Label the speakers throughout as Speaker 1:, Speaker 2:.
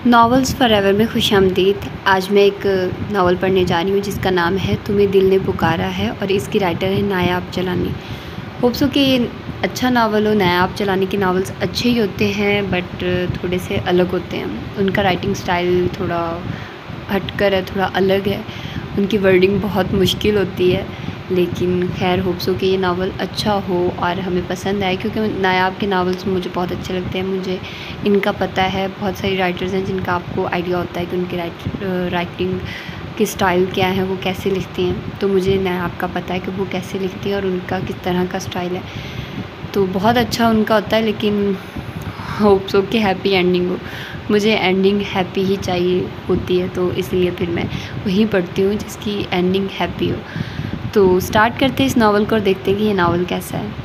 Speaker 1: Novels forever में खुशामदीद। आज मैं एक नावल पढ़ने जा रही हूँ जिसका नाम है तुम्हें दिल ने पुकारा है और इसकी राइटर है नायाब चलानी। होप्स हो कि ये अच्छा नावल हो। नायाब चलानी के नावल्स अच्छे ही होते हैं बट थोड़े से अलग होते हैं। उनका राइटिंग स्टाइल थोड़ा हटकर है, थोड़ा अलग है। उनकी वर्डिंग बहुत मुश्किल होती है, लेकिन खैर होप्स हो कि ये नावल अच्छा हो और हमें पसंद आए, क्योंकि नायाब के नावल्स मुझे बहुत अच्छे लगते हैं। मुझे इनका पता है, बहुत सारी राइटर्स हैं जिनका आपको आइडिया होता है कि उनकी राइटिंग के स्टाइल क्या है, वो कैसे लिखती हैं। तो मुझे नायाब का पता है कि वो कैसे लिखती हैं और उनका किस तरह का स्टाइल है। तो बहुत अच्छा उनका होता है, लेकिन होप्स हो कि हैप्पी एंडिंग हो। मुझे एंडिंग हैप्पी ही चाहिए होती है, तो इसलिए फिर मैं वही पढ़ती हूँ जिसकी एंडिंग हैप्पी हो। तो स्टार्ट करते हैं इस नावल को और देखते हैं कि ये नावल कैसा है।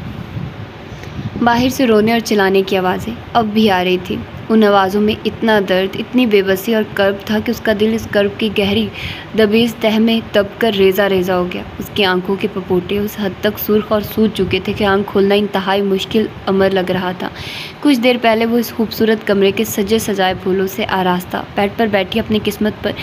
Speaker 1: बाहर से रोने और चिल्लाने की आवाज़ें अब भी आ रही थी। उन आवाज़ों में इतना दर्द, इतनी बेबसी और कर्ब था कि उसका दिल इस कर्ब की गहरी दबीज़ तह में दबकर रेज़ा रेज़ा हो गया। उसकी आंखों के पपोटे उस हद तक सुर्ख और सूज चुके थे कि आंख खोलना इंतहाई मुश्किल अमर लग रहा था। कुछ देर पहले वो इस खूबसूरत कमरे के सजे सजाए फूलों से आरास्ता बेड पर बैठी अपनी किस्मत पर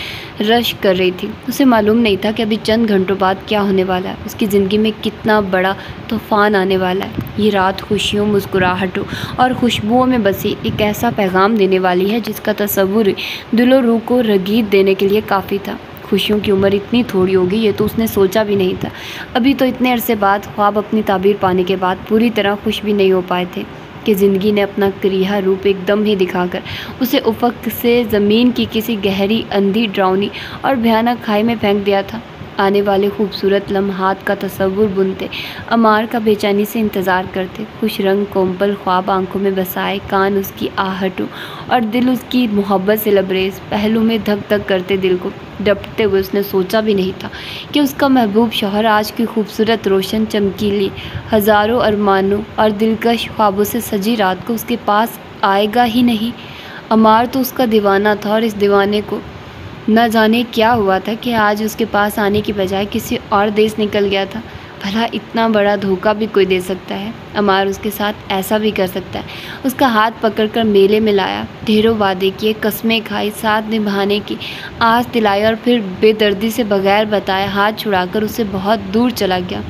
Speaker 1: रश कर रही थी। उसे मालूम नहीं था कि अभी चंद घंटों बाद क्या होने वाला है। उसकी ज़िंदगी में कितना बड़ा तूफ़ान आने वाला है। ये रात खुशियों, मुस्कुराहटों और खुशबुओं में बसी एक ऐसा पैगाम देने वाली है जिसका तसव्वुर दिलो रूह को रगीद देने के लिए काफ़ी था। खुशियों की उम्र इतनी थोड़ी होगी, ये तो उसने सोचा भी नहीं था। अभी तो इतने अरसे बाद, ख्वाब अपनी ताबीर पाने के बाद पूरी तरह खुश भी नहीं हो पाए थे कि ज़िंदगी ने अपना करीहा रूप एकदम ही दिखाकर उसे उफ़क़ से ज़मीन की किसी गहरी, अंधी, डरावनी और भयानक खाई में फेंक दिया था। आने वाले खूबसूरत लम्हात का तसव्वुर बुनते अमार का बेचैनी से इंतज़ार करते। खुश रंग कोम्पल ख्वाब आंखों में बसाए, कान उसकी आहटों और दिल उसकी मोहब्बत से लबरेज, पहलू में धक धक करते दिल को डपटते हुए उसने सोचा भी नहीं था कि उसका महबूब शौहर आज की खूबसूरत, रोशन, चमकीली, हज़ारों अरमानों और दिलकश ख्वाबों से सजी रात को उसके पास आएगा ही नहीं। अमार तो उसका दीवाना था और इस दीवाने को न जाने क्या हुआ था कि आज उसके पास आने की बजाय किसी और देश निकल गया था। भला इतना बड़ा धोखा भी कोई दे सकता है? अमार उसके साथ ऐसा भी कर सकता है। उसका हाथ पकड़कर मेले में लाया, ढेरों वादे किए, कस्में खाई, साथ निभाने की आस दिलाई और फिर बेदर्दी से बगैर बताए हाथ छुड़ाकर उससे बहुत दूर चला गया।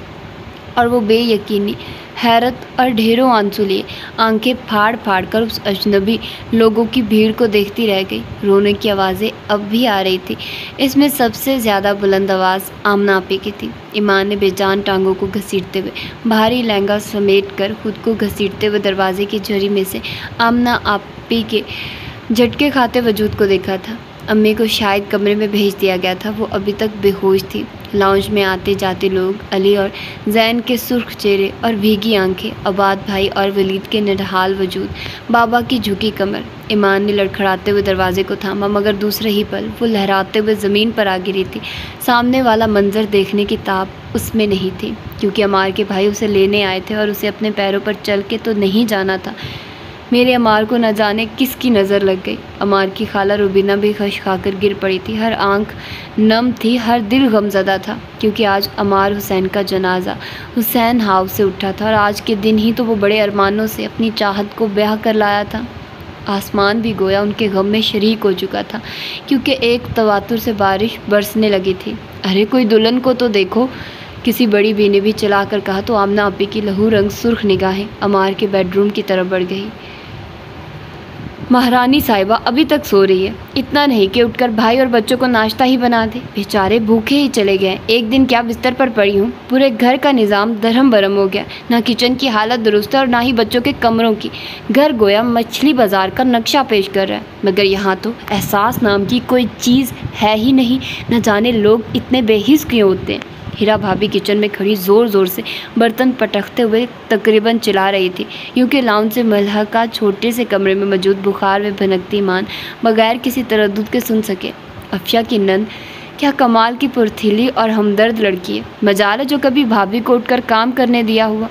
Speaker 1: और वो बेयकीनी, हैरत और ढेरों आंसू लिए आंखें फाड़ फाड़ कर उस अजनबी लोगों की भीड़ को देखती रह गई। रोने की आवाज़ें अब भी आ रही थी। इसमें सबसे ज़्यादा बुलंद आवाज़ आमना आपी की थी। ईमान ने बेजान टांगों को घसीटते हुए, भारी लहंगा समेट कर खुद को घसीटते हुए दरवाजे की झरी में से आमना आपी के झटके खाते वजूद को देखा था। अम्मी को शायद कमरे में भेज दिया गया था। वो अभी तक बेहोश थी। लाउंज में आते जाते लोग, अली और जैन के सुर्ख चेहरे और भीगी आंखें, अबाद भाई और वलीद के निढाल वजूद, बाबा की झुकी कमर। ईमान ने लड़खड़ाते हुए दरवाजे को थामा, मगर दूसरे ही पल वो लहराते हुए ज़मीन पर आ गिरी थी। सामने वाला मंजर देखने की ताब उसमें नहीं थी, क्योंकि अमार के भाई उसे लेने आए थे और उसे अपने पैरों पर चल के तो नहीं जाना था। मेरे अमार को न जाने किसकी नज़र लग गई। अमार की खाला रुबीना भी खश खाकर गिर पड़ी थी। हर आंख नम थी, हर दिल गमज़दा था, क्योंकि आज अमार हुसैन का जनाजा हुसैन हाउस से उठा था और आज के दिन ही तो वो बड़े अरमानों से अपनी चाहत को ब्याह कर लाया था। आसमान भी गोया उनके गम में शरीक हो चुका था, क्योंकि एक तवातुर से बारिश बरसने लगी थी। अरे कोई दुल्हन को तो देखो, किसी बड़ी बी ने भी चलाकर कहा तो आमना आपी की लहू रंग सुर्ख निगाहें अमार के बेडरूम की तरफ बढ़ गई। महारानी साहिबा अभी तक सो रही है। इतना नहीं कि उठकर भाई और बच्चों को नाश्ता ही बना दे। बेचारे भूखे ही चले गए। एक दिन क्या बिस्तर पर पड़ी हूँ, पूरे घर का निज़ाम दरहम बरम हो गया। ना किचन की हालत दुरुस्त है और ना ही बच्चों के कमरों की। घर गोया मछली बाजार का नक्शा पेश कर रहा है, मगर यहाँ तो एहसास नाम की कोई चीज़ है ही नहीं। न जाने लोग इतने बेहिस क्यों होते हैं। हीरा भाभी किचन में खड़ी ज़ोर ज़ोर से बर्तन पटकते हुए तकरीबन चिल्ला रही थी, क्योंकि लाउंज से मलहका छोटे से कमरे में मौजूद बुखार में भनकती ईमान बगैर किसी तरद्दुद के सुन सके। अफशा की नंद क्या कमाल की पुरथीली और हमदर्द लड़की है। मजाल है जो कभी भाभी को उठकर काम करने दिया हुआ।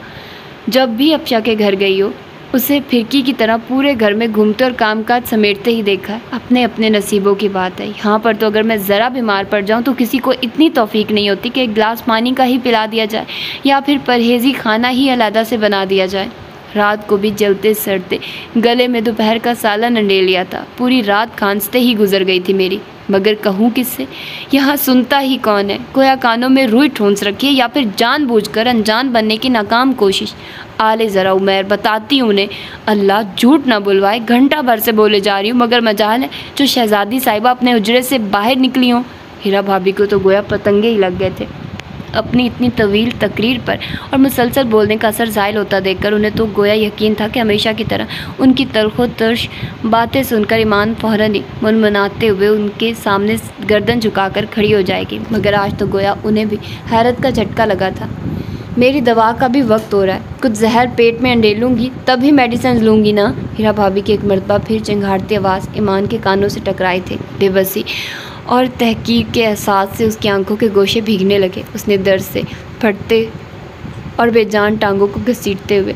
Speaker 1: जब भी अफशा के घर गई हो, उसे फिरकी की तरह पूरे घर में घूमते और कामकाज समेटते ही देखा है। अपने अपने नसीबों की बात है। यहाँ पर तो अगर मैं ज़रा बीमार पड़ जाऊँ तो किसी को इतनी तौफीक नहीं होती कि एक गिलास पानी का ही पिला दिया जाए या फिर परहेज़ी खाना ही अलहदा से बना दिया जाए। रात को भी जलते सड़ते गले में दोपहर का सालन अंडेल लिया था। पूरी रात खांसते ही गुजर गई थी मेरी, मगर कहूँ किससे? यहाँ सुनता ही कौन है? गोया कानों में रुई ठूंस रखी है या फिर जानबूझकर अनजान बनने की नाकाम कोशिश। आले ज़रा उमैर, बताती हूँ उन्हें। अल्लाह झूठ ना बुलवाए, घंटा भर से बोले जा रही हूँ, मगर मजाल है जो शहजादी साहिबा अपने हुजरे से बाहर निकली हों। हीरा भाभी को तो गोया पतंगे ही लग गए थे अपनी इतनी तवील तकरीर पर, और मुसलसल बोलने का असर ज़ाहिल होता देखकर उन्हें तो गोया यकीन था कि हमेशा की तरह उनकी तलखो तर्श बातें सुनकर ईमान फ़ौरन ही मुनमुनाते हुए उनके सामने गर्दन झुकाकर खड़ी हो जाएगी। मगर आज तो गोया उन्हें भी हैरत का झटका लगा था। मेरी दवा का भी वक्त हो रहा है, कुछ जहर पेट में अंडेलूँगी तभी मेडिसिन लूँगी ना। हीरा भाभी की एक मरतबा फिर चिंगारती आवाज़ ईमान के कानों से टकराई थी। बेबसी और तहकीक के एहसास से उसकी आंखों के गोशे भीगने लगे। उसने दर्द से फटते और बेजान टांगों को घसीटते हुए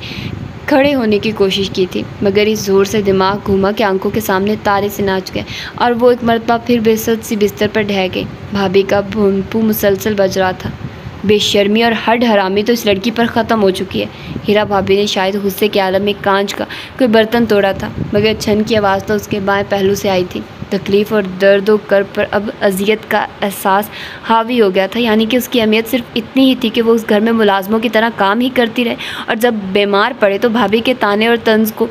Speaker 1: खड़े होने की कोशिश की थी, मगर इस जोर से दिमाग घूमा कि आंखों के सामने तारे से नाच गए और वो एक मरतबा फिर बेसुध सी बिस्तर पर ढह गई। भाभी का भूनपू मुसलसल बज रहा था। बेशर्मी और हड हरामी तो इस लड़की पर ख़त्म हो चुकी है। हीरा भाभी ने शायद गुस्से के आलम में कांच का कोई बर्तन तोड़ा था, मगर छन की आवाज़ तो उसके बाएं पहलू से आई थी। तकलीफ़ और दर्द व कर्ब पर अब अजियत का एहसास हावी हो गया था, यानी कि उसकी अहमियत सिर्फ इतनी ही थी कि वो उस घर में मुलाजमों की तरह काम ही करती रहे और जब बीमार पड़े तो भाभी के ताने और तंज को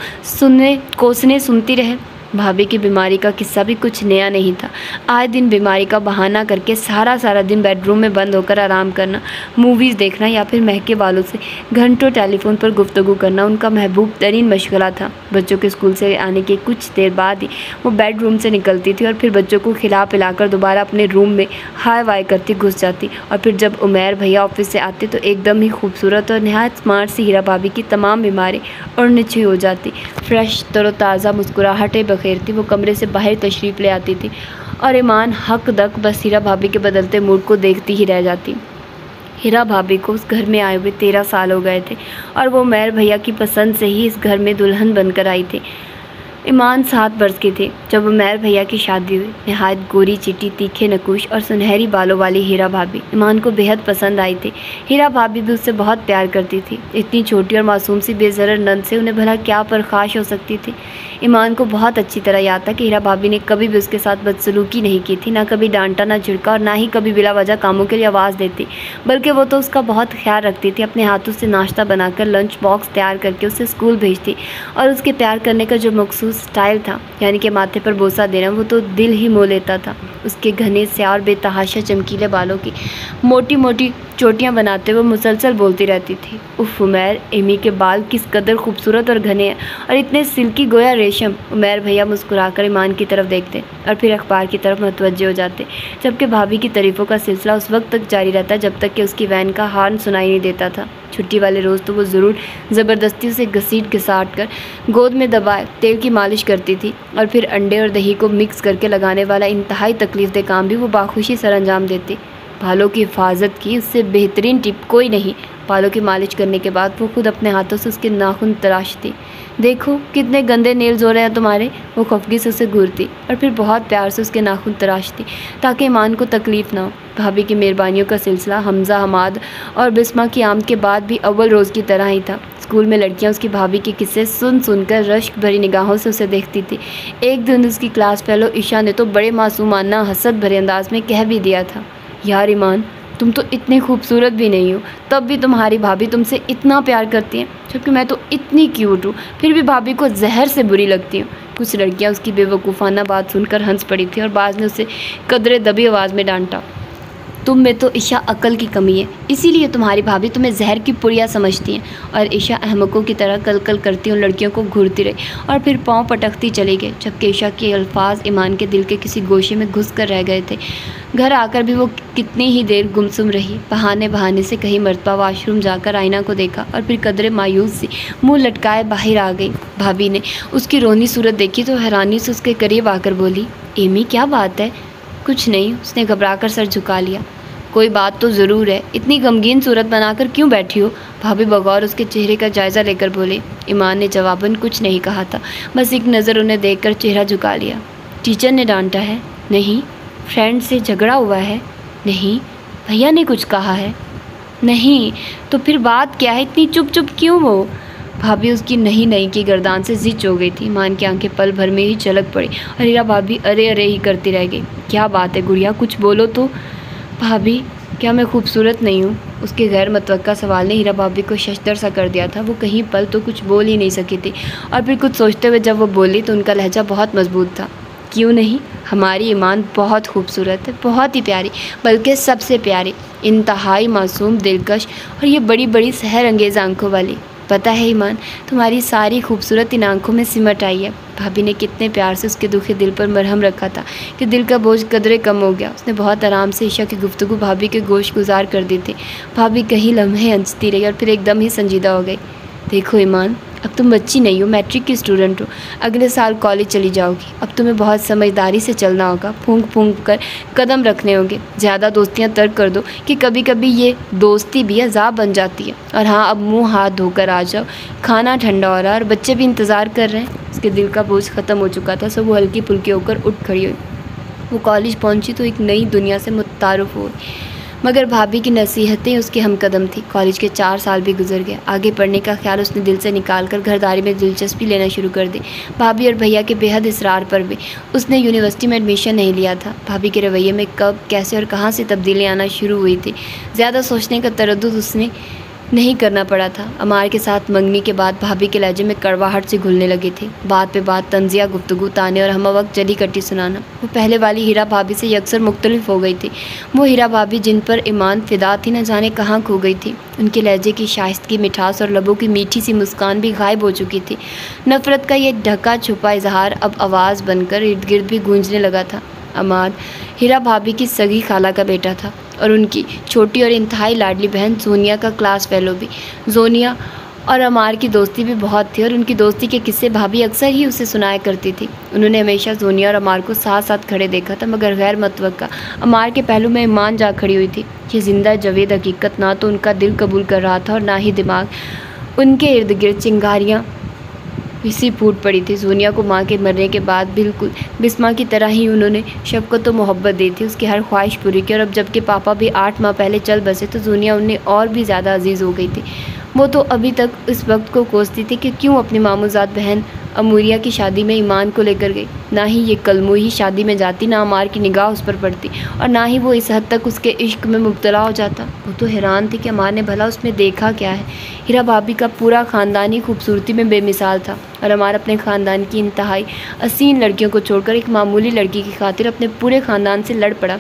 Speaker 1: कोसने सुनती रहे। भाभी की बीमारी का किस्सा भी कुछ नया नहीं था। आए दिन बीमारी का बहाना करके सारा दिन बेडरूम में बंद होकर आराम करना, मूवीज़ देखना या फिर महके वालों से घंटों टेलीफोन पर गुफ्तगू करना उनका महबूब तरीन मशगला था। बच्चों के स्कूल से आने के कुछ देर बाद ही वो बेडरूम से निकलती थी और फिर बच्चों को खिला पिलाकर दोबारा अपने रूम में हाय वाय करती घुस जाती। और फिर जब उमैर भैया ऑफिस से आते तो एकदम ही खूबसूरत और नहायत स्मार्ट सी हीरा भाभी की तमाम बीमारी उड़ने छुई हो जाती। फ्रेश तरोताज़ा मुस्कुराहटें बखेरती वो कमरे से बाहर तशरीफ़ ले आती थी और ईमान हक दक बस हीरा भाभी के बदलते मूड को देखती ही रह जाती। हीरा भाभी को उस घर में आए हुए 13 साल हो गए थे और वो उमैर भैया की पसंद से ही इस घर में दुल्हन बनकर आई थी। ईमान 7 वर्ष के थे जब उमैर भैया की शादी हुई। नहायत गोरी चिट्टी, तीखे नकुश और सुनहरी बालों वाली हीरा भाभी ईमान को बेहद पसंद आई थी। हीरा भाभी भी उससे बहुत प्यार करती थी। इतनी छोटी और मासूम सी बेज़रर नंद से उन्हें भला क्या परखाश हो सकती थी। ईमान को बहुत अच्छी तरह याद था कि हीरा भाभी ने कभी भी उसके साथ बदसलूकी नहीं की थी, ना कभी डांटा, ना झिड़का और ना ही कभी बिला वजह कामों के लिए आवाज़ देती, बल्कि वो तो उसका बहुत ख्याल रखती थी। अपने हाथों से नाश्ता बनाकर लंच बॉक्स तैयार करके उसे स्कूल भेजती और उसके प्यार करने का जो मखसूस स्टाइल था, यानी कि माथे पर बोसा देना, वो तो दिल ही मोह लेता था। उसके घने स्याह और बेतहाशा चमकीले बालों की मोटी मोटी चोटियां बनाते हुए मुसलसल बोलती रहती थी, उफ़ उमैर, एमी के बाल किस कदर खूबसूरत और घने हैं और इतने सिल्की गोया रेशम। उमैर भैया मुस्कुराकर ईमान की तरफ देखते और फिर अखबार की तरफ मुतवज्जे हो जाते, जबकि भाभी की तारीफ़ों का सिलसिला उस वक्त तक जारी रहता जब तक कि उसकी वैन का हॉर्न सुनाई नहीं देता था। छुट्टी वाले रोज़ तो वो ज़रूर ज़बरदस्ती उसे घसीट घसाट कर गोद में दबाए तेल की मालिश करती थी और फिर अंडे और दही को मिक्स करके लगाने वाला इंतहाई तकलीफ़देह काम भी वो बाखुशी सर अंजाम देती। बालों की हिफाजत की उससे बेहतरीन टिप कोई नहीं। बालों की मालिश करने के बाद वो खुद अपने हाथों से उसके नाखून तराशती। देखो कितने गंदे नेल्स हो रहे हैं तुम्हारे, वो खफगी से उसे घूरती और फिर बहुत प्यार से उसके नाखून तराशती ताकि ईमान को तकलीफ़ ना हो। भाभी की मेहरबानियों का सिलसिला हमज़ा, हमाद और बिस्मा की आमद के बाद भी अव्वल रोज़ की तरह ही था। स्कूल में लड़कियां उसकी भाभी के किस्से सुनकर रश्क भरी निगाहों से उसे देखती थी। एक दिन उसकी क्लास फेलो ईशा ने तो बड़े मासूमाना हसद भरे अंदाज में कह भी दिया था, यार ईमान, तुम तो इतने खूबसूरत भी नहीं हो, तब भी तुम्हारी भाभी तुमसे इतना प्यार करती हैं, जबकि मैं तो इतनी क्यूट हूँ, फिर भी भाभी को जहर से बुरी लगती हूँ। कुछ लड़कियाँ उसकी बेवकूफ़ाना बात सुनकर हंस पड़ी थी और बाज़ ने उसे कदरे दबी आवाज़ में डांटा, तुम में तो ईशा अकल की कमी है, इसीलिए तुम्हारी भाभी तुम्हें जहर की पुड़िया समझती हैं। और ईशा अहमकों की तरह कल करती उन लड़कियों को घूरती रही और फिर पाँव पटकती चली गई, जबकि ईशा के अल्फाज ईमान के दिल के किसी गोशे में घुस कर रह गए थे। घर आकर भी वो कितनी ही देर गुमसुम रही। बहाने से कहीं मरतबा वाशरूम जाकर आईना को देखा और फिर कदरे मायूस सी मुँह लटकाए बाहर आ गई। भाभी ने उसकी रोनी सूरत देखी तो हैरानी से उसके करीब आकर बोली, एमी क्या बात है? कुछ नहीं, उसने घबराकर सर झुका लिया। कोई बात तो ज़रूर है, इतनी गमगीन सूरत बनाकर क्यों बैठी हो? भाभी बगौर उसके चेहरे का जायज़ा लेकर बोले। ईमान ने जवाबन कुछ नहीं कहा था, बस एक नज़र उन्हें देखकर चेहरा झुका लिया। टीचर ने डांटा है? नहीं। फ्रेंड से झगड़ा हुआ है? नहीं। भैया ने कुछ कहा है? नहीं। तो फिर बात क्या है, इतनी चुप क्यों हो? भाभी उसकी नहीं नहीं की गर्दान से जिच हो गई थी। ईमान की आंखें पल भर में ही झलक पड़ी और हीरा भाभी अरे अरे ही करती रह गई। क्या बात है गुड़िया, कुछ बोलो तो। भाभी क्या मैं खूबसूरत नहीं हूँ? उसके गैर मुतवक्का सवाल ने हीरा भाभी को शशदर सा कर दिया था। वो कहीं पल तो कुछ बोल ही नहीं सकी थी और फिर कुछ सोचते हुए जब वो बोली तो उनका लहजा बहुत मजबूत था। क्यों नहीं, हमारी ईमान बहुत खूबसूरत है, बहुत ही प्यारी, बल्कि सबसे प्यारी, इंतहाई मासूम, दिलकश और ये बड़ी बड़ी सहर अंगेज़ आंखों वाली। पता है ईमान, तुम्हारी सारी खूबसूरत इन आंखों में सिमट आई है। भाभी ने कितने प्यार से उसके दुखी दिल पर मरहम रखा था कि दिल का बोझ कदरे कम हो गया। उसने बहुत आराम से ईशा की गुफ्तगू भाभी के गोश गुजार कर दी थी। भाभी कहीं लम्हे हंसती रही और फिर एकदम ही संजीदा हो गई। देखो ईमान, अब तुम बच्ची नहीं हो, मैट्रिक की स्टूडेंट हो, अगले साल कॉलेज चली जाओगी। अब तुम्हें बहुत समझदारी से चलना होगा, फूंक फूंक कर कदम रखने होंगे। ज़्यादा दोस्तियां तर्क कर दो कि कभी कभी ये दोस्ती भी अज़ाब बन जाती है। और हाँ, अब मुंह हाथ धोकर आ जाओ, खाना ठंडा हो रहा है और बच्चे भी इंतज़ार कर रहे हैं। उसके दिल का बोझ ख़त्म हो चुका था, सब वो हल्की फुल्की होकर उठ खड़ी हुई। वो कॉलेज पहुँची तो एक नई दुनिया से मुतारुफ हुई, मगर भाभी की नसीहतें उसके हमकदम थी। कॉलेज के 4 साल भी गुजर गए। आगे पढ़ने का ख्याल उसने दिल से निकाल कर घरदारी में दिलचस्पी लेना शुरू कर दी। भाभी और भैया के बेहद इसरार पर भी उसने यूनिवर्सिटी में एडमिशन नहीं लिया था। भाभी के रवैये में कब, कैसे और कहाँ से तब्दीलियाँ आना शुरू हुई थी, ज़्यादा सोचने का तरद्दुद उसने नहीं करना पड़ा था। अमार के साथ मंगनी के बाद भाभी के लहजे में कड़वाहट से घुलने लगी थी। बात पे बात, तंजिया, गुफ्तगू, ताने और हमवक्त जली कट्टी सुनाना। वो पहले वाली हीरा भाभी से यकसर मुख्तलिफ हो गई थी। वो हीरा भाभी जिन पर ईमान फिदा थी, न जाने कहाँ खो गई थी। उनके लहजे की शाइस्तगी, मिठास और लबों की मीठी सी मुस्कान भी गायब हो चुकी थी। नफ़रत का ये ढका छुपा इजहार अब आवाज़ बनकर इर्द गिर्द भी गूंजने लगा था। अमाद हीरा भाभी की सगी खाला का बेटा था और उनकी छोटी और इंतहाई लाडली बहन जोनिया का क्लास फेलो भी। जोनिया और अमार की दोस्ती भी बहुत थी और उनकी दोस्ती के किस्से भाभी अक्सर ही उसे सुनाया करती थी। उन्होंने हमेशा जोनिया और अमार को साथ साथ खड़े देखा था, मगर गैर मुतवक्का अमार के पहलू में ईमान जा खड़ी हुई थी। ये जिंदा जवेद हकीकत ना तो उनका दिल कबूल कर रहा था और ना ही दिमाग। उनके इर्द गिर्द चिंगारियाँ इसी फूट पड़ी थी। जोनिया को माँ के मरने के बाद बिल्कुल बिस्मा की तरह ही उन्होंने शफ़क़त और मोहब्बत दी थी, उसकी हर ख्वाहिश पूरी की। और अब जबकि पापा भी 8 माह पहले चल बसे तो जोनिया उन्हें और भी ज़्यादा अजीज़ हो गई थी। वो तो अभी तक इस वक्त को कोसती थी कि क्यों अपनी मामूज़ात बहन अमूरिया की शादी में ईमान को लेकर गई। ना ही ये कलमू ही शादी में जाती, ना अमार की निगाह उस पर पड़ती और ना ही वो इस हद तक उसके इश्क में मुब्तला हो जाता। वो तो हैरान थी कि अमार ने भला उसमें देखा क्या है। हीरा भाभी का पूरा ख़ानदान ही खूबसूरती में बेमिसाल था और अमार अपने ख़ानदान की इंतहाई हसीन लड़कियों को छोड़कर एक मामूली लड़की की खातिर अपने पूरे ख़ानदान से लड़ पड़ा।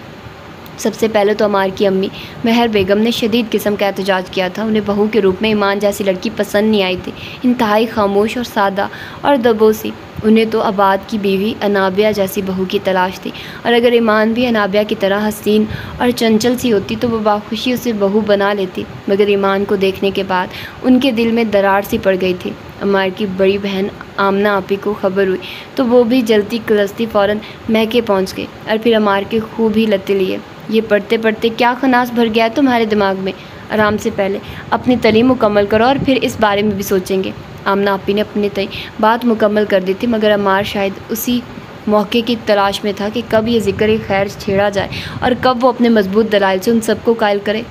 Speaker 1: सबसे पहले तो अमार की अम्मी महर बेगम ने शदीद किस्म का एहतजाज किया था। उन्हें बहू के रूप में ईमान जैसी लड़की पसंद नहीं आई थी, इंतहाई खामोश और सादा और दबोसी। उन्हें तो आबाद की बीवी अनाबिया जैसी बहू की तलाश थी और अगर ईमान भी अनाबिया की तरह हसीन और चंचल सी होती तो वह बाखुशी उसे बहू बना लेती। मगर ईमान को देखने के बाद उनके दिल में दरार सी पड़ गई थी। अमार की बड़ी बहन आमना आपी को खबर हुई तो वो भी जलती कलस्ती फ़ौरन महके पहुंच गई और फिर अमार के खूब ही लत्ते लिए। ये पढ़ते पढ़ते क्या खनास भर गया है तुम्हारे दिमाग में? आराम से पहले अपनी तालीम मुकम्मल करो और फिर इस बारे में भी सोचेंगे। आमना आपी ने अपनी बात मुकम्मल कर दी थी, मगर अमार शायद उसी मौके की तलाश में था कि कब ये ज़िक्र खैर छेड़ा जाए और कब वो अपने मजबूत दलाइल से उन सबको कायल करे।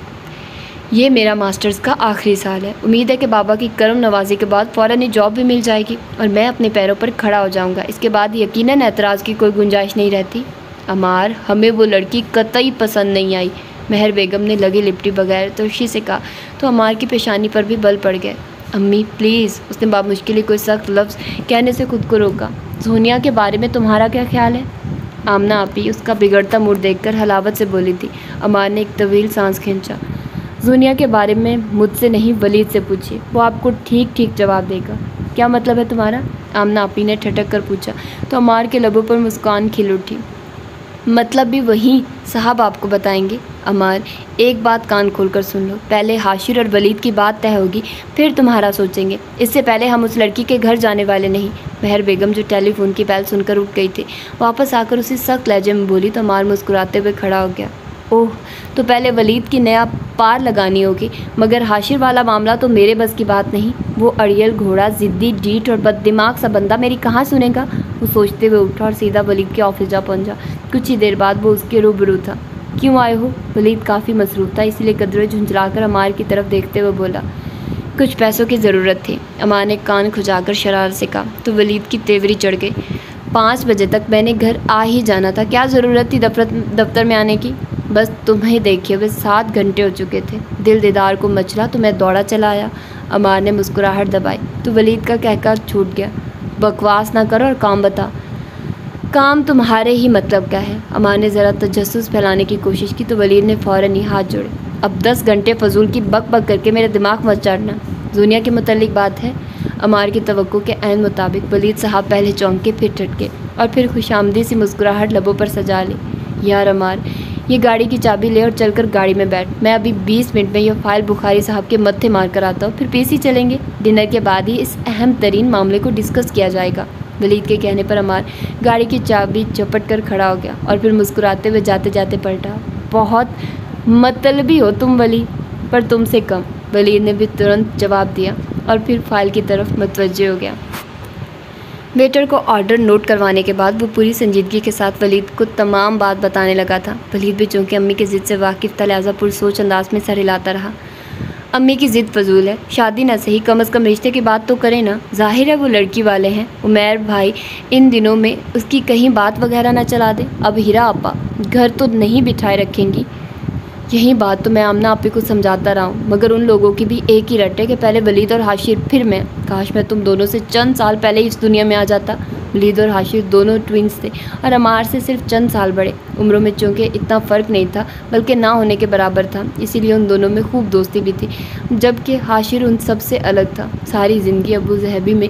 Speaker 1: ये मेरा मास्टर्स का आखिरी साल है। उम्मीद है कि बाबा की करम नवाजी के बाद फ़ौरन ही जॉब भी मिल जाएगी और मैं अपने पैरों पर खड़ा हो जाऊंगा। इसके बाद यकीनन एतराज़ की कोई गुंजाइश नहीं रहती। अमार, हमें वो लड़की कतई पसंद नहीं आई, महर बेगम ने लगी लिपटी बगैर तुर्शी से कहा तो अमार की पेशानी पर भी बल पड़ गए। अम्मी प्लीज़, उसने बामुश्किल कोई सख्त लफ्ज़ कहने से खुद को रोका। जोनिया के बारे में तुम्हारा क्या ख्याल है? आमना आपी उसका बिगड़ता मूड देखकर हलावत से बोली थी। अमार ने एक तवील सांस खींचा। जोनिया के बारे में मुझसे नहीं, वलीद से पूछिए, वो आपको ठीक ठीक जवाब देगा। क्या मतलब है तुम्हारा? आमना आपी ने ठटक कर पूछा तो अमार के लबों पर मुस्कान खिल उठी। मतलब भी वही साहब आपको बताएंगे। अमार, एक बात कान खोलकर सुन लो, पहले हाशिर और वलीद की बात तय होगी, फिर तुम्हारा सोचेंगे। इससे पहले हम उस लड़की के घर जाने वाले नहीं। महर बेगम जो टेलीफोन की बैल सुनकर उठ गई थी, वापस आकर उसी सख्त लहजे में बोली तो अमार मुस्कुराते हुए खड़ा हो गया। ओह, तो पहले वलीद की नया पार लगानी होगी, मगर हाशिर वाला मामला तो मेरे बस की बात नहीं। वो अड़ियल घोड़ा, ज़िद्दी, डीठ और बददिमाग सा बंदा मेरी कहाँ सुनेगा? वो सोचते हुए उठा और सीधा वलीद के ऑफिस जा पहुंचा। कुछ ही देर बाद वो उसके रूबरू था। क्यों आए हो? वलीद काफ़ी मसरूफ़ था, इसलिए कदरे झुंझलाकर अमार की तरफ देखते हुए बोला। कुछ पैसों की ज़रूरत थी। अमार ने कान खुजाकर शरारत से कहा। तो वलीद की तेवरी चढ़ गई। 5 बजे तक मैंने घर आ ही जाना था, क्या ज़रूरत थी दफ्तर में आने की? बस तुम्हें देखिए, बस 7 घंटे हो चुके थे। दिल दीदार को मचला तो मैं दौड़ा चला आया। अमार ने मुस्कुराहट दबाई तो वलीद का कहकर छूट गया। बकवास ना करो और काम बता। काम तुम्हारे ही मतलब का है। अमार ने ज़रा तजस्सुस फैलाने की कोशिश की तो वलीद ने फ़ौरन ही हाथ जोड़े। अब 10 घंटे फजूल की बक बक करके मेरा दिमाग मत चाटना। दुनिया के मुतालिक बात है। अमार की तवक्को के ऐन मुताबिक वलीद साहब पहले चौंके, फिर ठटके और फिर खुशामदी सी मुस्कुराहट लबों पर सजा ली। यार अमार, ये गाड़ी की चाबी ले और चलकर गाड़ी में बैठ। मैं अभी 20 मिनट में यह फाइल बुखारी साहब के मत्थे मार कर आता हूँ, फिर पीसी चलेंगे। डिनर के बाद ही इस अहम तरीन मामले को डिस्कस किया जाएगा। वलीद के कहने पर अमार गाड़ी की चाबी झपट कर खड़ा हो गया और फिर मुस्कुराते हुए जाते जाते पलटा। बहुत मतलबी हो तुम वली, पर तुमसे कम। वलीद ने भी तुरंत जवाब दिया और फिर फाइल की तरफ मुतवज्जह हो गया। वेटर को ऑर्डर नोट करवाने के बाद वो पूरी संजीदगी के साथ वलीद को तमाम बात बताने लगा था। वलीद भी चूँकि अम्मी की ज़िद से वाकिफ़ था, लिहाजा पुरसोच अंदाज में सर हिलाता रहा। अम्मी की ज़िद फजूल है, शादी ना सही, कम अज़ कम रिश्ते की बात तो करें ना। जाहिर है वो लड़की वाले हैं। उमैर भाई इन दिनों में उसकी कहीं बात वगैरह ना चला दे। अब हीरा आपा घर तो नहीं बिठाए रखेंगी। यही बात तो मैं आमना आपी को समझाता रहा हूँ, मगर उन लोगों की भी एक ही रट है कि पहले वलीद और हाशिर, फिर मैं। काश मैं तुम दोनों से चंद साल पहले इस दुनिया में आ जाता। वलीद और हाशिर दोनों ट्विंस थे और अमार से सिर्फ चंद साल बड़े। उम्रों में चूँकि इतना फ़र्क नहीं था, बल्कि ना होने के बराबर था, इसीलिए उन दोनों में खूब दोस्ती भी थी, जबकि हाशिर उन सब से अलग था। सारी ज़िंदगी अबू ज़हबी में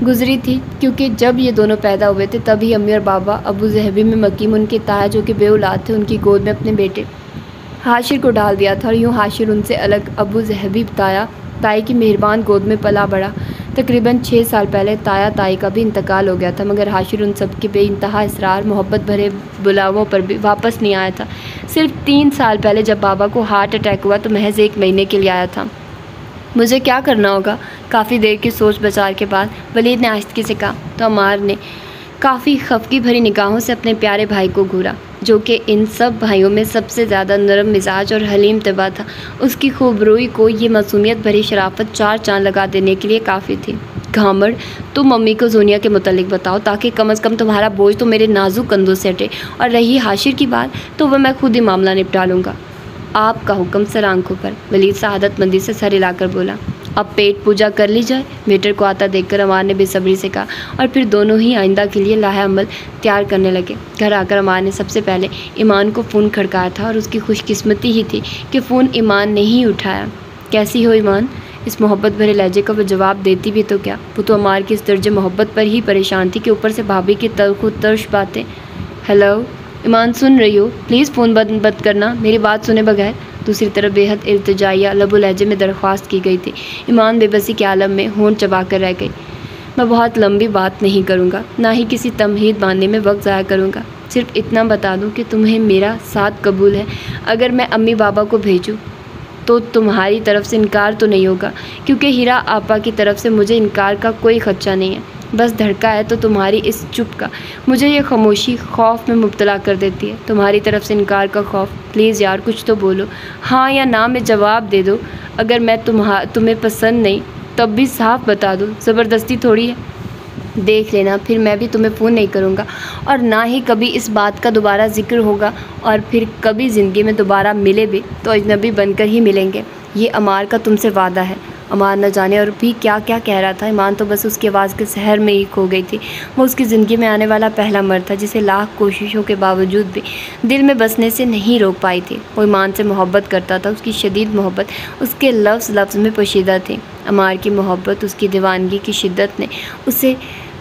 Speaker 1: गुजरी थी, क्योंकि जब ये दोनों पैदा हुए थे तभी अम्मी और बाबा अबू ज़हबी में मकीम उनके ताया, जो कि बेऔलाद थे, उनकी गोद में अपने बेटे हाशिर को डाल दिया था और यूँ हाशिर उनसे अलग अबू ज़हबी ताई की मेहरबान गोद में पला बढ़ा। तकरीबन 6 साल पहले ताया ताई का भी इंतकाल हो गया था, मगर हाशिर उन सब के बेइंतहा इसरार, मोहब्बत भरे बुलावों पर भी वापस नहीं आया था। सिर्फ 3 साल पहले जब बाबा को हार्ट अटैक हुआ तो महज 1 महीने के लिए आया था। मुझे क्या करना होगा? काफ़ी देर की सोच बचार के बाद वलीद ने आहिस्तगी से कहा। तो अमार ने काफ़ी खफकी भरी निगाहों से अपने प्यारे भाई को घूरा, जो कि इन सब भाइयों में सबसे ज़्यादा नरम मिजाज और हलीम तबा था। उसकी खूबरूई को ये मासूमियत भरी शराफत 4 चांद लगा देने के लिए काफ़ी थी। घामड़, तुम मम्मी को जोनिया के मुतालिक बताओ, ताकि कम अज़ कम तुम्हारा बोझ तो मेरे नाजुक कंधों से हटे। और रही हाशिर की बात, तो वह मैं खुद ही मामला निपटा लूँगा। आपका हुक्म सर आंखों पर, वलीद सआदतमंदी से सर हिलाकर बोला। अब पेट पूजा कर ली जाए। वेटर को आता देखकर अमार ने बेसब्री से कहा और फिर दोनों ही आइंदा के लिए लाहे अमल तैयार करने लगे। घर आकर अमार ने सबसे पहले ईमान को फ़ोन खड़काया था और उसकी खुशकिस्मती ही थी कि फ़ोन ईमान ने ही उठाया। कैसी हो ईमान? इस मोहब्बत भरे लहजे का वो जवाब देती भी तो क्या, वो तो अमार की इस दर्जे मोहब्बत पर ही परेशान थी कि ऊपर से भाभी की तर्श बातें। हेलो ईमान, सुन रही हो? प्लीज़ फ़ोन बंद करना, मेरी बात सुने बगैर। दूसरी तरफ बेहद इल्तिजाइया लबो लहजे में दरख्वास्त की गई थी। ईमान बेबसी के आलम में होंठ चबा कर रह गई। मैं बहुत लंबी बात नहीं करूँगा, ना ही किसी तमहीद बांधने में वक्त ज़ाया करूँगा। सिर्फ इतना बता दूँ कि तुम्हें मेरा साथ कबूल है। अगर मैं अम्मी बाबा को भेजूँ तो तुम्हारी तरफ से इनकार तो नहीं होगा, क्योंकि हीरा आपा की तरफ से मुझे इनकार का कोई खदशा नहीं है। बस धड़का है तो तुम्हारी इस चुप का। मुझे ये खामोशी खौफ में मुब्तला कर देती है, तुम्हारी तरफ से इनकार का खौफ। प्लीज़ यार कुछ तो बोलो, हाँ या ना में जवाब दे दो। अगर मैं तुम्हें पसंद नहीं तब भी साफ बता दो, ज़बरदस्ती थोड़ी है। देख लेना, फिर मैं भी तुम्हें फ़ोन नहीं करूँगा और ना ही कभी इस बात का दोबारा जिक्र होगा, और फिर कभी ज़िंदगी में दोबारा मिले भी तो अजनबी बनकर ही मिलेंगे। ये अमार का तुमसे वादा है। अमार न जाने और भी क्या क्या कह रहा था। ईमान तो बस उसकी आवाज़ के सहर में ही खो गई थी। वो उसकी ज़िंदगी में आने वाला पहला मर्द था जिसे लाख कोशिशों के बावजूद भी दिल में बसने से नहीं रोक पाई थी। वो ईमान से मोहब्बत करता था। उसकी शदीद मोहब्बत उसके लफ्ज़ में पोशीदा थी। अमार की मोहब्बत, उसकी दीवानगी की शिद्दत ने उसे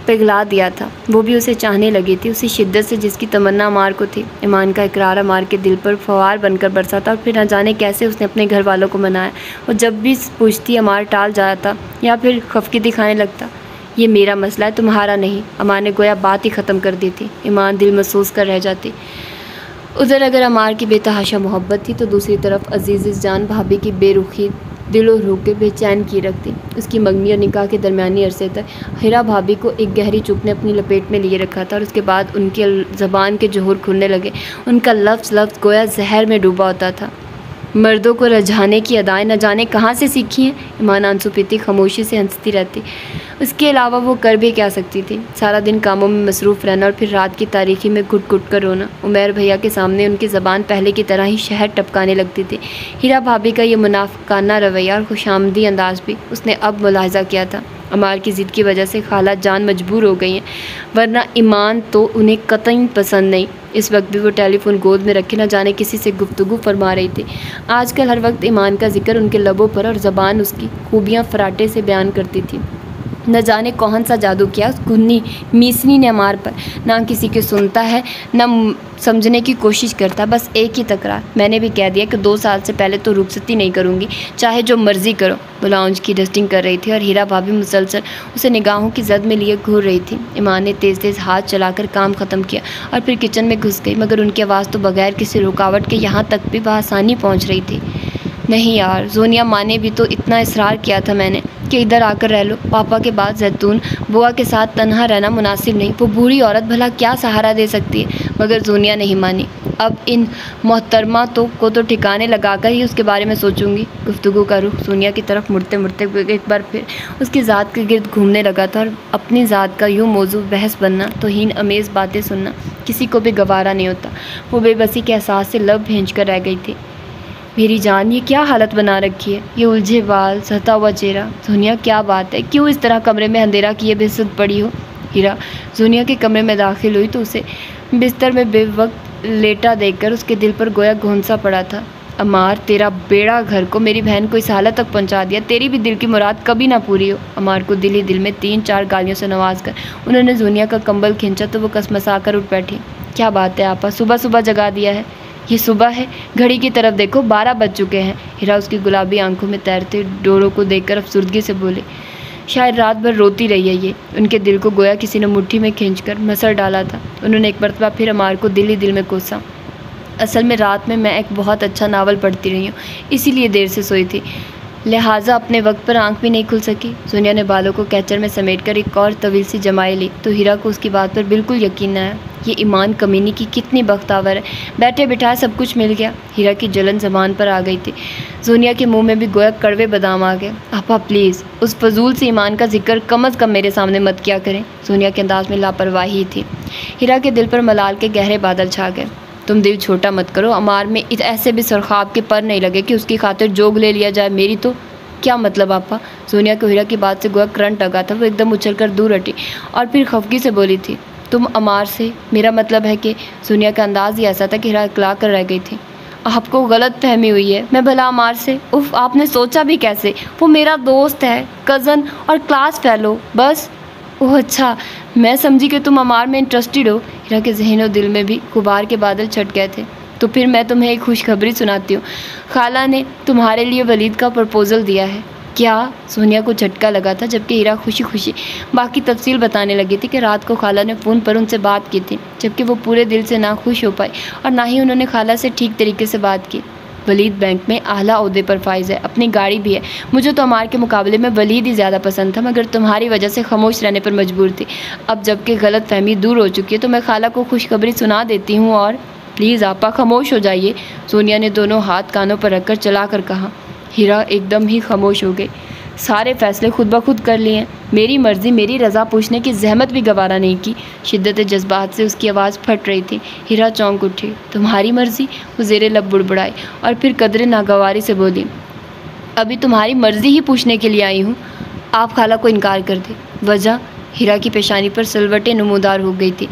Speaker 1: पिघला दिया था। वो भी उसे चाहने लगी थी उसी शिद्दत से जिसकी तमन्ना अमार को थी। ईमान का इकरार अमार के दिल पर फवार बनकर बरसा था और फिर न जाने कैसे उसने अपने घर वालों को मनाया। और जब भी पूछती अमार टाल जाता या फिर खफकी दिखाने लगता। ये मेरा मसला है, तुम्हारा नहीं। अमार ने गोया बात ही ख़त्म कर दी थी। ईमान दिल महसूस कर रह जाती। उधर अगर अमार की बेतहाशा मोहब्बत थी तो दूसरी तरफ अजीज़ जान भाभी की बेरुखी दिलो रूह के बेचैन की रखती। उसकी मंगनी और निकाह के दरमियानी अरसे तक हीरा भाभी को एक गहरी चुप ने अपनी लपेट में लिए रखा था और उसके बाद उनके ज़बान के जोहर खुलने लगे। उनका लफ्ज़ गोया जहर में डूबा होता था। मर्दों को रझाने की अदाएं न जाने कहाँ से सीखी हैं। ईमान आंसू पीती खामोशी से हंसती रहती। उसके अलावा वो कर भी क्या सकती थी। सारा दिन कामों में मसरूफ़ रहना और फिर रात की तारीकी में घुट घुट कर रोना। उमैर भैया के सामने उनकी ज़बान पहले की तरह ही शहद टपकाने लगती थी। हीरा भाभी का ये मुनाफिकाना रवैया और खुशामदी अंदाज भी उसने अब मुलाहिज़ा किया था। अमार की ज़िद की वजह से खाला जान मजबूर हो गई हैं, वरना ईमान तो उन्हें कतई पसंद नहीं। इस वक्त भी वो टेलीफोन गोद में रखे न जाने किसी से गुफ्तगू फरमा रही थी। आजकल हर वक्त ईमान का जिक्र उनके लबों पर और ज़बान उसकी खूबियाँ फराटे से बयान करती थी। न जाने कौन सा जादू किया उस गुन्नी मीसनी ने अमार पर। ना किसी के सुनता है न समझने की कोशिश करता, बस एक ही तकरार। मैंने भी कह दिया कि 2 साल से पहले तो रुखसती नहीं करूँगी, चाहे जो मर्ज़ी करो। वो लाउंज की डस्टिंग कर रही थी और हीरा भाभी मुसलसल उसे निगाहों की जद में लिए घूर रही थी। ईमान ने तेज़ तेज़ हाथ चलाकर काम ख़त्म किया और फिर किचन में घुस गई, मगर उनकी आवाज़ तो बगैर किसी रुकावट के यहाँ तक भी बआसानी पहुँच रही थी। नहीं यार, जोनिया माँ ने भी तो इतना इसरार किया था मैंने कि इधर आकर रह लो। पापा के बाद जैतून बुआ के साथ तन्हा रहना मुनासिब नहीं। वो बूढ़ी औरत भला क्या सहारा दे सकती है। मगर जोनिया नहीं मानी। अब इन मोहतरमा को तो ठिकाने लगाकर ही उसके बारे में सोचूंगी। गुफ्तगू का रुख सोनिया की तरफ मुड़ते मुड़ते एक बार फिर उसकी ज़ात के गिर्द घूमने लगा था और अपनी ज़ात का यूँ मौजू बहस बनना, तौहीन अमेज़ बातें सुनना किसी को भी गवारा नहीं होता। वो बेबसी के एहसास से लब भेंच कर रह गई थी। मेरी जान, ये क्या हालत बना रखी है। ये उलझे बाल, सता हुआ चेहरा। सोनिया क्या बात है, क्यों इस तरह कमरे में अंधेरा किए बेसुध पड़ी हो। हीरा सोनिया के कमरे में दाखिल हुई तो उसे बिस्तर में बेवक्त लेटा देखकर उसके दिल पर गोया घोंसा पड़ा था। अमार, तेरा बेड़ा घर को, मेरी बहन को इस हालत तक पहुंचा दिया। तेरी भी दिल की मुराद कभी ना पूरी हो। अमार को दिल ही दिल में 3-4 गालियों से नवाज कर उन्होंने सोनिया का कंबल खींचा तो वो कसमसा कर उठ बैठी। क्या बात है आपा, सुबह सुबह जगा दिया है। ये सुबह है, घड़ी की तरफ देखो, 12 बज चुके हैं। हीरा उसकी गुलाबी आंखों में तैरते डोरों को देखकर अफसुर्दगी से बोले। शायद रात भर रोती रही है ये। उनके दिल को गोया किसी ने मुट्ठी में खींचकर मसर डाला था। उन्होंने एक मरतबा फिर अमार को दिल ही दिल में कोसा। असल में रात में मैं एक बहुत अच्छा नावल पढ़ती रही हूँ, इसीलिए देर से सोई थी, लिहाजा अपने वक्त पर आंख भी नहीं खुल सकी। सोनिया ने बालों को कैचर में समेटकर एक और तवील सी जमाई ली तो हीरा को उसकी बात पर बिल्कुल यकीन न आया। ये ईमान कमीनी की कितनी बख्तावर है, बैठे बिठाए सब कुछ मिल गया। हीरा की जलन ज़बान पर आ गई थी। सोनिया के मुंह में भी गोया कड़वे बादाम आ गए। आपा प्लीज़ उस फजूल से ईमान का जिक्र कम अज़ कम मेरे सामने मत किया करें। सोनिया के अंदाज में लापरवाही थी। हीरा के दिल पर मलाल के गहरे बादल छा गए। तुम दिल छोटा मत करो। अमार में ऐसे भी सरखाब के पर नहीं लगे कि उसकी खातिर जोग ले लिया जाए। मेरी तो क्या मतलब आपा। सोनिया को हीरा की बात से गोया करंट लगा था। वो एकदम उछलकर दूर हटी और फिर खफगी से बोली थी, तुम अमार से? मेरा मतलब है कि सोनिया का अंदाज ही ऐसा था कि हीरा इकला कर रह गई थी। आपको गलत फहमी हुई है। मैं भला अमार से? उफ, आपने सोचा भी कैसे? वो मेरा दोस्त है, कज़न और क्लास फेलो बस। ओह अच्छा, मैं समझी कि तुम अमार में इंटरेस्टेड हो। हीरा के जहन और दिल में भी गुबार के बादल छट गए थे। तो फिर मैं तुम्हें एक खुशखबरी सुनाती हूँ। खाला ने तुम्हारे लिए वलीद का प्रपोज़ल दिया है। क्या? सोनिया को झटका लगा था, जबकि हीरा खुशी खुशी बाकी तफसील बताने लगी थी कि रात को खाला ने फ़ोन पर उनसे बात की थी, जबकि वो पूरे दिल से ना खुश हो पाई और ना ही उन्होंने खाला से ठीक तरीके से बात की। वलीद बैंक में आला ओहदे पर फाइज है, अपनी गाड़ी भी है। मुझे तो अमार के मुकाबले में वलीद ही ज़्यादा पसंद था, मगर तुम्हारी वजह से खामोश रहने पर मजबूर थी। अब जबकि गलत फहमी दूर हो चुकी है तो मैं खाला को खुशखबरी सुना देती हूँ। और प्लीज़ आपा खामोश हो जाइए। सोनिया ने दोनों हाथ कानों पर रखकर चला कर कहा। हीरा एकदम ही खामोश हो गई। सारे फैसले खुद ब खुद कर लिए हैं। मेरी मर्ज़ी, मेरी रज़ा पूछने की जहमत भी गवारा नहीं की। शिद्दत जज्बात से उसकी आवाज़ फट रही थी। हीरा चौंक उठी। तुम्हारी मर्ज़ी? वो ज़ेरे लब बुड़बुड़ाई और फिर कदरे नागवारी से बोली, अभी तुम्हारी मर्ज़ी ही पूछने के लिए आई हूँ। आप खाला को इनकार कर दे। वजह? हीरा की पेशानी पर सलवटें नमूदार हो गई थी।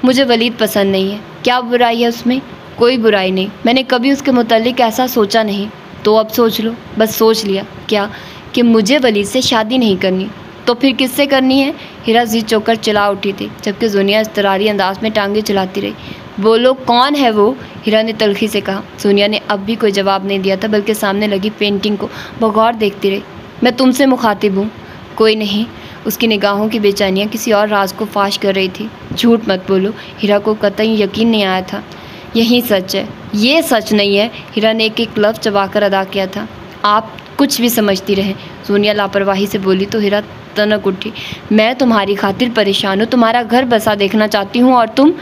Speaker 1: मुझे वलीद पसंद नहीं है। क्या बुराई है उसमें? कोई बुराई नहीं, मैंने कभी उसके मुतालिक ऐसा सोचा नहीं। तो अब सोच लो। बस सोच लिया। क्या? कि मुझे वलीद से शादी नहीं करनी। तो फिर किससे करनी है? हीरा जी चौकर चिल्ला उठी थी, जबकि सोनिया इस्तरारी अंदाज में टांगे चलाती रही। बोलो कौन है वो? हीरा ने तलखी से कहा। सोनिया ने अब भी कोई जवाब नहीं दिया था, बल्कि सामने लगी पेंटिंग को बगौर देखती रही। मैं तुमसे मुखातिब हूँ। कोई नहीं। उसकी निगाहों की बेचैनियाँ किसी और राज को फाश कर रही थी। झूठ मत बोलो। हीरा को कतई यकीन नहीं आया था। यही सच है। ये सच नहीं है। हीरा ने एक लफ्ज़ चबाकर अदा किया था। आप कुछ भी समझती रहे। सोनिया लापरवाही से बोली तो हीरा तनक उठी। मैं तुम्हारी खातिर परेशान हूँ, तुम्हारा घर बसा देखना चाहती हूँ और तुम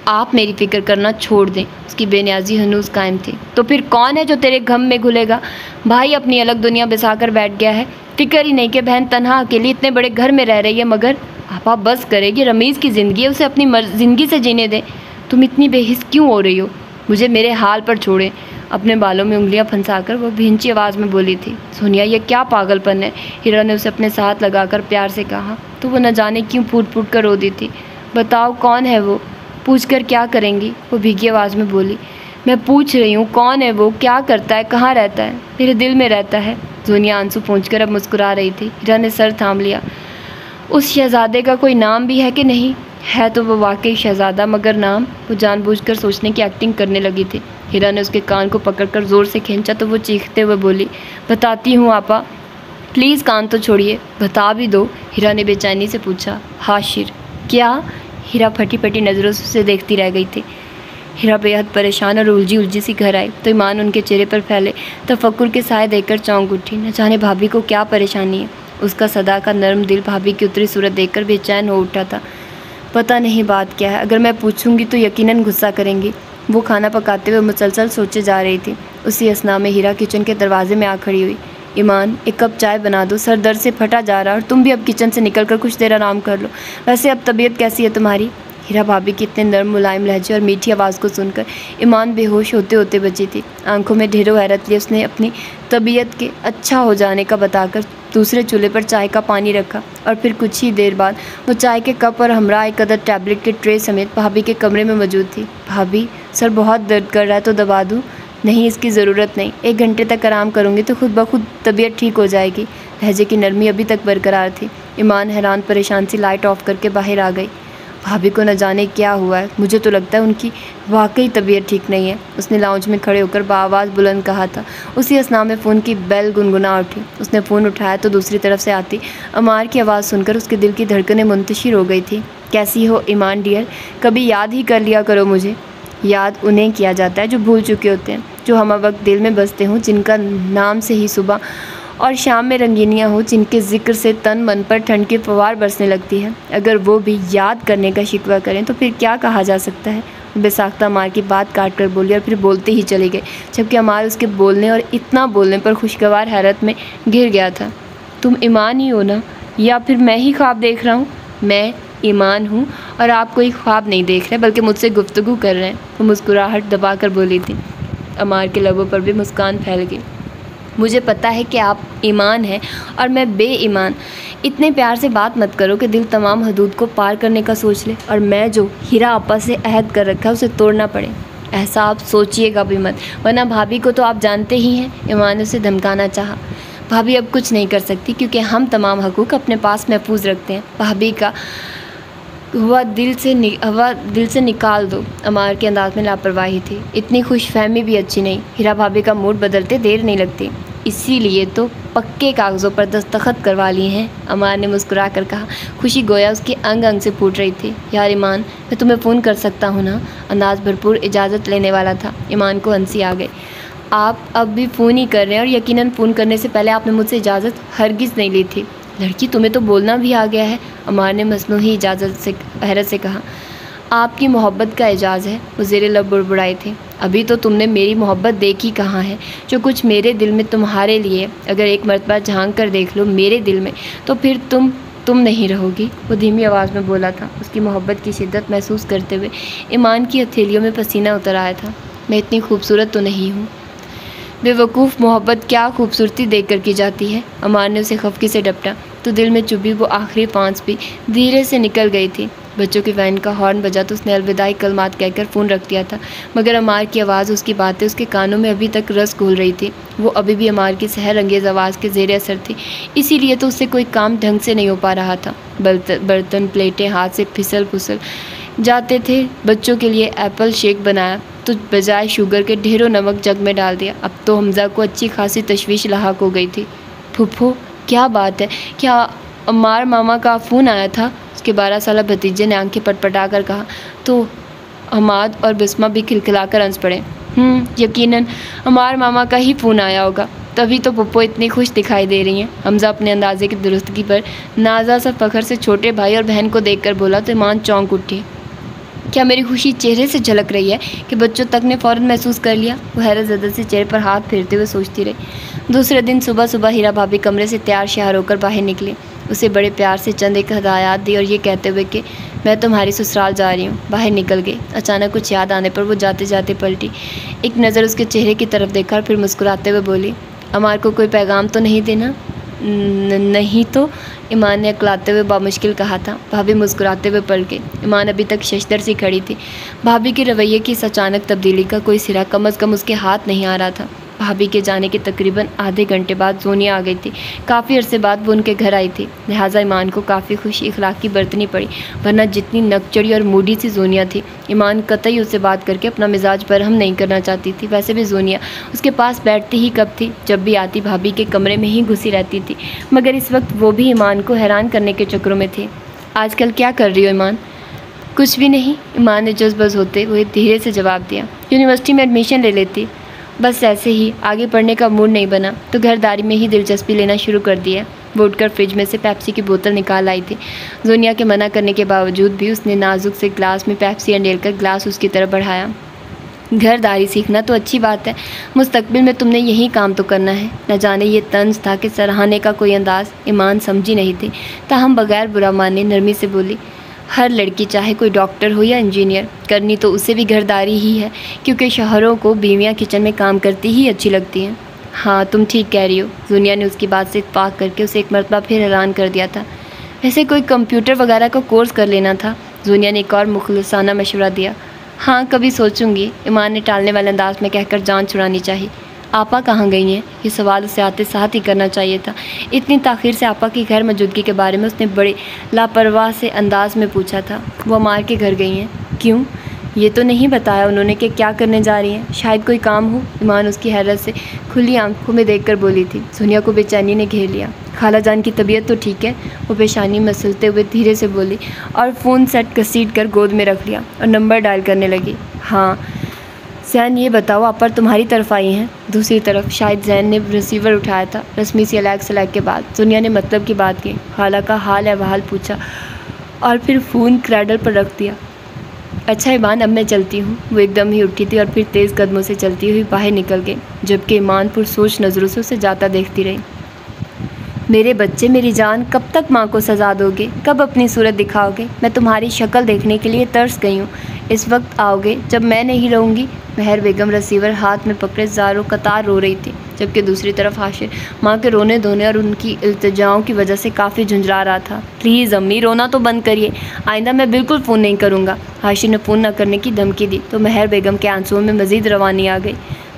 Speaker 1: आप मेरी फ़िक्र करना छोड़ दें। उसकी बेनियाजी हनूज़ कायम थी। तो फिर कौन है जो तेरे गम में घुलेगा? भाई अपनी अलग दुनिया बसा कर बैठ गया है। फ़िक्र ही नहीं कि बहन तन्हा अकेली इतने बड़े घर में रह रही है। मगर आपा बस करेगी, रमीज़ की ज़िंदगी है, उसे अपनी ज़िंदगी से जीने दें। तुम इतनी बेहिस क्यों हो रही हो? मुझे मेरे हाल पर छोड़ें। अपने बालों में उंगलियां फंसाकर वो भींची आवाज़ में बोली थी। सोनिया, ये क्या पागलपन है? हीरा ने उसे अपने साथ लगाकर प्यार से कहा। तो वो न जाने क्यों फूट फूट कर रो दी थी। बताओ कौन है वो? पूछ कर क्या करेंगी? वो भीगी आवाज़ में बोली। मैं पूछ रही हूँ कौन है वो, क्या करता है, कहाँ रहता है? मेरे दिल में रहता है। सोनिया आंसू पोंछकर अब मुस्कुरा रही थी। हीरा ने सर थाम लिया। उस शहज़ादे का कोई नाम भी है कि नहीं? है तो वो वाकई शहज़ादा, मगर नाम? वो जानबूझकर सोचने की एक्टिंग करने लगी थी। हीरा ने उसके कान को पकड़कर ज़ोर से खींचा तो वो चीखते हुए बोली, बताती हूँ आपा, प्लीज़ कान तो छोड़िए, बता भी दो। हीरा ने बेचैनी से पूछा। हाशिर। क्या? हीरा फटी फटी नज़रों से उसे देखती रह गई थी। हीरा बेहद परेशान और उलझी उलझी सी घर आई तो ईमान उनके चेहरे पर फैले तफक्कुर के साए देखकर चौंक उठी। न जाने भाभी को क्या परेशानी है। उसका सदा का नरम दिल भाभी की उतरी सूरत देखकर बेचैन हो उठा था। पता नहीं बात क्या है, अगर मैं पूछूंगी तो यकीनन गुस्सा करेंगी। वो खाना पकाते हुए मुसलसल सोचे जा रही थी। उसी असना में हीरा किचन के दरवाजे में आ खड़ी हुई। ईमान, एक कप चाय बना दो, सर दर्द से फटा जा रहा, और तुम भी अब किचन से निकल कर कुछ देर आराम कर लो। वैसे अब तबीयत कैसी है तुम्हारी? हीरा भाभी की इतने नर्म मुलायम लहजे और मीठी आवाज़ को सुनकर ईमान बेहोश होते होते बची थी। आंखों में ढेरों हैरत लिए उसने अपनी तबीयत के अच्छा हो जाने का बताकर दूसरे चूल्हे पर चाय का पानी रखा और फिर कुछ ही देर बाद वो चाय के कप और हमरा एक कदर टैबलेट के ट्रे समेत भाभी के कमरे में मौजूद थी। भाभी, सर बहुत दर्द कर रहा है तो दबा दूँ? नहीं, इसकी ज़रूरत नहीं, 1 घंटे तक आराम करूँगी तो खुद ब खुद तबीयत ठीक हो जाएगी। लहजे की नरमी अभी तक बरकरार थी। ईमान हैरान परेशान सी लाइट ऑफ करके बाहर आ गई। भाभी को न जाने क्या हुआ है, मुझे तो लगता है उनकी वाकई तबीयत ठीक नहीं है, उसने लाउंज में खड़े होकर बाआवाज़ बुलंद कहा था। उसी असना में फ़ोन की बेल गुनगुना उठी। उसने फ़ोन उठाया तो दूसरी तरफ से आती अमार की आवाज़ सुनकर उसके दिल की धड़कनें मुंतशिर हो गई थी। कैसी हो ईमान डियर, कभी याद ही कर लिया करो मुझे। याद उन्हें किया जाता है जो भूल चुके होते हैं, जो हम वक्त दिल में बसते हों, जिनका नाम से ही सुबह और शाम में रंगीनियाँ हो, जिनके जिक्र से तन मन पर ठंड की फवार बरसने लगती है। अगर वो भी याद करने का शिकवा करें तो फिर क्या कहा जा सकता है? बेसाख्ता अमार की बात काट कर बोली और फिर बोलते ही चले गए, जबकि अमार उसके बोलने और इतना बोलने पर खुशगवार हैरत में घिर गया था। तुम ईमान ही हो ना, या फिर मैं ही ख्वाब देख रहा हूँ? मैं ईमान हूँ और आप कोई ख्वाब नहीं देख रहे बल्कि मुझसे गुफ्तगू कर रहे हैं। वो मुस्कुराहट दबा कर बोली थी। अमार के लबों पर भी मुस्कान फैल गई। मुझे पता है कि आप ईमान हैं और मैं बेईमान। इतने प्यार से बात मत करो कि दिल तमाम हदूद को पार करने का सोच ले और मैं जो हीरा आपा से अहद कर रखा है उसे तोड़ना पड़े। ऐसा आप सोचिएगा भी मत, वरना भाभी को तो आप जानते ही हैं। ईमान ने उसे धमकाना चाहा। भाभी अब कुछ नहीं कर सकती क्योंकि हम तमाम हकूक़ अपने पास महफूज रखते हैं। भाभी का हुआ दिल से निकाल दो। अमार के अंदाज में लापरवाही थी। इतनी खुशफहमी भी अच्छी नहीं। हीरा भाभी का मूड बदलते देर नहीं लगती, इसीलिए तो पक्के कागज़ों पर दस्तखत करवा लिए हैं। अमार ने मुस्कुरा कर कहा। खुशी गोया उसके अंग अंग से फूट रही थी। यार ईमान, मैं तुम्हें फ़ोन कर सकता हूँ ना? अंदाज भरपूर इजाज़त लेने वाला था। ईमान को हंसी आ गई। आप अब भी फ़ोन ही कर रहे हैं और यकीनन फ़ोन करने से पहले आपने मुझसे इजाज़त हरगिज़ नहीं ली थी। लड़की, तुम्हें तो बोलना भी आ गया है। अमार ने मसनूही इजाज़त से हैरत से कहा। आपकी मोहब्बत का एजाज़ है। वो ज़ेरे लब बुड़बुड़ाई थी। अभी तो तुमने मेरी मोहब्बत देखी कहाँ है, जो कुछ मेरे दिल में तुम्हारे लिए। अगर एक मरतबा झांक कर देख लो मेरे दिल में तो फिर तुम नहीं रहोगी। वो धीमी आवाज़ में बोला था, उसकी मोहब्बत की शिद्दत महसूस करते हुए। ईमान की हथेलियों में पसीना उतर आया था। मैं इतनी खूबसूरत तो नहीं हूँ। बेवकूफ़, मोहब्बत क्या खूबसूरती देख कर की जाती है। अमार ने उसे खफकी से डपटा तो दिल में चुभी वो आखिरी पाँच भी धीरे से निकल गई थी। बच्चों की वैन का हॉर्न बजा तो उसने अलविदाई कलमात कहकर फ़ोन रख दिया था, मगर अमार की आवाज़, उसकी बातें उसके कानों में अभी तक रस घोल रही थी। वो अभी भी अमार की सहर अंगेज़ आवाज़ के ज़ेरे असर थी, इसीलिए तो उससे कोई काम ढंग से नहीं हो पा रहा था। बर्तन प्लेटें हाथ से फिसल फुसल जाते थे। बच्चों के लिए एप्पल शेक बनाया तो बजाय शुगर के ढेरों नमक जग में डाल दिया। अब तो हमज़ा को अच्छी खासी तशवीश लाहक हो गई थी। फुफ्फो, क्या बात है? क्या अमार मामा का फ़ोन आया था? उसके 12 साला भतीजे ने आंखें पटपटा कर कहा तो हमाद और बिस्मा भी खिलखिलाकर हंस पड़े। यकीनन अमार मामा का ही फ़ोन आया होगा, तभी तो पप्पो इतनी खुश दिखाई दे रही हैं। हमज़ा अपने अंदाजे की दुरुस्तगी पर नाजा सा फ़ख्र से छोटे भाई और बहन को देखकर बोला तो ईमान चौंक उठी। क्या मेरी खुशी चेहरे से झलक रही है कि बच्चों तक ने फ़ौरन महसूस कर लिया? वो हैरत ज़दा से चेहरे पर हाथ फेरते हुए सोचती रही। दूसरे दिन सुबह सुबह हीरा भाभी कमरे से तैयार श्यार होकर बाहर निकली। उसे बड़े प्यार से चंद एक हदायत दी और ये कहते हुए कि मैं तुम्हारी ससुराल जा रही हूँ, बाहर निकल गई। अचानक कुछ याद आने पर वो जाते जाते पलटी, एक नज़र उसके चेहरे की तरफ देखा और फिर मुस्कुराते हुए बोली, अमार को कोई पैगाम तो नहीं देना? नहीं तो, ईमान ने अकलाते हुए बामुश्किल कहा था। भाभी मुस्कुराते हुए पलट गई। ईमान अभी तक शशदर सी खड़ी थी। भाभी के रवैये की इस अचानक तब्दीली का कोई सिरा कम अज़ कम उसके हाथ नहीं आ रहा था। भाभी के जाने के तकरीबन आधे घंटे बाद सोनिया आ गई थी। काफ़ी अरसे बाद वो उनके घर आई थी, लिहाजा ईमान को काफ़ी खुशी इखलाक़ी बरतनी पड़ी, वरना जितनी नकचड़ी और मूडी सी सोनिया थी, ईमान कतई उससे बात करके अपना मिजाज बरहम नहीं करना चाहती थी। वैसे भी सोनिया उसके पास बैठती ही कब थी, जब भी आती भाभी के कमरे में ही घुसी रहती थी, मगर इस वक्त वो भी ईमान को हैरान करने के चक्करों में थे। आजकल क्या कर रही हो ईमान? कुछ भी नहीं, ईमान ने जज्बज़ होते हुए धीरे से जवाब दिया। यूनिवर्सिटी में एडमिशन ले लेती, बस ऐसे ही, आगे पढ़ने का मूड नहीं बना तो घरदारी में ही दिलचस्पी लेना शुरू कर दिया। वो उठकर फ्रिज में से पेप्सी की बोतल निकाल आई थी। जोनिया के मना करने के बावजूद भी उसने नाजुक से ग्लास में पेप्सी अंडेल कर ग्लास उसकी तरफ बढ़ाया। घरदारी सीखना तो अच्छी बात है, मुस्तकबिल में तुमने यही काम तो करना है। न जाने ये तंज था कि सराहने का कोई अंदाज़ ईमान समझी नहीं थी, ताहम बगैर बुरा माने नरमी से बोली, हर लड़की चाहे कोई डॉक्टर हो या इंजीनियर, करनी तो उसे भी घरदारी ही है, क्योंकि शौहरों को बीवियां किचन में काम करती ही अच्छी लगती हैं। हाँ, तुम ठीक कह रही हो। जोनिया ने उसकी बात से इत्तेफाक करके उसे एक मरतबा फिर हैरान कर दिया था। वैसे कोई कंप्यूटर वगैरह का कोर्स कर लेना था। जोनिया ने एक और मुखलिसाना मशवरा दिया। हाँ, कभी सोचूंगी, ईमान ने टालने वाले अंदाज में कहकर जान छुड़ानी चाहिए। आपा कहाँ गई हैं? ये सवाल उसे आते साथ ही करना चाहिए था। इतनी ताख़ीर से आपा की गैर मौजूदगी के बारे में उसने बड़े लापरवाह से अंदाज में पूछा था। वो अमार के घर गई हैं। क्यों? ये तो नहीं बताया उन्होंने कि क्या करने जा रही हैं। शायद कोई काम हो। ईमान उसकी हैरत से खुली आंखों में देखकर बोली थी। सोनिया को बेचैनी ने घेर लिया। खाला जान की तबीयत तो ठीक है? वो पेशानी मसलते हुए धीरे से बोली और फ़ोन सेट घसीट कर गोद में रख लिया और नंबर डायल करने लगी। हाँ जैन, ये बताओ आप पर तुम्हारी तरफ आई हैं? दूसरी तरफ शायद जैन ने रिसीवर उठाया था। रस्मी सी अलग सलग के बाद सोनिया ने मतलब की बात की, खाला का हाल अहवाल पूछा और फिर फ़ोन क्रैडल पर रख दिया। अच्छा ईमान, अब मैं चलती हूँ। वो एकदम ही उठी थी और फिर तेज़ कदमों से चलती हुई बाहर निकल गई, जबकि ईमान पुरसोच नज़रों से उसे जाता देखती रही। मेरे बच्चे, मेरी जान, कब तक माँ को सजा दोगे? कब अपनी सूरत दिखाओगे? मैं तुम्हारी शक्ल देखने के लिए तरस गई हूँ। इस वक्त आओगे जब मैं नहीं रहूँगी? महर बेगम रिसीवर हाथ में पकड़े ज़ारो कतार रो रही थी, जबकि दूसरी तरफ हाशिर माँ के रोने धोने और उनकी इल्तिजाओं की वजह से काफ़ी झुंझला रहा था। प्लीज़ अम्मी, रोना तो बंद करिए, आइंदा मैं बिल्कुल फ़ोन नहीं करूँगा। हाशिर ने फ़ोन न करने की धमकी दी तो महर बेगम के आंसुओं में मज़ीद रवानी आ गई।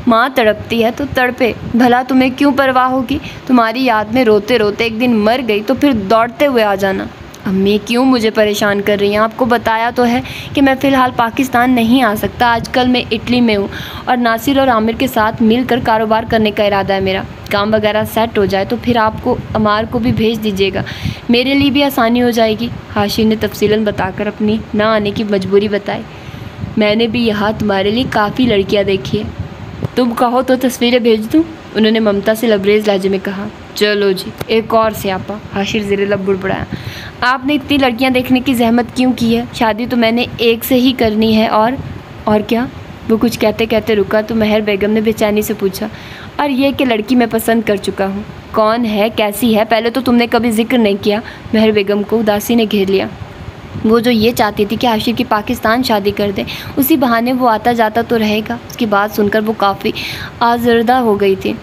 Speaker 1: माँ तड़पती है तो तड़पे, भला तुम्हें क्यों परवाह होगी? तुम्हारी याद में रोते रोते एक दिन मर गई तो फिर दौड़ते हुए आ जाना। अम्मी क्यों मुझे परेशान कर रही हैं? आपको बताया तो है कि मैं फ़िलहाल पाकिस्तान नहीं आ सकता। आजकल मैं इटली में हूँ और नासिर और आमिर के साथ मिलकर कारोबार करने का इरादा है मेरा। काम वगैरह सेट हो जाए तो फिर आपको अमार को भी भेज दीजिएगा, मेरे लिए भी आसानी हो जाएगी। हाशिर ने तफसीलन बताकर अपनी ना आने की मजबूरी बताई। मैंने भी यहाँ तुम्हारे लिए काफ़ी लड़कियाँ देखी है, तुम कहो तो तस्वीरें भेज दूँ? उन्होंने ममता से लबरेज लहजे में कहा। चलो जी, एक और से आपा, हाशिर ज़ेरे लब बुड़बुड़ाया। आपने इतनी लड़कियां देखने की जहमत क्यों की है? शादी तो मैंने एक से ही करनी है। और क्या? वो कुछ कहते कहते रुका तो महर बेगम ने बेचैनी से पूछा, और ये कि लड़की मैं पसंद कर चुका हूँ। कौन है, कैसी है? पहले तो तुमने कभी जिक्र नहीं किया। महर बेगम को उदासी ने घेर लिया। वो जो ये चाहती थी कि हाशिर की पाकिस्तान शादी कर दें, उसी बहाने वो आता जाता तो रहेगा। उसकी बात सुनकर वो काफ़ी आज़र्दा हो गई थी।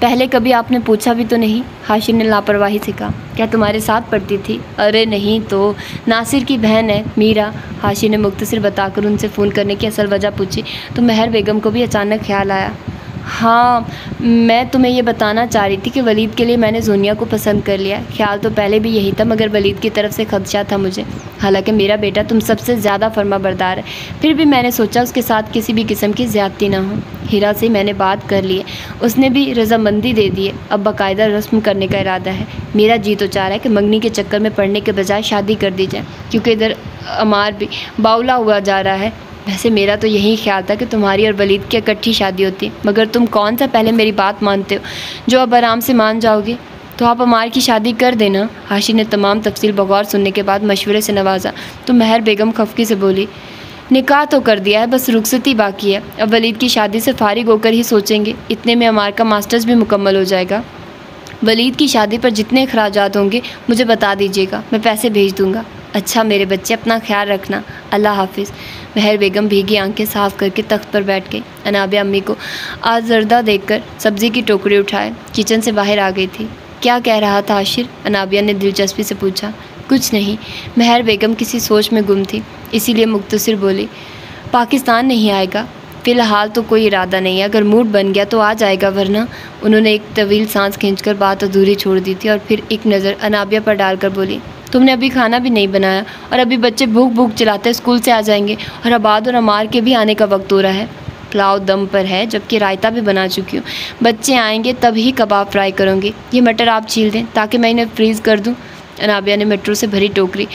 Speaker 1: पहले कभी आपने पूछा भी तो नहीं? हाशिर ने लापरवाही से कहा। क्या तुम्हारे साथ पढ़ती थी? अरे नहीं तो, नासिर की बहन है मीरा। हाशिर ने मुख्तसर बताकर उनसे फ़ोन करने की असल वजह पूछी तो महर बेगम को भी अचानक ख्याल आया। हाँ, मैं तुम्हें ये बताना चाह रही थी कि वलीद के लिए मैंने जोनिया को पसंद कर लिया। ख्याल तो पहले भी यही था, मगर वलीद की तरफ से खदशा था मुझे। हालांकि मेरा बेटा तुम सबसे ज़्यादा फर्माबरदार है, फिर भी मैंने सोचा उसके साथ किसी भी किस्म की ज़्यादती ना हो। हीरा से मैंने बात कर ली है, उसने भी रजामंदी दे दी है। अब बाकायदा रस्म करने का इरादा है। मेरा जी तो चाह रहा है कि मंगनी के चक्कर में पड़ने के बजाय शादी कर दी जाए, क्योंकि इधर अमार भी बाउला हुआ जा रहा है। वैसे मेरा तो यही ख्याल था कि तुम्हारी और वलीद की इकट्ठी शादी होती, मगर तुम कौन सा पहले मेरी बात मानते हो जो अब आराम से मान जाओगे? तो आप अमार की शादी कर देना। हाशिर ने तमाम तफसील बगौर सुनने के बाद मशवरे से नवाजा तो महर बेगम खफकी से बोली, निकाह तो कर दिया है, बस रुखसती बाकी है। अब वलीद की शादी से फारिग होकर ही सोचेंगे। इतने में अमार का मास्टर्स भी मुकम्मल हो जाएगा। वलीद की शादी पर जितने अखराजात होंगे मुझे बता दीजिएगा, मैं पैसे भेज दूँगा। अच्छा मेरे बच्चे, अपना ख्याल रखना, अल्लाह हाफिज़। महर बेगम भीगी आंखें साफ़ करके तख्त पर बैठ गई। अनाबिया अम्मी को आज जर्दा देखकर सब्ज़ी की टोकरी उठाए किचन से बाहर आ गई थी। क्या कह रहा था आशिर? अनाबिया ने दिलचस्पी से पूछा। कुछ नहीं। महर बेगम किसी सोच में गुम थी, इसीलिए मुख्तसर बोली। पाकिस्तान नहीं आएगा? फ़िलहाल तो कोई इरादा नहीं है, अगर मूड बन गया तो आ जाएगा, वरना। उन्होंने एक तवील सांस खींचकर बात अधूरी छोड़ दी थी और फिर एक नज़र अनाबिया पर डालकर बोली, तुमने अभी खाना भी नहीं बनाया और अभी बच्चे भूख भूख चिल्लाते स्कूल से आ जाएंगे और आबाद और अमार के भी आने का वक्त हो रहा है। पुलाव दम पर है, जबकि रायता भी बना चुकी हूँ। बच्चे आएंगे तभी कबाब फ्राई करूँगी। ये मटर आप छील दें ताकि मैं इन्हें फ्रीज़ कर दूँ। अनाबिया ने मेट्रो से भरी टोकरी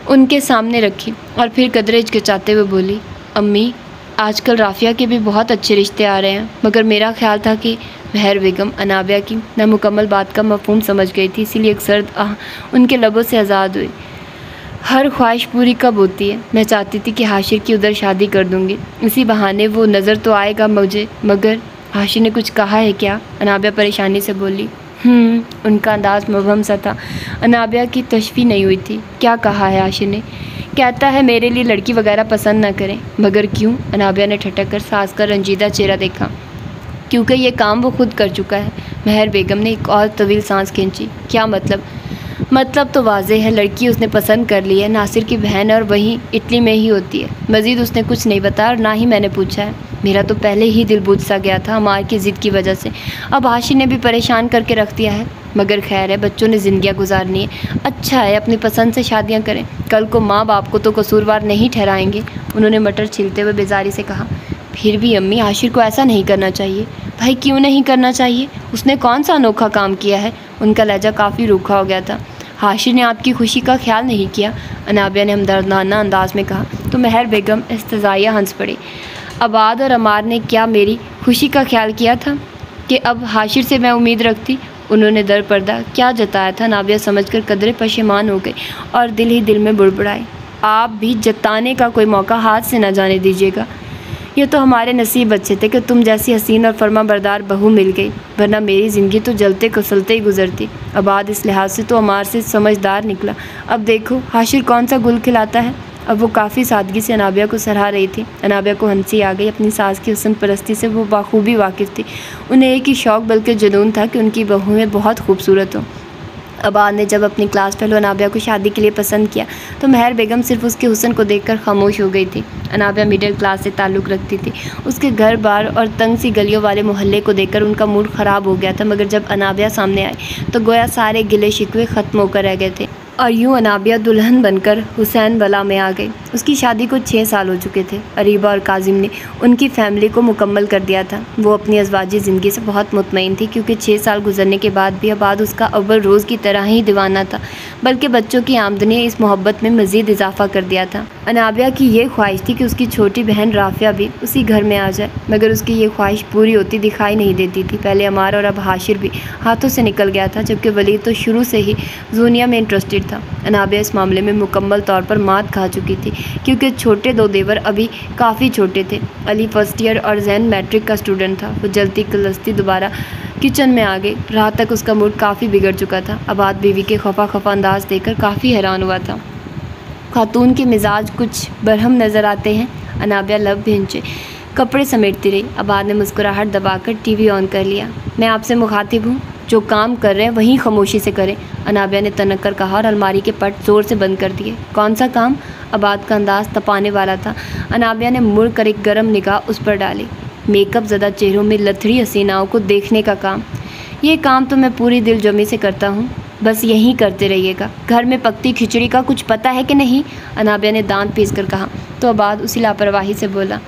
Speaker 1: उनके सामने रखी और फिर कदरे हिचकिचाते हुए बोली, अम्मी आजकल राफिया के भी बहुत अच्छे रिश्ते आ रहे हैं, मगर मेरा ख्याल था कि। महर बेगम अनाबिया की नामुकम्मल बात का मफहूम समझ गई थी, इसीलिए एक सर्द आह उनके लबों से आज़ाद हुई। हर ख्वाहिश पूरी कब होती है? मैं चाहती थी कि हाशिर की उधर शादी कर दूंगी, इसी बहाने वो नज़र तो आएगा मुझे, मगर हाशिर ने कुछ कहा है क्या? अनाबिया परेशानी से बोली। उनका अंदाज़ मुबहम सा था। अनाबिया की तशफ़ी नहीं हुई थी। क्या कहा है हाशिर ने? कहता है मेरे लिए लड़की वगैरह पसंद न करें। मगर क्यों? अनाबिया ने ठटक कर सास का रंजीदा चेहरा देखा। क्योंकि ये काम वो खुद कर चुका है। महर बेगम ने एक और तवील सांस खींची। क्या मतलब? मतलब तो वाज़े है, लड़की उसने पसंद कर ली है, नासिर की बहन है और वहीं इटली में ही होती है। मज़ीद उसने कुछ नहीं बताया और ना ही मैंने पूछा है। मेरा तो पहले ही दिल बुझ सा गया था अमार की ज़िद की वजह से। अब हाशिर ने भी परेशान करके रख दिया है। मगर खैर है, बच्चों ने ज़िंदगियाँ गुजारनी है। अच्छा है, अपनी पसंद से शादियाँ करें, कल को माँ बाप को तो कसूरवार नहीं ठहराएंगे। उन्होंने मटर छीलते हुए बेजारी से कहा। फिर भी अम्मी, हाशिर को ऐसा नहीं करना चाहिए। भाई क्यों नहीं करना चाहिए? उसने कौन सा अनोखा काम किया है? उनका लहजा काफ़ी रूखा हो गया था। हाशिर ने आपकी खुशी का ख्याल नहीं किया, अनाबिया ने हमदर्दाना अंदाज में कहा। तो महर बेगम इस्तज़ाइया हंस पड़ी। आबाद और अमार ने क्या मेरी खुशी का ख्याल किया था कि अब हाशिर से मैं उम्मीद रखती? उन्होंने दर पर्दा क्या जताया था? नाबिया समझकर कदरे पशेमान हो गई और दिल ही दिल में बुड़बुड़ाई। आप भी जताने का कोई मौका हाथ से न जाने दीजिएगा। ये तो हमारे नसीब अच्छे थे कि तुम जैसी हसीन और फर्मा बरदार बहू मिल गई, वरना मेरी ज़िंदगी तो जलते कुसलते ही गुजरती। आबाद इस लिहाज से तो अमार से समझदार निकला। अब देखो हाशिर कौन सा गुल खिलाता है। अब वो काफ़ी सादगी से अनाबिया को सराह रही थी। अनाबिया को हंसी आ गई। अपनी सास की हुस्न परस्ती से वो बाखूबी वाकिफ़ थी। उन्हें एक ही शौक़ बल्कि जुनून था कि उनकी बहुएँ बहुत खूबसूरत हों। आबाद ने जब अपनी क्लास फेलो अनाबिया को शादी के लिए पसंद किया तो महर बेगम सिर्फ उसके हुस्न को देखकर खामोश हो गई थी। अनाबिया मिडिल क्लास से ताल्लुक़ रखती थी। उसके घर बार और तंग सी गलियों वाले मोहल्ले को देखकर उनका मूड ख़राब हो गया था, मगर जब अनाबिया सामने आई तो गोया सारे गिले शिकवे ख़त्म होकर रह गए थे और यूँ अनाबिया दुल्हन बनकर हुसैन वाला में आ गई। उसकी शादी को 6 साल हो चुके थे। अरीबा और काजिम ने उनकी फ़ैमिली को मुकम्मल कर दिया था। वो अपनी अज़वाजी ज़िंदगी से बहुत मुतमईन थी, क्योंकि 6 साल गुजरने के बाद भी आबाद उसका अव्वल रोज़ की तरह ही दीवाना था, बल्कि बच्चों की आमदनी इस मोहब्बत में मज़ीद इजाफ़ा कर दिया था। अनाबिया की ये ख्वाहिश थी कि उसकी छोटी बहन राफिया भी उसी घर में आ जाए, मगर उसकी ये ख्वाहिश पूरी होती दिखाई नहीं देती थी। पहले अमार और अब हाशिर भी हाथों से निकल गया था, जबकि वलीद तो शुरू से ही जूनिया में इंटरेस्टेड था। अनाबिया इस मामले में मुकम्मल तौर पर मात खा चुकी थी, क्योंकि छोटे 2 देवर अभी काफ़ी छोटे थे। अली फर्स्ट ईयर और जैन मैट्रिक का स्टूडेंट था। वो जलती कलस्ती दोबारा किचन में आ गई। रात तक उसका मूड काफ़ी बिगड़ चुका था। आबाद बीवी के खफा अंदाज देखकर काफ़ी हैरान हुआ था। खातून के मिजाज कुछ बरहम नज़र आते हैं। अनाबिया लब भींचे कपड़े समेटती रही। आबाद ने मुस्कुराहट दबाकर टीवी ऑन कर लिया। मैं आपसे मुखातिब हूँ, जो काम कर रहे हैं वहीं खामोशी से करें, अनाबिया ने तनक कर कहा और अलमारी के पट ज़ोर से बंद कर दिए। कौन सा काम? आबाद का अंदाज़ तपाने वाला था। अनाबिया ने मुड़ कर एक गर्म निगाह उस पर डाली। मेकअप ज़दा चेहरों में लथड़ी हसीनाओं को देखने का काम। ये काम तो मैं पूरी दिल जमी से करता हूँ, बस यहीं करते रहिएगा। घर में पकती खिचड़ी का कुछ पता है कि नहीं? अनाबिया ने दांत पीस कर कहा। तो आबाद उसी लापरवाही से बोला,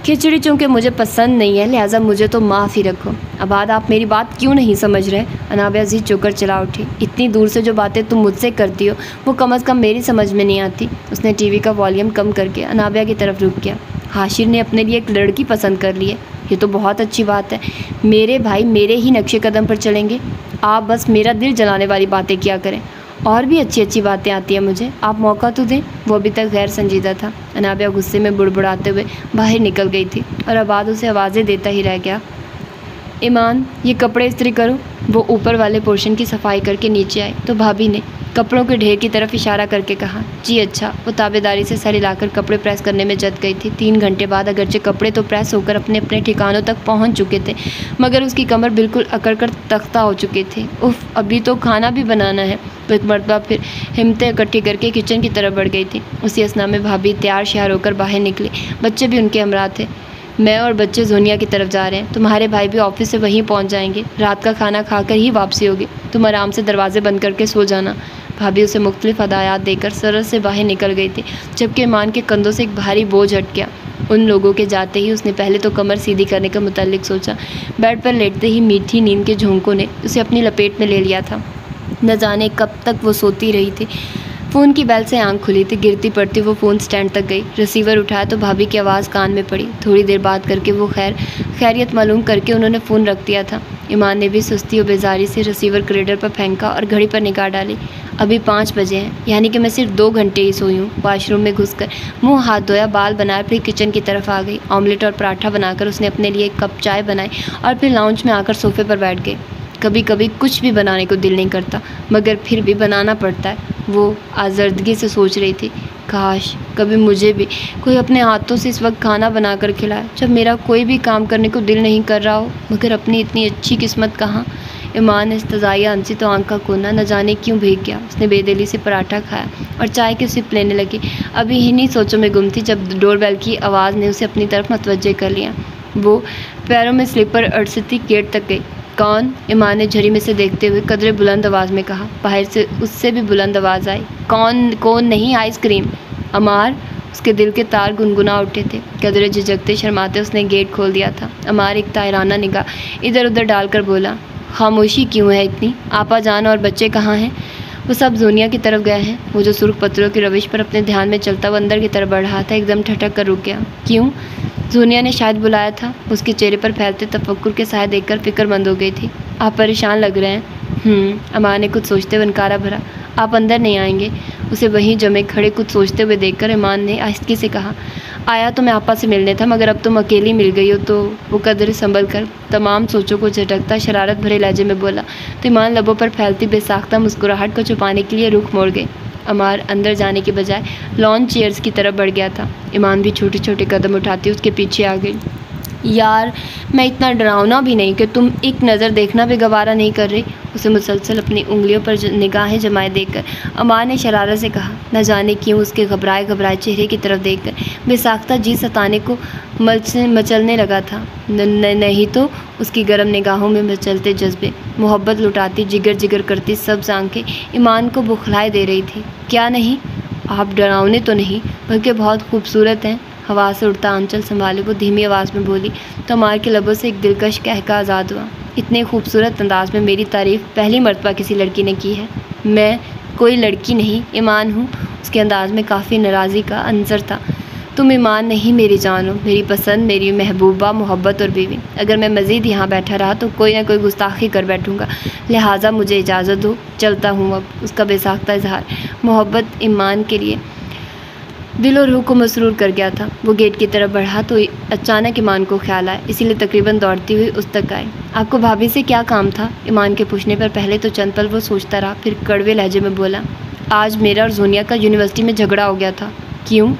Speaker 1: खिचड़ी चूँकि मुझे पसंद नहीं है, लिहाजा मुझे तो माफ़ ही रखो। आबाद आप मेरी बात क्यों नहीं समझ रहे? अनाबिया ज़िद चोकर चला उठी। इतनी दूर से जो बातें तुम मुझसे करती हो वो कम अज़ कम मेरी समझ में नहीं आती। उसने टीवी का वॉल्यूम कम करके अनाबिया की तरफ रुक गया। हाशिर ने अपने लिए एक लड़की पसंद कर ली है, ये तो बहुत अच्छी बात है। मेरे भाई मेरे ही नक्शे कदम पर चलेंगे। आप बस मेरा दिल जलाने वाली बातें किया करें और भी अच्छी अच्छी बातें आती हैं मुझे, आप मौका तो दें। वो अभी तक गैर संजीदा था। अनाबिया गुस्से में बुड़बुड़ाते हुए बाहर निकल गई थी और अबाद उसे आवाज़ें देता ही रह गया। ईमान, ये कपड़े इस्त्री करो। वो ऊपर वाले पोर्शन की सफाई करके नीचे आई तो भाभी ने कपड़ों के ढेर की तरफ इशारा करके कहा, जी अच्छा। वो ताबेदारी से सर हिलाकर कपड़े प्रेस करने में जत गई थी। 3 घंटे बाद अगरचे कपड़े तो प्रेस होकर अपने अपने ठिकानों तक पहुंच चुके थे, मगर उसकी कमर बिल्कुल अकड़ कर तख्ता हो चुकी थी। उफ, अभी तो खाना भी बनाना है। वो एक मरतबा फिर हिम्मतें इकट्ठी करके किचन की तरफ बढ़ गई थी। उसी असना में भाभी तैयार श्यार होकर बाहर निकली। बच्चे भी उनके हमरा थे। मैं और बच्चे जोनिया की तरफ जा रहे हैं। तुम्हारे भाई भी ऑफिस से वहीं पहुंच जाएंगे। रात का खाना खाकर ही वापसी होगी। तुम आराम से दरवाजे बंद करके सो जाना। भाभी उसे मुख्तलिफ हदायत देकर सरस से बाहर निकल गई थी, जबकि ईमान के कंधों से एक भारी बोझ हट गया। उन लोगों के जाते ही उसने पहले तो कमर सीधी करने के मुताल्लिक सोचा। बेड पर लेटते ही मीठी नींद के झोंकों ने उसे अपनी लपेट में ले लिया था। न जाने कब तक वो सोती रही थी। फ़ोन की बेल से आंख खुली थी। गिरती पड़ती वो फ़ोन स्टैंड तक गई। रिसीवर उठाया तो भाभी की आवाज़ कान में पड़ी। थोड़ी देर बात करके वो खैरियत मालूम करके उन्होंने फ़ोन रख दिया था। ईमान ने भी सुस्ती और बेजारी से रिसीवर क्रेडर पर फेंका और घड़ी पर निगाह डाली। अभी 5 बजे हैं, यानी कि मैं सिर्फ 2 घंटे ही सोई हूँ। वाशरूम में घुसकर मुंह हाथ धोया, बाल बनाया, फिर किचन की तरफ आ गई। ऑमलेट और पराठा बनाकर उसने अपने लिए एक कप चाय बनाई और फिर लाउंज में आकर सोफे पर बैठ गई। कभी कभी कुछ भी बनाने को दिल नहीं करता, मगर फिर भी बनाना पड़ता है। वो आज़र्दगी से सोच रही थी, काश कभी मुझे भी कोई अपने हाथों से इस वक्त खाना बना कर खिलाए, जब मेरा कोई भी काम करने को दिल नहीं कर रहा हो। मगर अपनी इतनी अच्छी किस्मत कहाँ। ईमान ने इस्तज़ाइया अंसी तो आंख का कोना न जाने क्यों भीग गया। उसने बेदिली से पराठा खाया और चाय की सिप लेने लगी। अभी इन्हीं सोचों में गुम थी जब डोरबेल की आवाज़ ने उसे अपनी तरफ मतवज्जे कर लिया। वो पैरों में स्लीपर अड़सती गेट तक गई। कौन? ईमान ने झरी में से देखते हुए कदरे बुलंद आवाज़ में कहा। बाहर से उससे भी बुलंद आवाज़ आई, कौन नहीं, आइसक्रीम। अमार। उसके दिल के तार गुनगुना उठे थे। कदरे झिझकते शर्माते उसने गेट खोल दिया था। अमार एक तायराना निगाह इधर उधर डालकर बोला, खामोशी क्यों है इतनी? आपा जान और बच्चे कहाँ हैं? वो सब जोनिया की तरफ गए हैं। वो जो सुर्ख पत्थरों की रविश पर अपने ध्यान में चलता हुआ अंदर की तरफ बढ़ रहा था, एकदम ठटक कर रुक गया। क्यों? जोनिया ने शायद बुलाया था। उसके चेहरे पर फैलते तफक्कुर के साए देखकर फिक्रमंद हो गई थी। आप परेशान लग रहे हैं। अमार ने कुछ सोचते हुए इनकारा भरा। आप अंदर नहीं आएंगे? उसे वहीं जमे खड़े कुछ सोचते हुए देखकर ईमान ने आहिस्ती से कहा, आया तो मैं आपा से मिलने था, मगर अब तुम अकेली मिल गई हो तो। वो कदर संभल कर तमाम सोचों को झटकता शरारत भरे लहजे में बोला तो ईमान लबों पर फैलती बेसाख्ता मुस्कुराहट को छुपाने के लिए रुख मोड़ गई। अमार अंदर जाने के बजाय लॉन चेयर्स की तरफ बढ़ गया था। ईमान भी छोटे छोटे कदम उठाती उसके पीछे आ गई। यार, मैं इतना डरावना भी नहीं कि तुम एक नज़र देखना भी गवारा नहीं कर रही। उसे मुसलसल अपनी उंगलियों पर निगाहें जमाए देखकर अमार ने शरारत से कहा। न जाने क्यों उसके घबराए घबराए चेहरे की तरफ देखकर बेसाख्ता जी सताने को मचलने लगा था। नहीं तो उसकी गर्म निगाहों में मचलते जज्बे, मोहब्बत लुटाती जिगर जिगर करती सब्ज आंखें ईमान को बुखलाए दे रही थी। क्या नहीं? आप डरावने तो नहीं, बल्कि बहुत खूबसूरत हैं। हवा से उड़ता आंचल संभाले वो धीमी आवाज़ में बोली तो अमार के लबों से एक दिलकश कहका आज़ाद हुआ। इतने खूबसूरत अंदाज में मेरी तारीफ़ पहली मर्तबा किसी लड़की ने की है। मैं कोई लड़की नहीं, ईमान हूँ। उसके अंदाज में काफ़ी नाराज़गी का अंसर था। तुम ईमान नहीं, मेरी जान हो, मेरी पसंद, मेरी महबूबा, मोहब्बत और बीवी। अगर मैं मज़ीद यहाँ बैठा रहा तो कोई ना कोई गुस्ताखी कर बैठूँगा, लिहाजा मुझे इजाज़त दो, चलता हूँ अब। उसका बेसाख्ता इजहार मोहब्बत ईमान के लिए दिल और रूह को मसरूर कर गया था। वो गेट की तरफ बढ़ा तो अचानक ईमान को ख्याल आया, इसीलिए तकरीबन दौड़ती हुई उस तक आई। आपको भाभी से क्या काम था? ईमान के पूछने पर पहले तो चंद पल वो सोचता रहा, फिर कड़वे लहजे में बोला, आज मेरा और जोनिया का यूनिवर्सिटी में झगड़ा हो गया था। क्यों?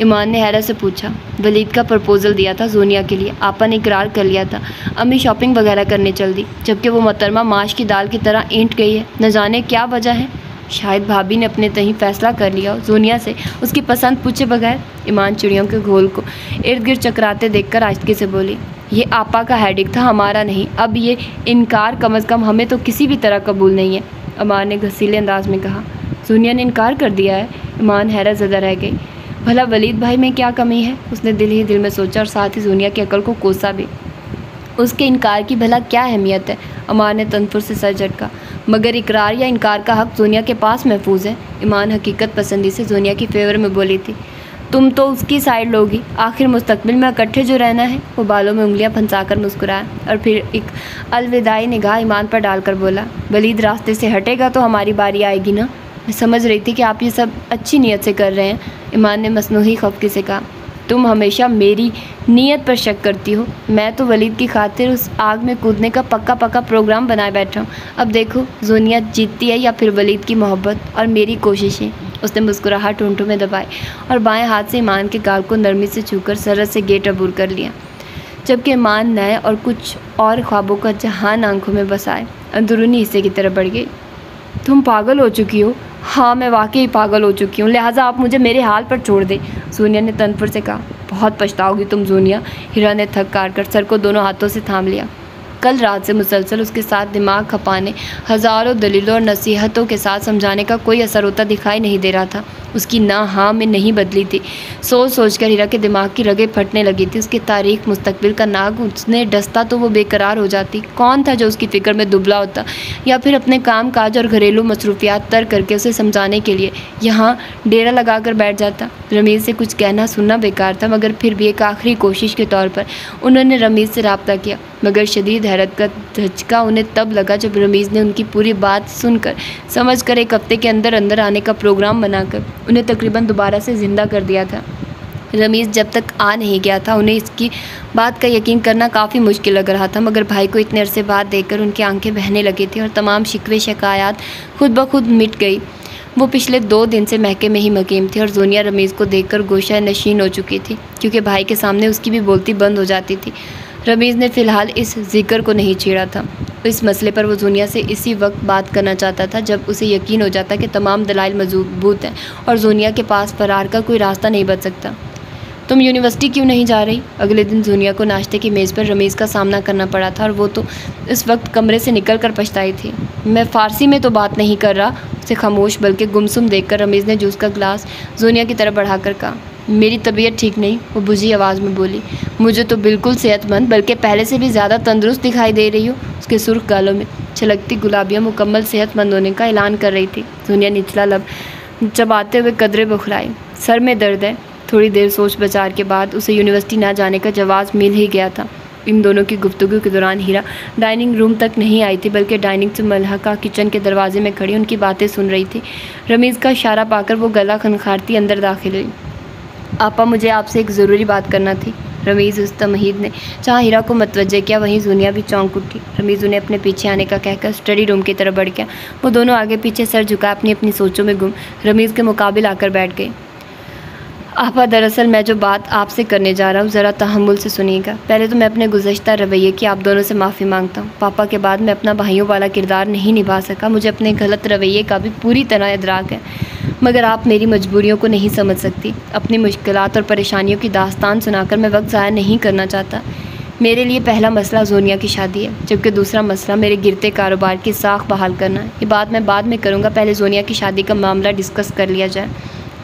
Speaker 1: ईमान ने हैरत से पूछा। वलीद का प्रपोज़ल दिया था जोनिया के लिए, आपा ने इकरार कर लिया था। अम्मी शॉपिंग वगैरह करने चल दी, जबकि वो मोहतरमा माश की दाल की तरह ईंट गई है। न जाने क्या वजह है। शायद भाभी ने अपने तहीं फैसला कर लिया हो, जोनिया से उसकी पसंद पूछे बगैर। ईमान चिड़ियों के घोल को इर्द गिर्द चकराते देखकर आहिस्ते से बोली, ये आपा का हेडेक था, हमारा नहीं। अब ये इनकार कम अज़ कम हमें तो किसी भी तरह कबूल नहीं है। अमार ने घसीले अंदाज में कहा। जोनिया ने इनकार कर दिया है? ईमान हैरत ज़दा रह गई। भला वलीद भाई में क्या कमी है? उसने दिल ही दिल में सोचा और साथ ही जोनिया की अकल को कोसा भी। उसके इनकार की भला क्या अहमियत है? अमार ने तनफुर से सर झटका। मगर इकरार या इनकार का हक़ जोनिया के पास महफूज है। ईमान हकीकत पसंदी से जोनिया की फेवर में बोली थी। तुम तो उसकी साइड लोगी, आखिर मुस्तकबिल में इकट्ठे जो रहना है। वो बालों में उंगलियां फंसाकर मुस्कुराया और फिर एक अलविदाई निगाह ईमान पर डालकर बोला, वलीद रास्ते से हटेगा तो हमारी बारी आएगी ना। मैं समझ रही थी कि आप ये सब अच्छी नीयत से कर रहे हैं। ईमान ने मसनूही खफके से कहा। तुम हमेशा मेरी नीयत पर शक करती हो। मैं तो वलीद की खातिर उस आग में कूदने का पक्का प्रोग्राम बनाए बैठा हूँ। अब देखो जोनिया जीतती है या फिर वलीद की मोहब्बत और मेरी कोशिशें। उसने मुस्कुराहट होंठों में दबाई और बाएं हाथ से ईमान के गाल को नरमी से छूकर सरहद से गेट अबूर कर लिया, जबकि ईमान नए और कुछ और ख्वाबों का जहान आंखों में बसाए अंदरूनी हिस्से की तरफ बढ़ गई। तुम पागल हो चुकी हो। हाँ, मैं वाकई पागल हो चुकी हूँ, लिहाजा आप मुझे मेरे हाल पर छोड़ दें, जोनिया ने तनपुर से कहा। बहुत पछताओगी तुम जोनिया, हीरा ने थक कार कर सर को दोनों हाथों से थाम लिया। कल रात से मुसलसल उसके साथ दिमाग खपाने, हज़ारों दलीलों और नसीहतों के साथ समझाने का कोई असर होता दिखाई नहीं दे रहा था। उसकी ना हाँ में नहीं बदली थी। सोच सोच कर हीरा के दिमाग की रगें फटने लगी थी। उसकी तारीख मुस्तकबिल का नाग उसने डसता तो वो बेकरार हो जाती। कौन था जो उसकी फ़िक्र में दुबला होता, या फिर अपने काम काज और घरेलू मसरूफियात तर्क करके उसे समझाने के लिए यहाँ डेरा लगा कर बैठ जाता। रमीज़ से कुछ कहना सुनना बेकार था, मगर फिर भी एक आखिरी कोशिश के तौर पर उन्होंने रमीज़ से रब्ता किया। मगर शदीद हैरत का झटका उन्हें तब लगा जब रमीज़ ने उनकी पूरी बात सुनकर समझकर एक हफ्ते के अंदर अंदर आने का प्रोग्राम बनाकर उन्हें तकरीबन दोबारा से ज़िंदा कर दिया था। रमीज़ जब तक आ नहीं गया था उन्हें इसकी बात का यकीन करना काफ़ी मुश्किल लग रहा था, मगर भाई को इतने अरसे बाद देखकर उनकी आंखें बहने लगी थी और तमाम शिकवे शिकायत खुद ब खुद मिट गई। वो पिछले 2 दिन से महके में ही मुकीम थी और जोनिया रमीज़ को देखकर गोशा नशीन हो चुकी थी, क्योंकि भाई के सामने उसकी भी बोलती बंद हो जाती थी। रमीज़ ने फ़िलहाल इस जिक्र को नहीं छेड़ा था। इस मसले पर वो जोनिया से इसी वक्त बात करना चाहता था जब उसे यकीन हो जाता कि तमाम दलाइल मजबूत हैं और जोनिया के पास फरार का कोई रास्ता नहीं बच सकता। तुम यूनिवर्सिटी क्यों नहीं जा रही? अगले दिन जोनिया को नाश्ते की मेज़ पर रमीज़ का सामना करना पड़ा था और वो तो इस वक्त कमरे से निकल कर पछताई थी। मैं फ़ारसी में तो बात नहीं कर रहा, उसे खामोश बल्कि गुमसुम देखकर रमीज़ ने जूस का गिलास जोनिया की तरफ बढ़ाकर कहा। मेरी तबीयत ठीक नहीं, वो बुझी आवाज़ में बोली। मुझे तो बिल्कुल सेहतमंद, बल्कि पहले से भी ज़्यादा तंदुरुस्त दिखाई दे रही हो। उसके सुर्ख गालों में छलकती गुलाबियाँ मुकम्मल सेहतमंद होने का ऐलान कर रही थी। जोनिया निचला लब चबाते हुए कदरे बखलाई। सर में दर्द है। थोड़ी देर सोच विचार के बाद उसे यूनिवर्सिटी ना जाने का जवाब मिल ही गया था। इन दोनों की गुफ्तगू के दौरान हीरा डाइनिंग रूम तक नहीं आई थी, बल्कि डाइनिंग से मलहका किचन के दरवाजे में खड़ी उनकी बातें सुन रही थी। रमीज़ का इशारा पाकर वो गला खनखारती अंदर दाखिल हुई। आपा, मुझे आपसे एक ज़रूरी बात करना थी। रमीज़ उस तमहीद ने जहाँ हीरा को मतवज्जे किया वहीं जोनिया भी चौंक उठी। रमीज़ उन्हें अपने पीछे आने का कहकर स्टडी रूम की तरफ बढ़ गया। वो दोनों आगे पीछे सर झुका अपनी अपनी सोचों में गुम रमीज़ के मुकाबिल आकर बैठ गए। आपा, दरअसल मैं जो बात आपसे करने जा रहा हूँ ज़रा तहम्मुल से सुनिएगा। पहले तो मैं अपने गुज़श्ता रवैये की आप दोनों से माफ़ी मांगता हूँ। पापा के बाद मैं अपना भाइयों वाला किरदार नहीं निभा सका। मुझे अपने गलत रवैये का भी पूरी तरह इदराक है, मगर आप मेरी मजबूरियों को नहीं समझ सकती। अपनी मुश्किलात और परेशानियों की दास्तान सुनाकर मैं वक्त ज़ाया नहीं करना चाहता। मेरे लिए पहला मसला जोनिया की शादी है, जबकि दूसरा मसला मेरे गिरते कारोबार की साख बहाल करना है। ये बात मैं बाद में करूँगा, पहले जोनिया की शादी का मामला डिस्कस कर लिया जाए।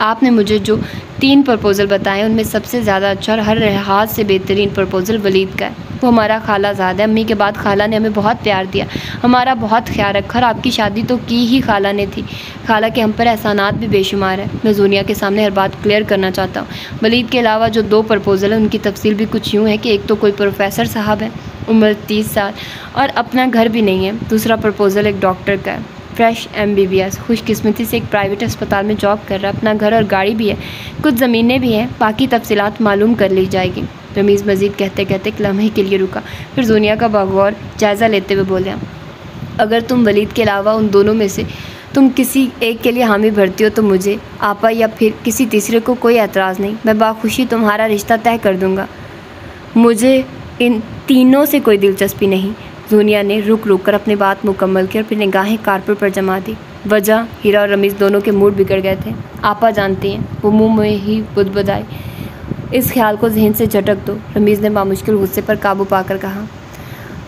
Speaker 1: आपने मुझे जो 3 प्रपोज़ल बताए उनमें सबसे ज़्यादा अच्छा और हर लिहाज से बेहतरीन प्रपोज़ल वलीद का है। वो हमारा खालाज़ाद है। अम्मी के बाद खाला ने हमें बहुत प्यार दिया, हमारा बहुत ख्याल रखा, और आपकी शादी तो की ही खाला ने थी। खाला के हम पर एहसानात भी बेशुमार है। मैं जोनिया के सामने हर बात क्लियर करना चाहता हूँ। वलीद के अलावा जो 2 प्रपोज़ल हैं उनकी तफसील भी कुछ यूँ है कि एक तो कोई प्रोफेसर साहब है, उम्र 30 साल और अपना घर भी नहीं है। दूसरा प्रपोज़ल एक डॉक्टर का है, फ्रेश MBBS, खुशकिस्मती से एक प्राइवेट अस्पताल में जॉब कर रहा है, अपना घर और गाड़ी भी है, कुछ ज़मीनें भी हैं, बाकी तफसीलात मालूम कर ली जाएगी। रमीज़ मज़ीद कहते कहते एक लम्हे के लिए रुका, फिर जोनिया का बगौर जायज़ा लेते हुए बोला। अगर तुम वलीद के अलावा उन दोनों में से तुम किसी एक के लिए हामी भरती हो तो मुझे, आपा या फिर किसी तीसरे को कोई एतराज़ नहीं। मैं बाखुशी तुम्हारा रिश्ता तय कर दूँगा। मुझे इन तीनों से कोई दिलचस्पी नहीं। जोनिया ने रुक कर अपनी बात मुकम्मल की और फिर निगाहें कारपेट पर जमा दी। वजह, हीरा और रमीज़ दोनों के मूड बिगड़ गए थे। आपा जानती हैं, वो मुंह में ही बुदबुदाई। इस ख्याल को जहन से झटक दो, रमीज़ ने बामुश्किल गुस्से पर काबू पाकर कहा।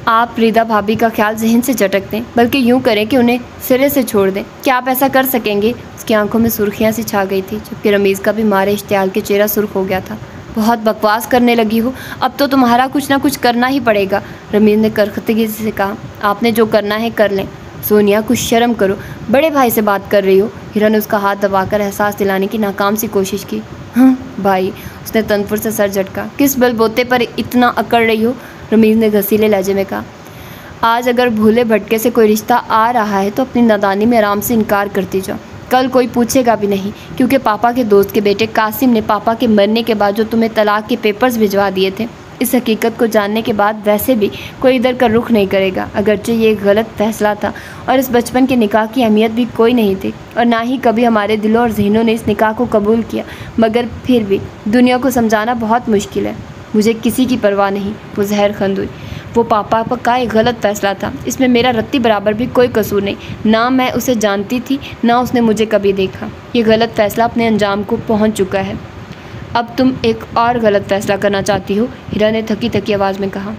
Speaker 1: आप रिदा भाभी का ख्याल जहन से झटक दें, बल्कि यूँ करें कि उन्हें सिरे से छोड़ दें। क्या आप ऐसा कर सकेंगे? उसकी आंखों में सुर्खियाँ सी छा गई थी, जबकि रमीज़ का भी मारे इश्तियाल के चेहरा सुर्ख हो गया था। बहुत बकवास करने लगी हो, अब तो तुम्हारा कुछ ना कुछ करना ही पड़ेगा, रमीज़ ने करखतगी से कहा। आपने जो करना है कर लें। सोनिया, कुछ शर्म करो, बड़े भाई से बात कर रही हो। हीरा ने उसका हाथ दबाकर एहसास दिलाने की नाकाम सी कोशिश की। हाँ भाई, उसने तनपुर से सर झटका। किस बलबोते पर इतना अकड़ रही हो? रमीज़ ने घसीले लहजे में कहा। आज अगर भूले भटके से कोई रिश्ता आ रहा है तो अपनी नादानी में आराम से इनकार करती जाओ। कल कोई पूछेगा भी नहीं, क्योंकि पापा के दोस्त के बेटे कासिम ने पापा के मरने के बाद जो तुम्हें तलाक के पेपर्स भिजवा दिए थे, इस हकीकत को जानने के बाद वैसे भी कोई इधर का रुख नहीं करेगा। अगरचे ये एक गलत फैसला था और इस बचपन के निकाह की अहमियत भी कोई नहीं थी और ना ही कभी हमारे दिलों और जहनों ने इस निकाह को कबूल किया, मगर फिर भी दुनिया को समझाना बहुत मुश्किल है। मुझे किसी की परवाह नहीं, वो जहर खंद हुई। वो पापा का एक गलत फैसला था, इसमें मेरा रत्ती बराबर भी कोई कसूर नहीं। ना मैं उसे जानती थी, ना उसने मुझे कभी देखा। ये गलत फैसला अपने अंजाम को पहुंच चुका है। अब तुम एक और गलत फैसला करना चाहती हो, हीरा ने थकी थकी आवाज़ में कहा।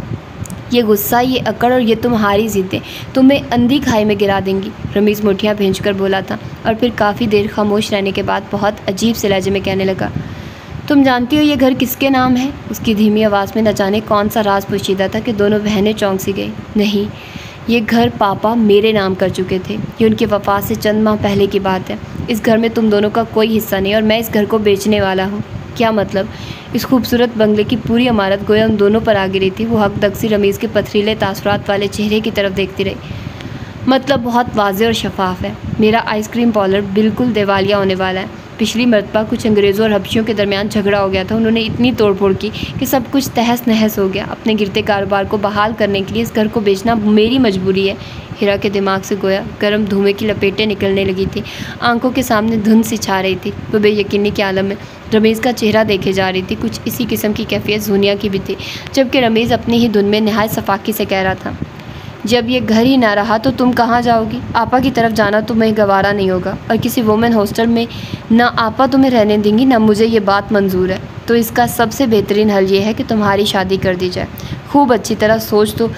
Speaker 1: ये गुस्सा, ये अकड़ और ये तुम्हारी ज़िद्दें तुम्हें अंधी खाई में गिरा देंगी, रमीज़ मुठियाँ भींचकर बोला था और फिर काफ़ी देर खामोश रहने के बाद बहुत अजीब से लहजे में कहने लगा, तुम जानती हो ये घर किसके नाम है? उसकी धीमी आवाज़ में न जाने कौन सा राज पोशीदा था कि दोनों बहनें चौंक सी गई। नहीं, ये घर पापा मेरे नाम कर चुके थे। ये उनकी वफ़ात से चंद माह पहले की बात है। इस घर में तुम दोनों का कोई हिस्सा नहीं और मैं इस घर को बेचने वाला हूँ। क्या मतलब? इस खूबसूरत बंगले की पूरी इमारत गोया उन दोनों पर आ गिरी थी। वो हकदक्सी रमीज़ के पथरीले तासुरात वाले चेहरे की तरफ देखती रही। मतलब बहुत वाज़ेह और शफाफ है। मेरा आइसक्रीम पार्लर बिल्कुल दिवालिया होने वाला है। पिछली मरतबा कुछ अंग्रेज़ों और हबशियों के दरमियान झगड़ा हो गया था। उन्होंने इतनी तोड़फोड़ की कि सब कुछ तहस नहस हो गया। अपने गिरते कारोबार को बहाल करने के लिए इस घर को बेचना मेरी मजबूरी है। हीरा के दिमाग से गोया गर्म धुएं की लपेटें निकलने लगी थी। आंखों के सामने धुंध सी छा रही थी। वो बेयकीनी के आलम में रमीज़ का चेहरा देखे जा रही थी। कुछ इसी किस्म की कैफियत ज़ूनिया की भी थी, जबकि रमीज़ अपनी ही धुन में नहायत सफाकी से कह रहा था, जब ये घर ही ना रहा तो तुम कहाँ जाओगी? आपा की तरफ जाना तुम्हें गवारा नहीं होगा और किसी वुमेन हॉस्टल में ना आपा तुम्हें रहने देंगी ना मुझे ये बात मंजूर है। तो इसका सबसे बेहतरीन हल ये है कि तुम्हारी शादी कर दी जाए। खूब अच्छी तरह सोच तो,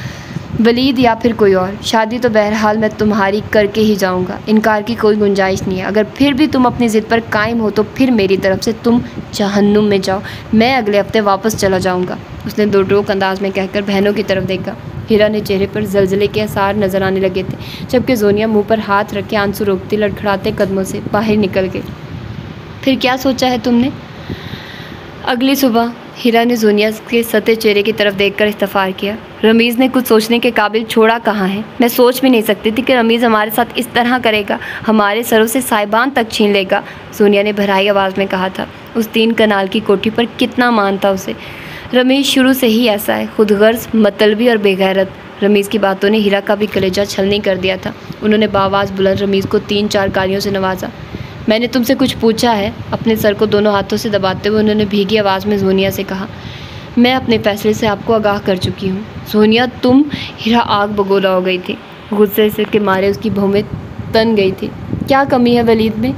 Speaker 1: वलीद या फिर कोई और। शादी तो बहरहाल मैं तुम्हारी करके ही जाऊंगा, इनकार की कोई गुंजाइश नहीं है। अगर फिर भी तुम अपनी ज़िद पर कायम हो तो फिर मेरी तरफ से तुम जहन्नुम में जाओ, मैं अगले हफ्ते वापस चला जाऊंगा। उसने दो टोक अंदाज में कहकर बहनों की तरफ देखा। हीरा ने चेहरे पर जलजले के आसार नजर आने लगे थे, जबकि ज़ोनिया मुंह पर हाथ रख के आंसू रोकती लड़खड़ाते कदमों से बाहर निकल गई। फिर क्या सोचा है तुमने? अगली सुबह हीरा ने ज़ोनिया के सते चेहरे की तरफ देखकर इस्तफार किया। रमीज़ ने कुछ सोचने के काबिल छोड़ा कहाँ है। मैं सोच भी नहीं सकती थी कि रमीज़ हमारे साथ इस तरह करेगा, हमारे सरों से साहिबान तक छीन लेगा, ज़ोनिया ने भराई आवाज़ में कहा था। उस 3 कनाल की कोठी पर कितना मान था उसे। रमीज़ शुरू से ही ऐसा है, खुदगर्ज़, मतलबी और बेगैरत। रमीज़ की बातों ने हीरा का भी कलेजा छलनी कर दिया था। उन्होंने बावाज़ बुलंद रमीज़ को 3-4 गालियों से नवाजा। मैंने तुमसे कुछ पूछा है? अपने सर को दोनों हाथों से दबाते हुए उन्होंने भीगी आवाज़ में ज़ोनिया से कहा। मैं अपने फ़ैसले से आपको आगाह कर चुकी हूँ। ज़ोनिया तुम? हीरा आग बगोला हो गई थी। गुस्से से के मारे उसकी भौहें तन गई थी। क्या कमी है वलीद में?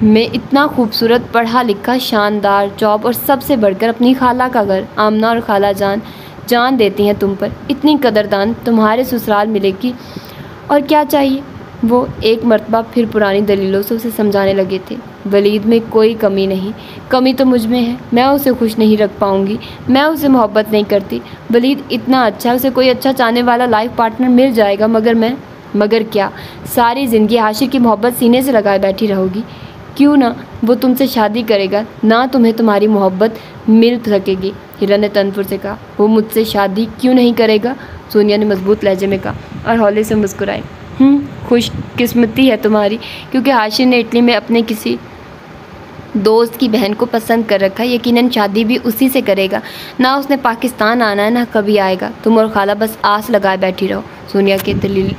Speaker 1: मैं इतना खूबसूरत, पढ़ा लिखा, शानदार जॉब और सबसे बढ़कर अपनी खाला का घर। आमना और खाला जान देती हैं तुम पर। इतनी कदरदान तुम्हारे ससुराल मिलेगी और क्या चाहिए? वो एक मर्तबा फिर पुरानी दलीलों से उसे समझाने लगे थे। वलीद में कोई कमी नहीं, कमी तो मुझ में है। मैं उसे खुश नहीं रख पाऊंगी, मैं उसे मोहब्बत नहीं करती। वलीद इतना अच्छा है, उसे कोई अच्छा चाहने वाला लाइफ पार्टनर मिल जाएगा, मगर मैं? मगर क्या? सारी ज़िंदगी आशिक की मोहब्बत सीने से लगाए बैठी रहोगी? क्यों ना वो तुमसे शादी करेगा, ना तुम्हें तुम्हारी मोहब्बत मिल सकेगी। हीरा ने तनपुर से कहा। वो मुझसे शादी क्यों नहीं करेगा? सोनिया ने मजबूत लहजे में कहा और हौले से मुस्कुराई। खुशकिस्मती है तुम्हारी, क्योंकि हाशिर ने इटली में अपने किसी दोस्त की बहन को पसंद कर रखा है। यकीनन शादी भी उसी से करेगा। ना उसने पाकिस्तान आना है, ना कभी आएगा। तुम और खाला बस आस लगाए बैठी रहो। सोनिया के दलील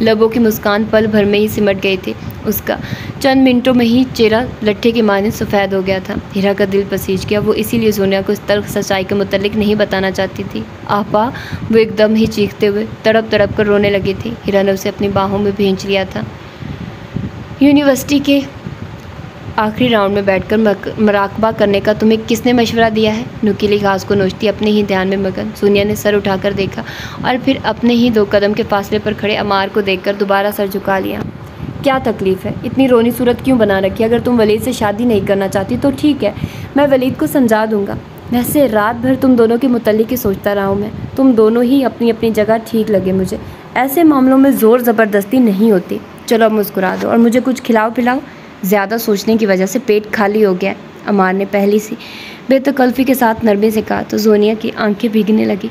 Speaker 1: लबों की मुस्कान पल भर में ही सिमट गई थी। उसका चंद मिनटों में ही चेहरा लट्ठे की माने सफ़ेद हो गया था। हीरा का दिल पसीज गया। वो इसीलिए सोनिया को इस तल्ख सच्चाई के मुतल्लिक नहीं बताना चाहती थी। आपा, वो एकदम ही चीखते हुए तड़प तड़प कर रोने लगी थी। हीरा ने उसे अपनी बाहों में भींच लिया था। यूनिवर्सिटी के आखिरी राउंड में बैठकर मराकबा करने का तुम्हें किसने मशवरा दिया है? नुकीली घास को नोचती अपने ही ध्यान में मगन सोनिया ने सर उठाकर देखा और फिर अपने ही 2 कदम के फासले पर खड़े अमार को देखकर दोबारा सर झुका लिया। क्या तकलीफ़ है? इतनी रोनी सूरत क्यों बना रखी? अगर तुम वलीद से शादी नहीं करना चाहती तो ठीक है, मैं वलीद को समझा दूंगा। वैसे रात भर तुम दोनों के मुतल्लिक ही सोचता रहा हूँ मैं। तुम दोनों ही अपनी अपनी जगह ठीक लगे मुझे। ऐसे मामलों में ज़ोर ज़बरदस्ती नहीं होती। चलो अब मुस्कुरा दो और मुझे कुछ खिलाओ पिलाओ। ज़्यादा सोचने की वजह से पेट खाली हो गया। अमार ने पहली सी बेतकल्फ़ी के साथ नरमी से कहा तो जोनिया की आंखें भीगने लगी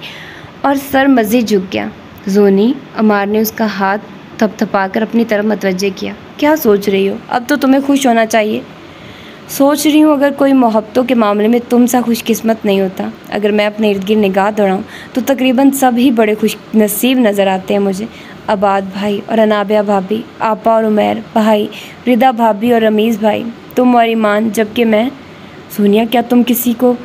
Speaker 1: और सर मज़ीद झुक गया। जोनी, अमार ने उसका हाथ थपथपाकर अपनी तरफ मतवज्जे किया। क्या सोच रही हो? अब तो तुम्हें खुश होना चाहिए। सोच रही हूँ अगर कोई मोहब्बतों के मामले में तुम सा खुशकिस्मत नहीं होता। अगर मैं अपने इर्द गिर्द निगाह दौड़ाऊँ तो तकरीबन सब ही बड़े खुश नसीब नज़र आते हैं मुझे। आबाद भाई और अनाबिया भाभी, आपा और उमैर भाई, रिदा भाभी और रमीज़ भाई, तुम और ईमान, जबकि मैं। सोनिया, क्या तुम किसी को?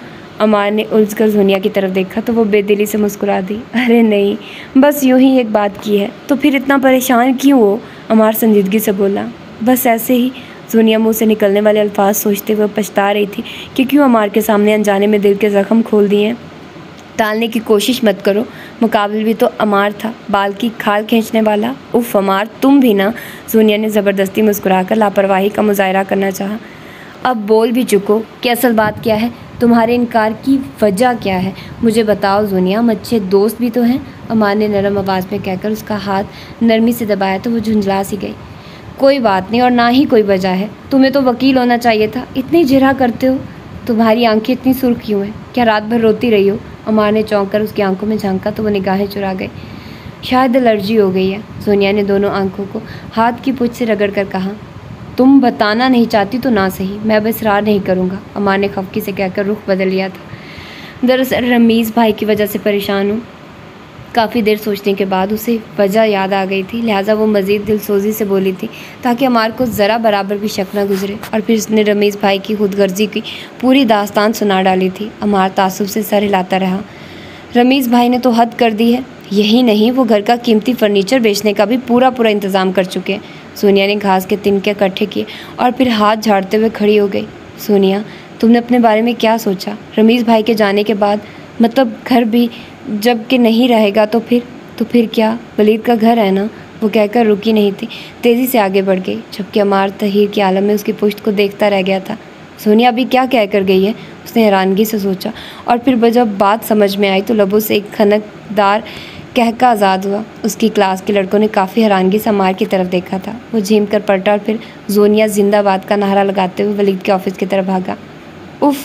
Speaker 1: अमार ने उलझकर सोनिया की तरफ देखा तो वो बेदिली से मुस्कुरा दी। अरे नहीं, बस यूं ही एक बात की है। तो फिर इतना परेशान क्यों हो? अमार संजीदगी से बोला। बस ऐसे ही। सोनिया मुंह से निकलने वाले अल्फाज सोचते हुए पछता रही थी कि क्यों अमार के सामने अनजाने में दिल के ज़ख्म खोल दिए हैं। टालने की कोशिश मत करो, मुकाबले भी तो अमार था, बाल की खाल खींचने वाला। उफ अमार, तुम भी ना। सोनिया ने ज़बरदस्ती मुस्कुराकर लापरवाही का मुजाहरा करना चाहा। अब बोल भी चुको कि असल बात क्या है, तुम्हारे इनकार की वजह क्या है? मुझे बताओ सोनिया, हम अच्छे दोस्त भी तो हैं। अमार ने नरम आवाज़ में कहकर उसका हाथ नरमी से दबाया तो वो झुंझला सी गई। कोई बात नहीं और ना ही कोई वजह है। तुम्हें तो वकील होना चाहिए था, इतनी जिरह करते हो। तुम्हारी आंखें इतनी सुर्ख क्यों हैं? क्या रात भर रोती रही हो? अमार ने चौंक कर उसकी आंखों में झांका तो वो निगाहें चुरा गई। शायद एलर्जी हो गई है। सोनिया ने दोनों आंखों को हाथ की पूंछ से रगड़ कर कहा। तुम बताना नहीं चाहती तो ना सही, मैं अब इसरार नहीं करूँगा, अमार ने खफकी से कहकर रुख बदल लिया था। दरअसल रमीज़ भाई की वजह से परेशान हूँ। काफ़ी देर सोचने के बाद उसे वजह याद आ गई थी, लिहाजा वो मज़ीद दिलसोजी से बोली थी ताकि अमार को ज़रा बराबर भी शक न गुजरे। और फिर उसने रमीज़ भाई की खुदगर्जी की पूरी दास्तान सुना डाली थी। अमार तासुब से सर हिलाता रहा। रमीज़ भाई ने तो हद कर दी है। यही नहीं, वो घर का कीमती फर्नीचर बेचने का भी पूरा इंतज़ाम कर चुके हैं। सोनिया ने घास के तिनके इकट्ठे किए और फिर हाथ झाड़ते हुए खड़ी हो गई। सोनिया, तुमने अपने बारे में क्या सोचा? रमीज़ भाई के जाने के बाद, मतलब घर भी जब कि नहीं रहेगा तो फिर क्या? वलीद का घर है ना? वो कहकर रुकी नहीं थी, तेज़ी से आगे बढ़ गई, जबकि अमार तहीर के आलम में उसकी पुश्त को देखता रह गया था। सोनिया अभी क्या कह कर गई है? उसने हैरानगी से सोचा और फिर जब बात समझ में आई तो लबों से एक खनकदार कहका आज़ाद हुआ। उसकी क्लास के लड़कों ने काफ़ी हैरानगी से अमार की तरफ देखा था। वो झीम कर पलटा और फिर सोनिया जिंदाबाद का नारा लगाते हुए वलीद के ऑफिस की तरफ भागा। उफ़,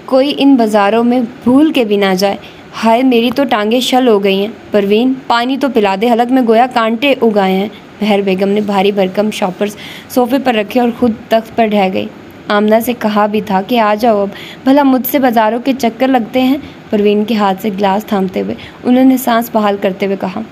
Speaker 1: कोई इन बाज़ारों में भूल के भी ना जाए। हाय, मेरी तो टांगें शल हो गई हैं। परवीन, पानी तो पिला दे, हलक में गोया कांटे उगाए हैं। महर बेगम ने भारी भरकम शॉपर्स सोफे पर रखे और ख़ुद तख्त पर ढह गई। आमना से कहा भी था कि आ जाओ अब, भला मुझसे बाज़ारों के चक्कर लगते हैं। परवीन के हाथ से गिलास थामते हुए उन्होंने सांस बहाल करते हुए कहा।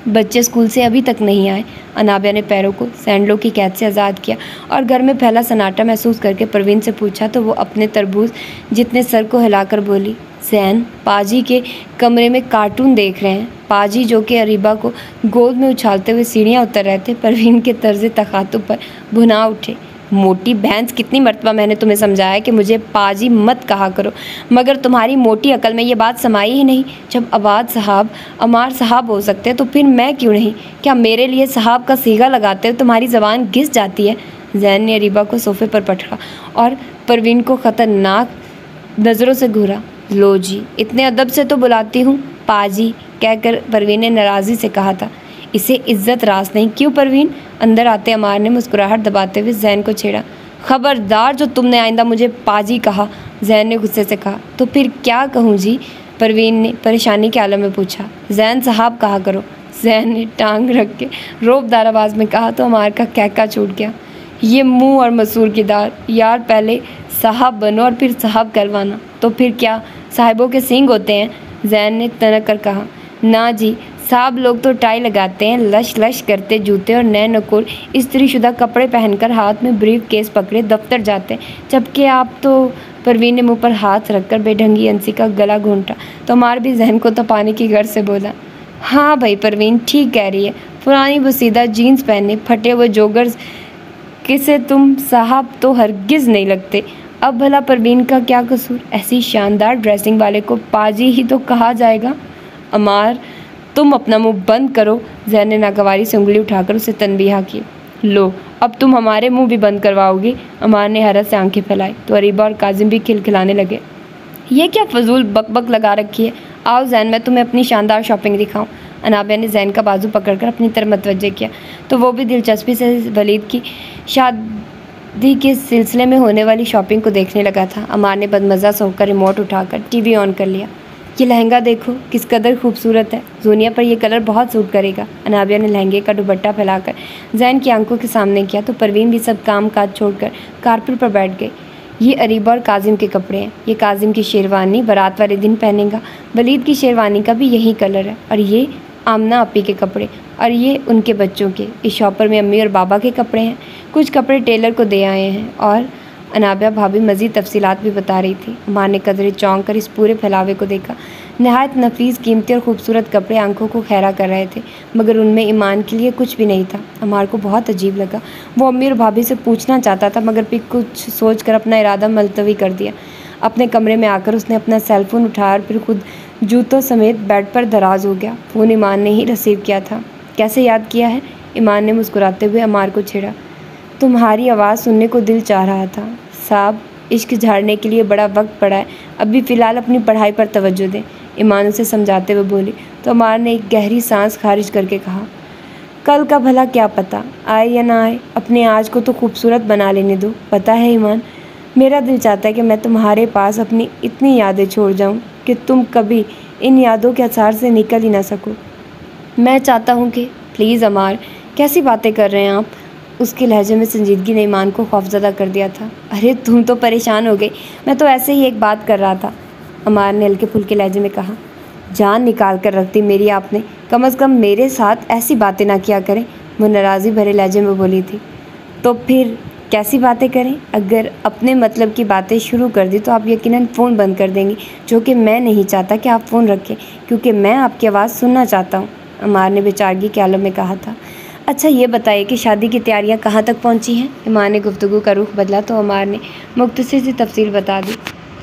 Speaker 1: बच्चे स्कूल से अभी तक नहीं आए। अनाबिया ने पैरों को सैंडलों की कैद से आज़ाद किया और घर में फैला सन्नाटा महसूस करके परवीन से पूछा तो वो अपने तरबूज जितने सर को हिलाकर बोली। जैन पाजी के कमरे में कार्टून देख रहे हैं। पाजी जो कि अरीबा को गोद में उछालते हुए सीढ़ियाँ उतर रहे थे, परवीन के तर्ज तखातुब पर भुना उठे। मोटी भैंस, कितनी मरतबा मैंने तुम्हें समझाया कि मुझे पाजी मत कहा करो, मगर तुम्हारी मोटी अकल में ये बात समाई ही नहीं। जब आबाद साहब अमार साहब हो सकते हैं तो फिर मैं क्यों नहीं? क्या मेरे लिए साहब का सीगा लगाते हुए तुम्हारी ज़बान घिस जाती है? जैन ने अरीबा को सोफे पर पटका और परवीन को ख़तरनाक नज़रों से घूरा। लो जी, इतने अदब से तो बुलाती हूँ पाजी कहकर परवीन ने नाराज़ी से कहा था। इसे इज्जत रास नहीं क्यों परवीन? अंदर आते अमार ने मुस्कुराहट दबाते हुए जैन को छेड़ा। खबरदार जो तुमने आइंदा मुझे पाजी कहा, जैन ने गुस्से से कहा। तो फिर क्या कहूँ जी? परवीन ने परेशानी के आलम में पूछा। जैन साहब कहा करो, जैन ने टांग रख के रोबदार आवाज़ में कहा तो अमार का कहका छूट गया। ये मुँह और मसूर की दाल यार, पहले साहब बनो और फिर साहब कहलवाना। तो फिर क्या साहिबों के सींग होते हैं? जैन ने तनक कर कहा। ना जी, साहब लोग तो टाई लगाते हैं, लश लश करते जूते और नए नकुल इस्त्रीशुदा कपड़े पहनकर हाथ में ब्रीफ केस पकड़े दफ्तर जाते हैं, जबकि आप तो। परवीन ने मुंह पर हाथ रखकर बेढंगी अंसी का गला घूंटा तो अमार भी जहन को तपाने की गर्ज से बोला। हाँ भाई परवीन ठीक कह रही है, पुरानी बसीदा जीन्स पहने फटे हुए जोगर्स किसे तुम साहब तो हरगिज़ नहीं लगते। अब भला परवीन का क्या कसूर? ऐसी शानदार ड्रेसिंग वाले को पाजी ही तो कहा जाएगा। अमार, तुम अपना मुंह बंद करो, जैन ने नागवारी से उंगली उठाकर उसे तनबीहा की। लो, अब तुम हमारे मुंह भी बंद करवाओगी? अमार ने हैरत से आंखें फैलाई तो अरीबा और काजिम भी खिलखिलाने लगे। ये क्या फजूल बकबक लगा रखी है? आओ जैन, मैं तुम्हें अपनी शानदार शॉपिंग दिखाऊं। अनाबिया ने जैन का बाजू पकड़कर अपनी तरफ मतवज्जे किया तो वो भी दिलचस्पी से वलीद की शादी के सिलसिले में होने वाली शॉपिंग को देखने लगा था। अमार ने बदमज़ा से होकर रिमोट उठाकर टीवी ऑन कर लिया। ये लहंगा देखो किस कदर खूबसूरत है, जोनिया पर यह कलर बहुत सूट करेगा। अनाबिया ने लहंगे का दुपट्टा फैलाकर जैन की आंखों के सामने किया तो परवीन भी सब काम काज छोड़कर कारपेट पर बैठ गई। ये अरीबा और काजिम के कपड़े हैं। ये काजिम की शेरवानी बारात वाले दिन पहनेगा। वलीद की शेरवानी का भी यही कलर है। और ये आमना अपी के कपड़े और ये उनके बच्चों के। इस शॉपर में अम्मी और बाबा के कपड़े हैं। कुछ कपड़े टेलर को दे आए हैं। और अनाबिया भाभी मज़ीद तफसीलात भी बता रही थी। अमार ने कदरे चौंक कर इस पूरे फैलावे को देखा। नहायत नफीस, कीमती और खूबसूरत कपड़े आंखों को खैरा कर रहे थे, मगर उनमें ईमान के लिए कुछ भी नहीं था। अमार को बहुत अजीब लगा। वो अम्मी और भाभी से पूछना चाहता था, मगर फिर कुछ सोच कर अपना इरादा मुलतवी कर दिया। अपने कमरे में आकर उसने अपना सेलफोन उठाया और फिर खुद जूतों समेत बेड पर दराज हो गया। फ़ोन ईमान ने ही रिसीव किया था। कैसे याद किया है? ईमान ने मुस्कुराते हुए अमार को छेड़ा। तुम्हारी आवाज़ सुनने को दिल चाह रहा था। साहब, इश्क झाड़ने के लिए बड़ा वक्त पड़ा है, अभी फ़िलहाल अपनी पढ़ाई पर तवज्जो दें, ईमान उसे समझाते हुए बोली। तो अमार ने एक गहरी सांस खारिज करके कहा, कल का भला क्या पता, आए या ना आए, अपने आज को तो खूबसूरत बना लेने दो। पता है ईमान, मेरा दिल चाहता है कि मैं तुम्हारे पास अपनी इतनी यादें छोड़ जाऊं कि तुम कभी इन यादों के असर से निकल ही ना सको। मैं चाहता हूं कि प्लीज़ अमार, कैसी बातें कर रहे हैं आप? उसके लहजे में संजीदगी ने ईमान को खौफज़दा कर दिया था। अरे तुम तो परेशान हो गई, मैं तो ऐसे ही एक बात कर रहा था, अमार ने हल्के फुल्के लहजे में कहा। जान निकाल कर रख दी मेरी आपने, कम अज़ कम मेरे साथ ऐसी बातें ना किया करें, वो नाराज़ी भरे लहजे में बोली थी। तो फिर कैसी बातें करें? अगर अपने मतलब की बातें शुरू कर दी तो आप यकीनन फ़ोन बंद कर देंगी, जो कि मैं नहीं चाहता कि आप फ़ोन रखें, क्योंकि मैं आपकी आवाज़ सुनना चाहता हूँ, अमार ने बेचारगी के आलम में कहा था। अच्छा ये बताइए कि शादी की तैयारियां कहाँ तक पहुँची हैं? ईमान ने गुफ्तगू का रुख बदला तो अमार ने मुख्तसर सी तफसील बता दी।